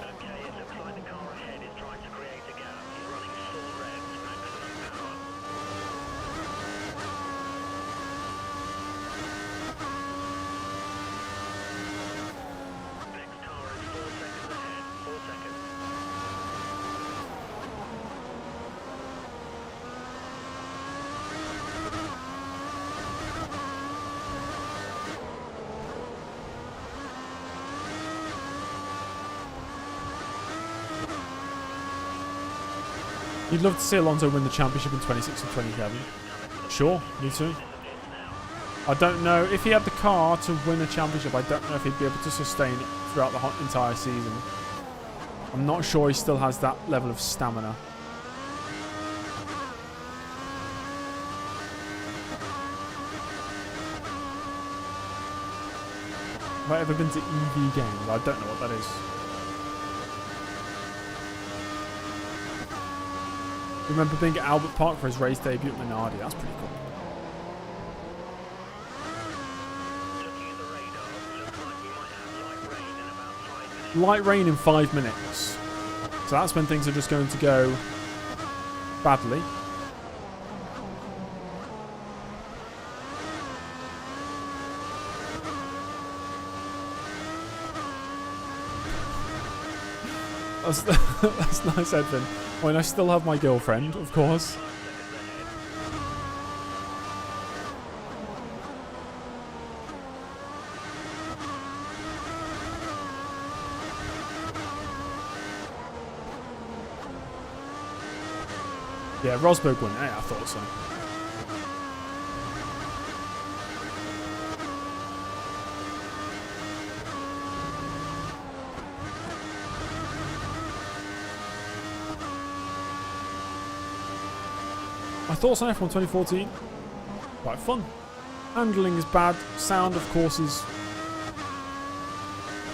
Okay, it looks like the car ahead is trying to create a gap. He's running full revs, maximum power. Next car is 4 seconds ahead. 4 seconds. You'd love to see Alonso win the championship in 26 and 27. Sure, me too. I don't know if he had the car to win a championship. I don't know if he'd be able to sustain it throughout the entire season. I'm not sure he still has that level of stamina. Have I ever been to EV games? I don't know what that is. Remember being at Albert Park for his race debut at Minardi. That's pretty cool. Looking at the radar, looks like we might have light rain in about 5 minutes. Light rain in 5 minutes. So that's when things are just going to go badly. That's nice, Edvin. When I still have my girlfriend, of course. Yeah, Rosberg won. Yeah, I thought so. My thoughts on F1 2014? Quite fun. Handling is bad. Sound, of course, is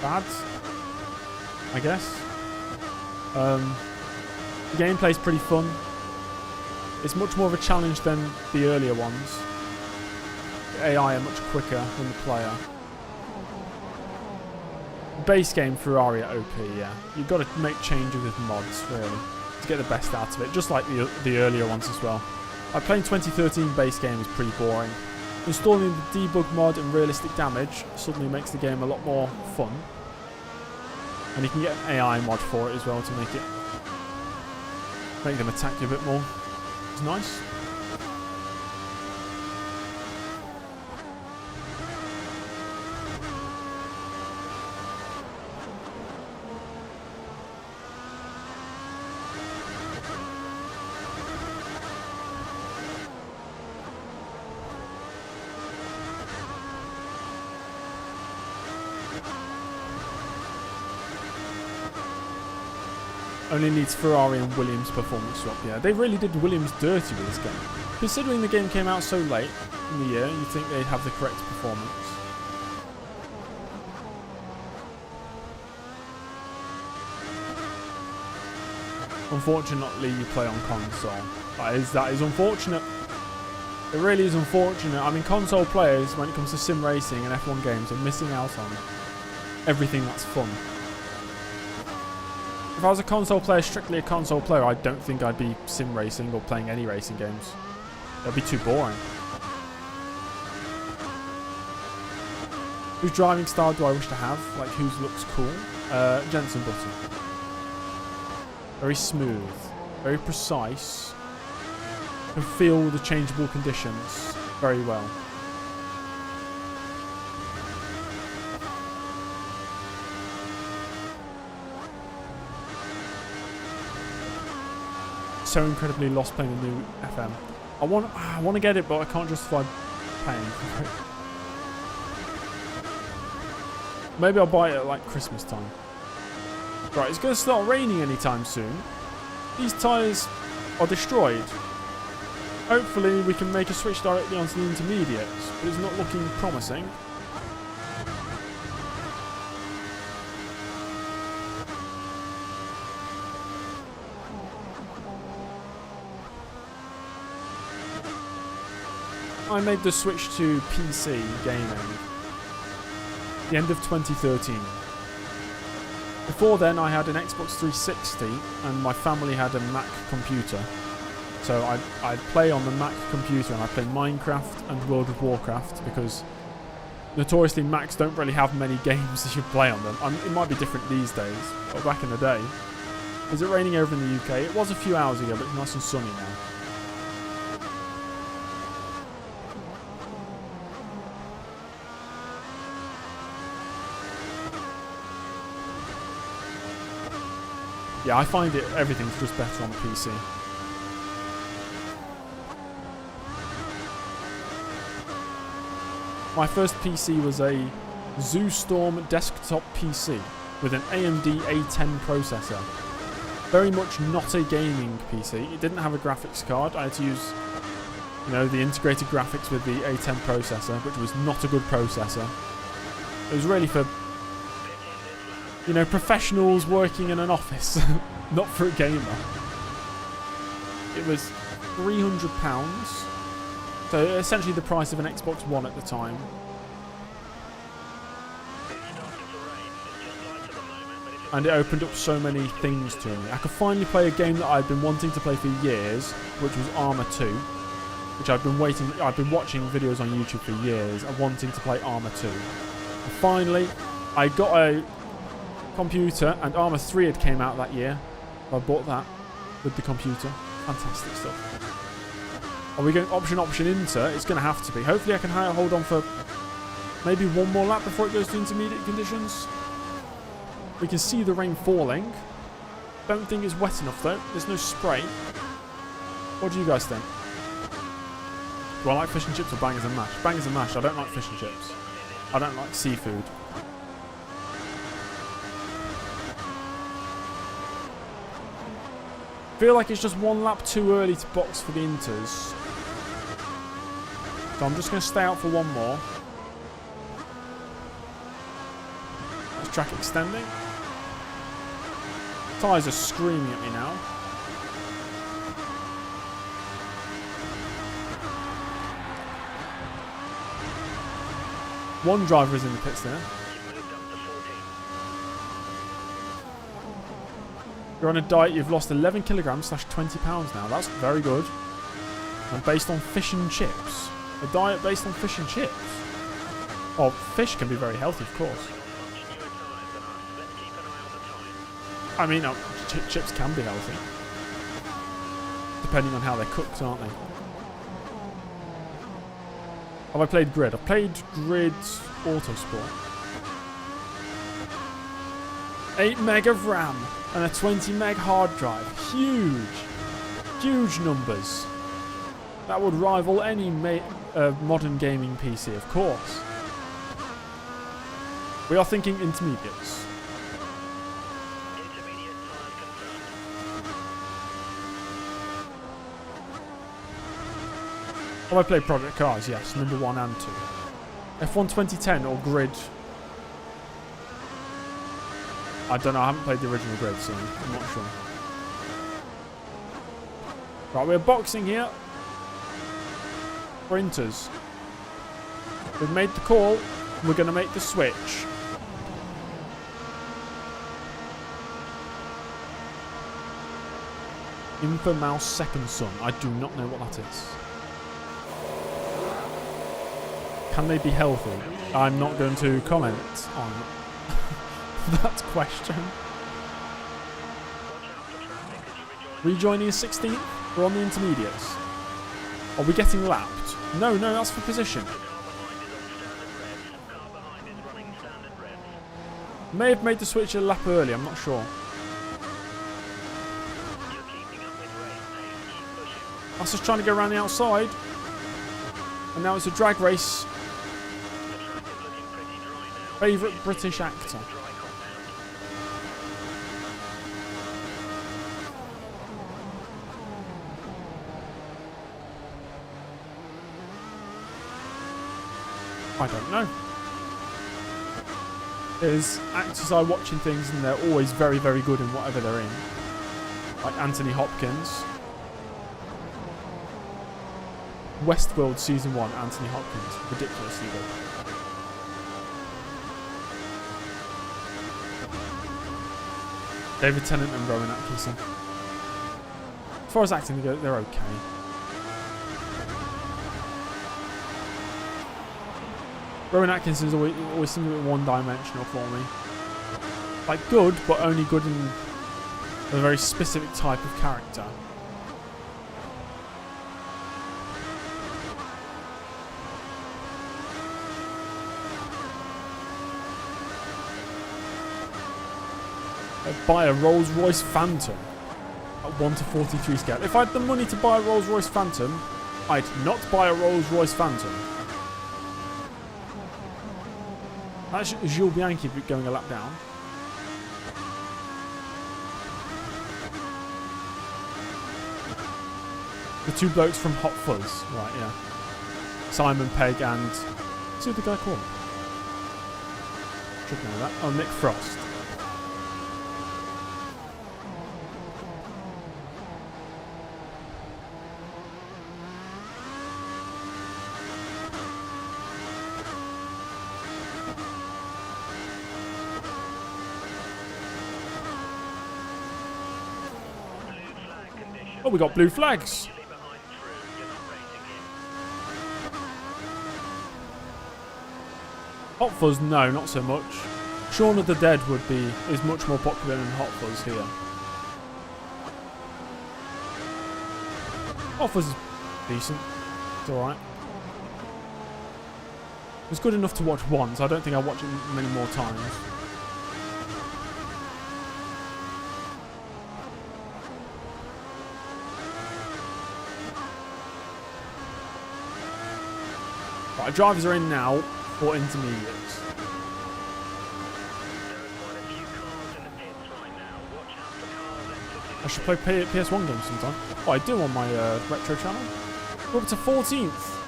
bad, I guess. The gameplay's pretty fun. It's much more of a challenge than the earlier ones. The AI are much quicker than the player. Base game Ferrari at OP, yeah. You've got to make changes with mods, really, to get the best out of it, just like the earlier ones as well. Playing 2013 base game is pretty boring. Installing the debug mod and realistic damage suddenly makes the game a lot more fun. And you can get an AI mod for it as well to make them attack you a bit more. It's nice. Only needs Ferrari and Williams performance swap. Yeah, they really did Williams dirty with this game. Considering the game came out so late in the year, you'd think they'd have the correct performance. Unfortunately, you play on console. That is unfortunate. It really is unfortunate. I mean, console players, when it comes to sim racing and F1 games, are missing out on everything that's fun. If I was a console player, strictly a console player, I don't think I'd be sim racing or playing any racing games. It'd be too boring. Whose driving style do I wish to have? Like, whose looks cool? Jenson Button. Very smooth. Very precise. Can feel the changeable conditions very well. So incredibly lost playing the new FM. I want to get it, but I can't justify paying for it. Maybe I'll buy it at like Christmas time. Right, it's going to start raining anytime soon. These tyres are destroyed. Hopefully we can make a switch directly onto the intermediates, but it's not looking promising. I made the switch to PC gaming the end of 2013. Before then, I had an Xbox 360 and my family had a Mac computer. So I'd play on the Mac computer and I'd play Minecraft and World of Warcraft because notoriously Macs don't really have many games that you play on them. It might be different these days, but back in the day. Is it raining over in the UK? It was a few hours ago, but it's nice and sunny now. Yeah, I find everything's just better on PC. My first PC was a ZooStorm desktop PC with an AMD A10 processor. Very much not a gaming PC. It didn't have a graphics card. I had to use, the integrated graphics with the A10 processor, which was not a good processor. It was really for, professionals working in an office, not for a gamer. It was £300. So essentially the price of an Xbox One at the time. And it opened up so many things to me. I could finally play a game that I'd been wanting to play for years, which was Arma 2. Which I've been watching videos on YouTube for years, and wanting to play Arma 2. And finally, I got a computer, and Arma 3 had came out that year. I bought that with the computer. Fantastic stuff. Are we going option inter? It's going to have to be. Hopefully I can hold on for maybe one more lap before it goes to intermediate conditions. We can see the rain falling. Don't think it's wet enough though. There's no spray. What do you guys think? Do I like fish and chips or bangers and mash? Bangers and mash. I don't like fish and chips. I don't like seafood. Feel like it's just one lap too early to box for the inters. So I'm just going to stay out for one more. Is track extending? Tyres are screaming at me now. One driver is in the pits there. You're on a diet, you've lost 11 kilograms / 20 pounds now. That's very good. And based on fish and chips. A diet based on fish and chips. Oh, fish can be very healthy, of course. I mean, chips can be healthy. Depending on how they're cooked, aren't they? Have I played Grid? I've played Grid Autosport. 8 meg of RAM and a 20 meg hard drive. Huge. Huge numbers. That would rival any modern gaming PC, of course. We are thinking intermediates. Have I played Project Cars? Yes, number 1 and 2. F1 2010 or Grid? I don't know, I haven't played the original Grid, so I'm not sure. Right, we're boxing here. For inters. We've made the call. We're going to make the switch. Infomouse Second Son. I do not know what that is. Can they be healthy? I'm not going to comment on that question. Rejoining 16th? We're on the intermediates. Are we getting lapped? No, that's for position. May have made the switch a lap early, I'm not sure. I was just trying to go around the outside. And now it's a drag race. Favourite British actor. I don't know. There's actors I watch in things and they're always very, very good in whatever they're in. Like Anthony Hopkins. Westworld Season 1, Anthony Hopkins. Ridiculously good. David Tennant and Rowan Atkinson. As far as acting goes, they're okay. Rowan Atkinson's always seems a bit one-dimensional for me. Like good, but only good in a very specific type of character. I'd buy a Rolls-Royce Phantom at 1 to 43 scale. If I had the money to buy a Rolls-Royce Phantom, I'd not buy a Rolls-Royce Phantom. That's Jules Bianchi going a lap down. The two blokes from Hot Fuzz. Right, yeah. Simon Pegg and... what's the other guy called? Should know that. Oh, Nick Frost. Oh, we got blue flags. Hot Fuzz, no, not so much. Shaun of the Dead is much more popular than Hot Fuzz here. Hot Fuzz is decent. It's alright. It was good enough to watch once. I don't think I'll watch it many more times. Right, drivers are in now for intermediates. I should play PS1 games sometime. Oh, I do on my retro channel. We're up to 14th.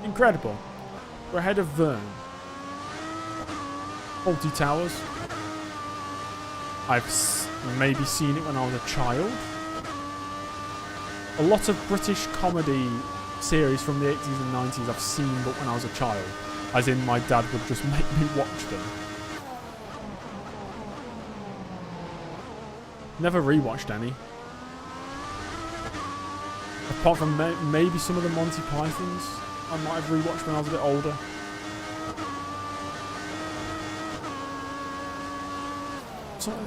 Incredible. We're ahead of Vern. Fawlty Towers. I've maybe seen it when I was a child. A lot of British comedy series from the 80s and 90s I've seen but when I was a child. As in my dad would just make me watch them. Never rewatched any. Apart from maybe some of the Monty Pythons I might have rewatched when I was a bit older.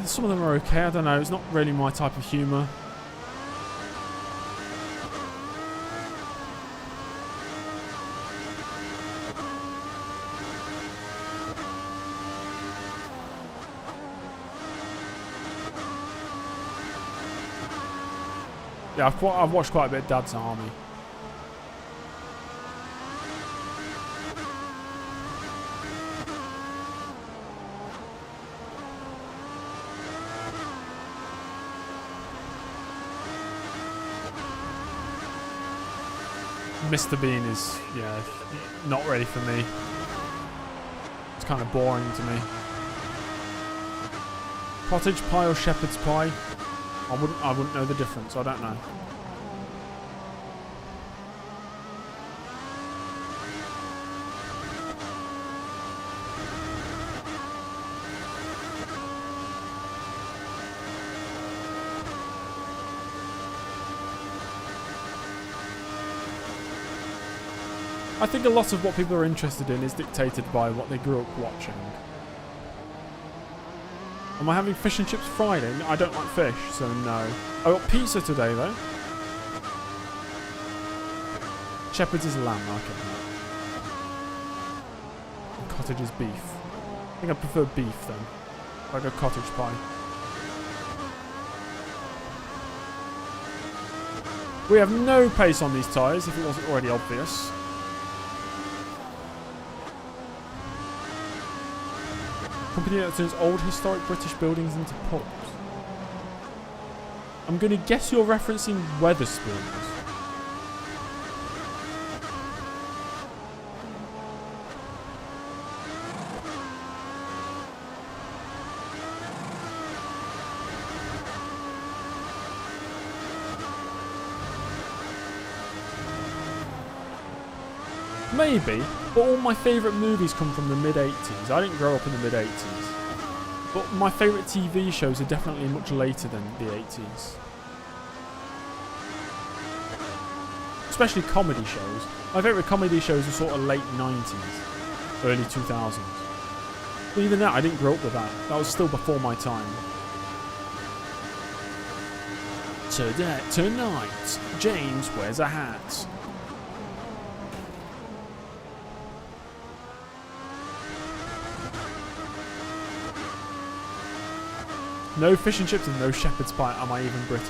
Some of them are okay, I don't know, it's not really my type of humour. Yeah, I've watched quite a bit of Dad's Army. Mr. Bean is, yeah, not ready for me. It's kind of boring to me. Cottage pie or shepherd's pie? I wouldn't know the difference. I don't know. I think a lot of what people are interested in is dictated by what they grew up watching. Am I having fish and chips Friday? I don't like fish, so no. I got pizza today, though. Shepherd's is lamb, I get that. And cottage is beef. I think I prefer beef, then. I go cottage pie. We have no pace on these tyres, if it wasn't already obvious. Company that turns old historic British buildings into pubs. I'm going to guess you're referencing Wetherspoons. Maybe, but all my favourite movies come from the mid-80s. I didn't grow up in the mid-80s. But my favourite TV shows are definitely much later than the 80s. Especially comedy shows. My favourite comedy shows are sort of late 90s, early 2000s. But even that, I didn't grow up with that. That was still before my time. Tonight, James wears a hat. No fish and chips and no shepherd's pie. Am I even British?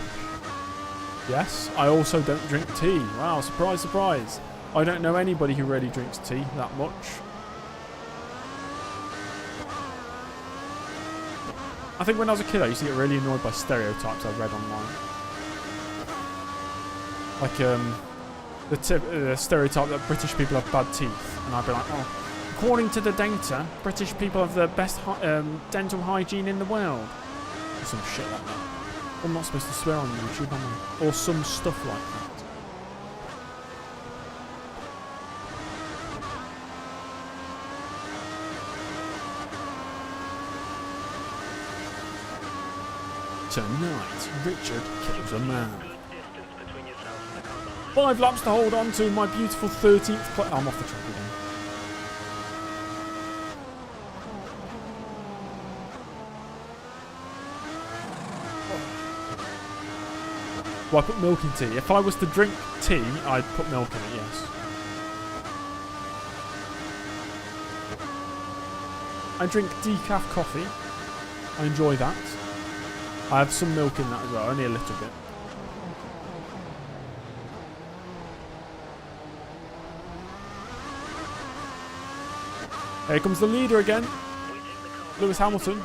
Yes, I also don't drink tea. Wow, surprise, surprise. I don't know anybody who really drinks tea that much. I think when I was a kid, I used to get really annoyed by stereotypes I read online. Like, the stereotype that British people have bad teeth. And I'd be like, oh, according to the data, British people have the best dental hygiene in the world. Or some shit like that. I'm not supposed to swear on YouTube, am I? Or some stuff like that. Tonight, Richard kills a man. 5 laps to hold on to my beautiful 13th place. I'm off the track again. Well, I put milk in tea. If I was to drink tea, I'd put milk in it, yes. I drink decaf coffee. I enjoy that. I have some milk in that as well, only a little bit. Here comes the leader again. Lewis Hamilton.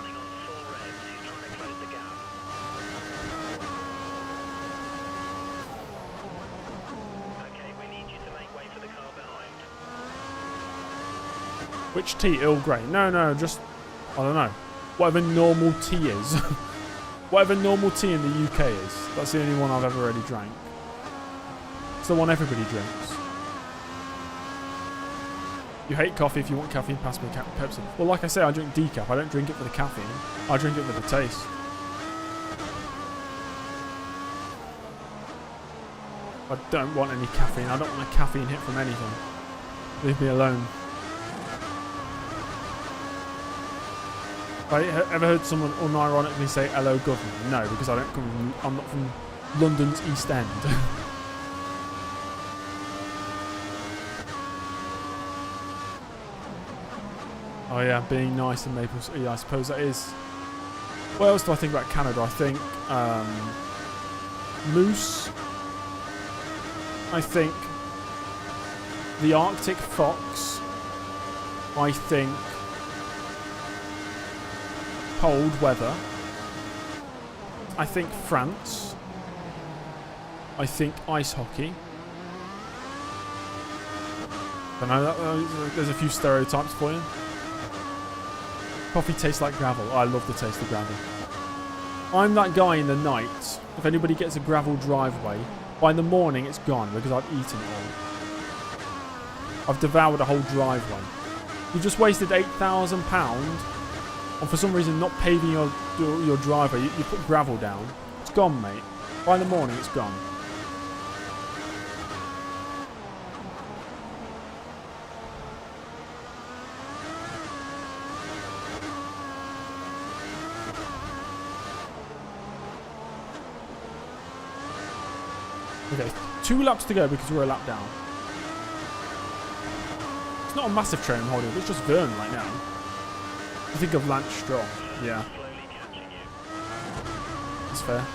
Which tea? Earl Grey? No, just, I don't know. Whatever normal tea is. Whatever normal tea in the UK is. That's the only one I've ever really drank. It's the one everybody drinks. You hate coffee. If you want caffeine, pass me a Pepsi. Well, like I say, I drink decaf. I don't drink it for the caffeine. I drink it for the taste. I don't want any caffeine. I don't want a caffeine hit from anything. Leave me alone. Have I ever heard someone unironically say hello government? No, because I don't come from, I'm not from London's East End. Oh yeah, being nice in Maple Street. Yeah, I suppose that is. What else do I think about Canada? I think moose. I think the Arctic fox. I think cold weather. I think France. I think ice hockey. I know there's a few stereotypes for you. Coffee tastes like gravel. I love the taste of gravel. I'm that guy in the night. If anybody gets a gravel driveway, by the morning it's gone because I've eaten it all. I've devoured a whole driveway. You just wasted £8,000 on for some reason not paving your driveway. You put gravel down. It's gone, mate. By the morning it's gone. Okay, 2 laps to go because we're a lap down. It's not a massive train I'm holding, it's just Vern right now. I think of Lance Stroll. Yeah. That's fair.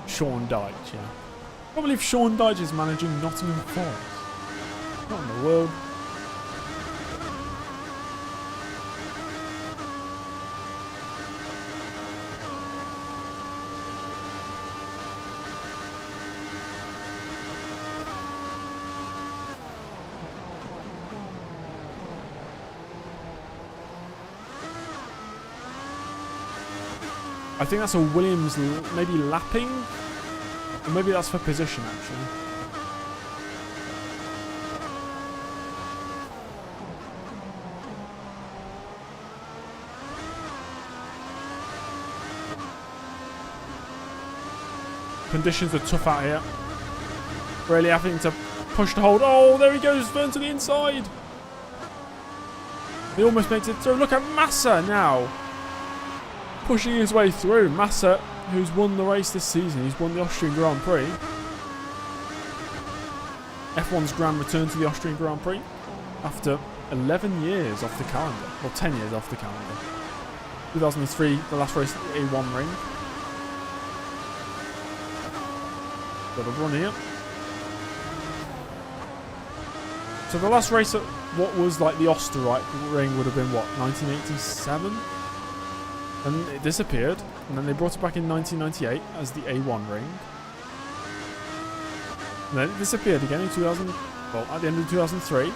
Sean Dyche, yeah. I can't believe Sean Dyche is managing Nottingham Forest. Not in the world. I think that's a Williams maybe lapping. Or maybe that's for position, actually. Conditions are tough out here. Really having to push to hold. Oh, there he goes. Turn to the inside. He almost makes it through. Look at Massa now. Pushing his way through. Massa, who's won the race this season. He's won the Austrian Grand Prix. F1's grand return to the Austrian Grand Prix after 11 years off the calendar. Or 10 years off the calendar. 2003, the last race at the A1 ring. Got a run here. So the last race at what was like the Österreich ring would have been what, 1987? And it disappeared. And then they brought it back in 1998 as the A1 ring. And then it disappeared again in 2000. Well, at the end of 2003. And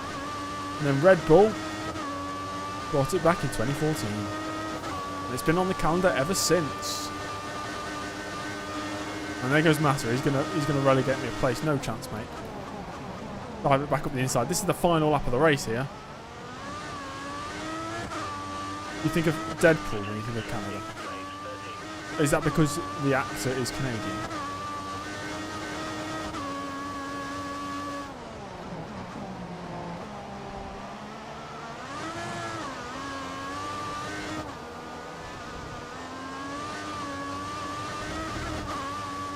then Red Bull brought it back in 2014. And it's been on the calendar ever since. And there goes Massa. He's gonna relegate me a place. No chance, mate. Dive it back up the inside. This is the final lap of the race here. You think of Deadpool when you think of Canada. Is that because the actor is Canadian?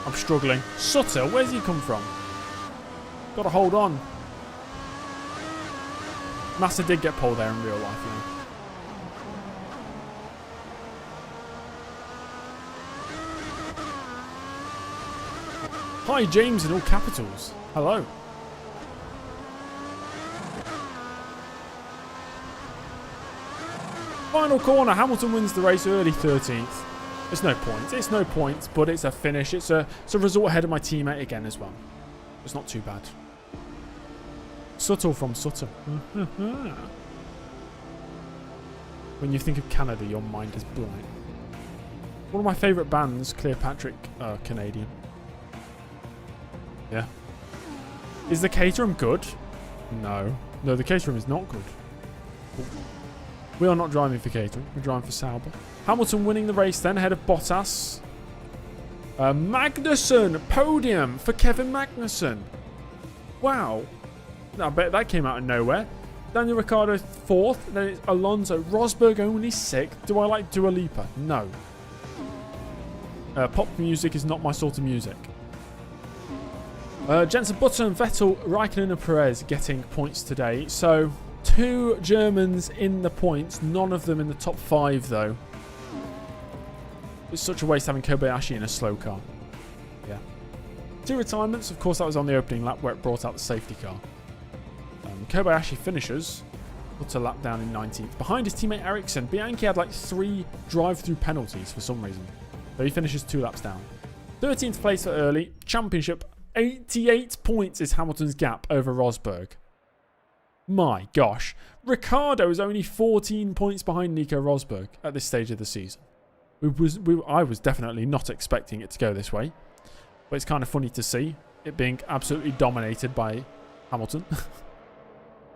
I'm struggling. Sutter, where's he come from? Got to hold on. Massa did get pole there in real life, you know. Hi, James in all capitals. Hello. Final corner. Hamilton wins the race early 13th. It's no points. It's no points, but it's a finish. It's a result ahead of my teammate again as well. It's not too bad. Subtle from Sutter. When you think of Canada, your mind is blank. One of my favourite bands, Cleopatra, Canadian. Yeah. Is the Caterham good? No. No, the Caterham is not good. We are not driving for Caterham. We're driving for Sauber. Hamilton winning the race then ahead of Bottas. Magnussen, podium for Kevin Magnussen. Wow. I bet that came out of nowhere. Daniel Ricciardo 4th. Then it's Alonso. Rosberg only 6th. Do I like Dua Lipa? No. Pop music is not my sort of music. Jensen Button, Vettel, Raikkonen and Perez getting points today. So 2 Germans in the points. None of them in the top 5 though. It's such a waste having Kobayashi in a slow car. Yeah. 2 retirements. Of course, that was on the opening lap where it brought out the safety car. Kobayashi finishes. Puts a lap down in 19th. Behind his teammate Ericsson. Bianchi had like 3 drive-through penalties for some reason. So he finishes 2 laps down. 13th place for early. Championship. 88 points is Hamilton's gap over Rosberg. My gosh. Ricciardo is only 14 points behind Nico Rosberg at this stage of the season. I was definitely not expecting it to go this way. But it's kind of funny to see it being absolutely dominated by Hamilton.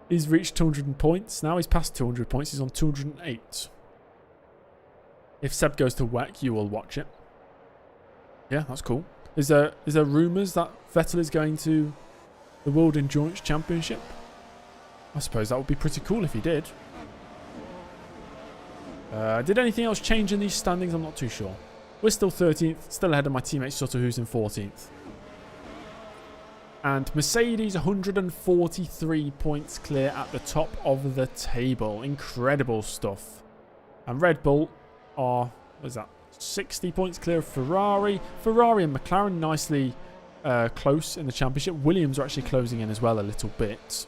He's reached 200 points. Now he's past 200 points. He's on 208. If Seb goes to WEC, you will watch it. Yeah, that's cool. Is there rumours that Vettel is going to the World Endurance Championship? I suppose that would be pretty cool if he did. Did anything else change in these standings? I'm not too sure. We're still 13th, still ahead of my teammate Sutter, who's in 14th. And Mercedes 143 points clear at the top of the table. Incredible stuff. And Red Bull are, what is that, 60 points clear of Ferrari. Ferrari and McLaren nicely close in the championship. Williams are actually closing in as well a little bit.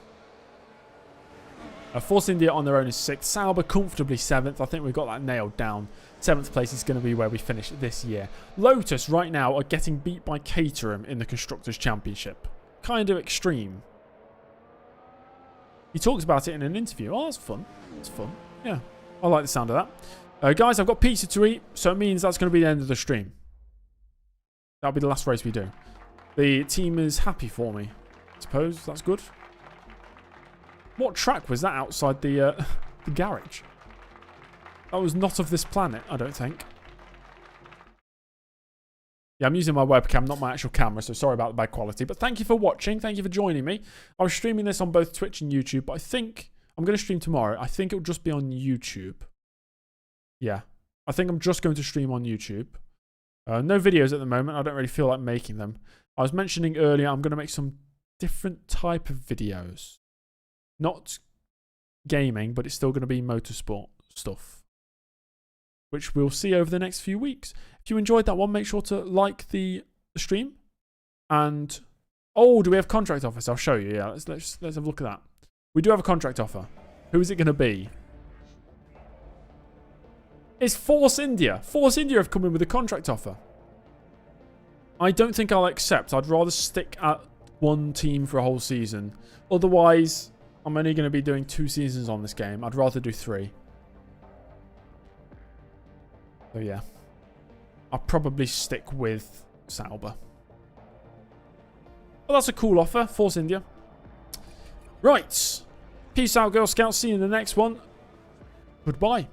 Force India on their own is 6th. Sauber comfortably 7th. I think we've got that nailed down. 7th place is going to be where we finish this year. Lotus right now are getting beat by Caterham in the Constructors' Championship. Kind of extreme. He talks about it in an interview. Oh, that's fun. It's fun. Yeah. I like the sound of that. Guys, I've got pizza to eat, so it means that's going to be the end of the stream. That'll be the last race we do. The team is happy for me. I suppose that's good. What track was that outside the the garage? That was not of this planet, I don't think. Yeah, I'm using my webcam, not my actual camera, so sorry about the bad quality. But thank you for watching. Thank you for joining me. I was streaming this on both Twitch and YouTube, but I think I'm going to stream tomorrow. I think it'll just be on YouTube. Yeah, I think I'm just going to stream on YouTube. No videos at the moment. I don't really feel like making them. I was mentioning earlier I'm going to make some different type of videos. Not gaming, but it's still going to be motorsport stuff, which we'll see over the next few weeks. If you enjoyed that one, make sure to like the stream. And oh, do we have contract offers? I'll show you. Yeah, let's have a look at that. We do have a contract offer. Who is it going to be? It's Force India. Force India have come in with a contract offer. I don't think I'll accept. I'd rather stick at one team for a whole season. Otherwise, I'm only going to be doing 2 seasons on this game. I'd rather do 3. So yeah. I'll probably stick with Sauber. Well, that's a cool offer. Force India. Right. Peace out, Girl Scouts. See you in the next one. Goodbye.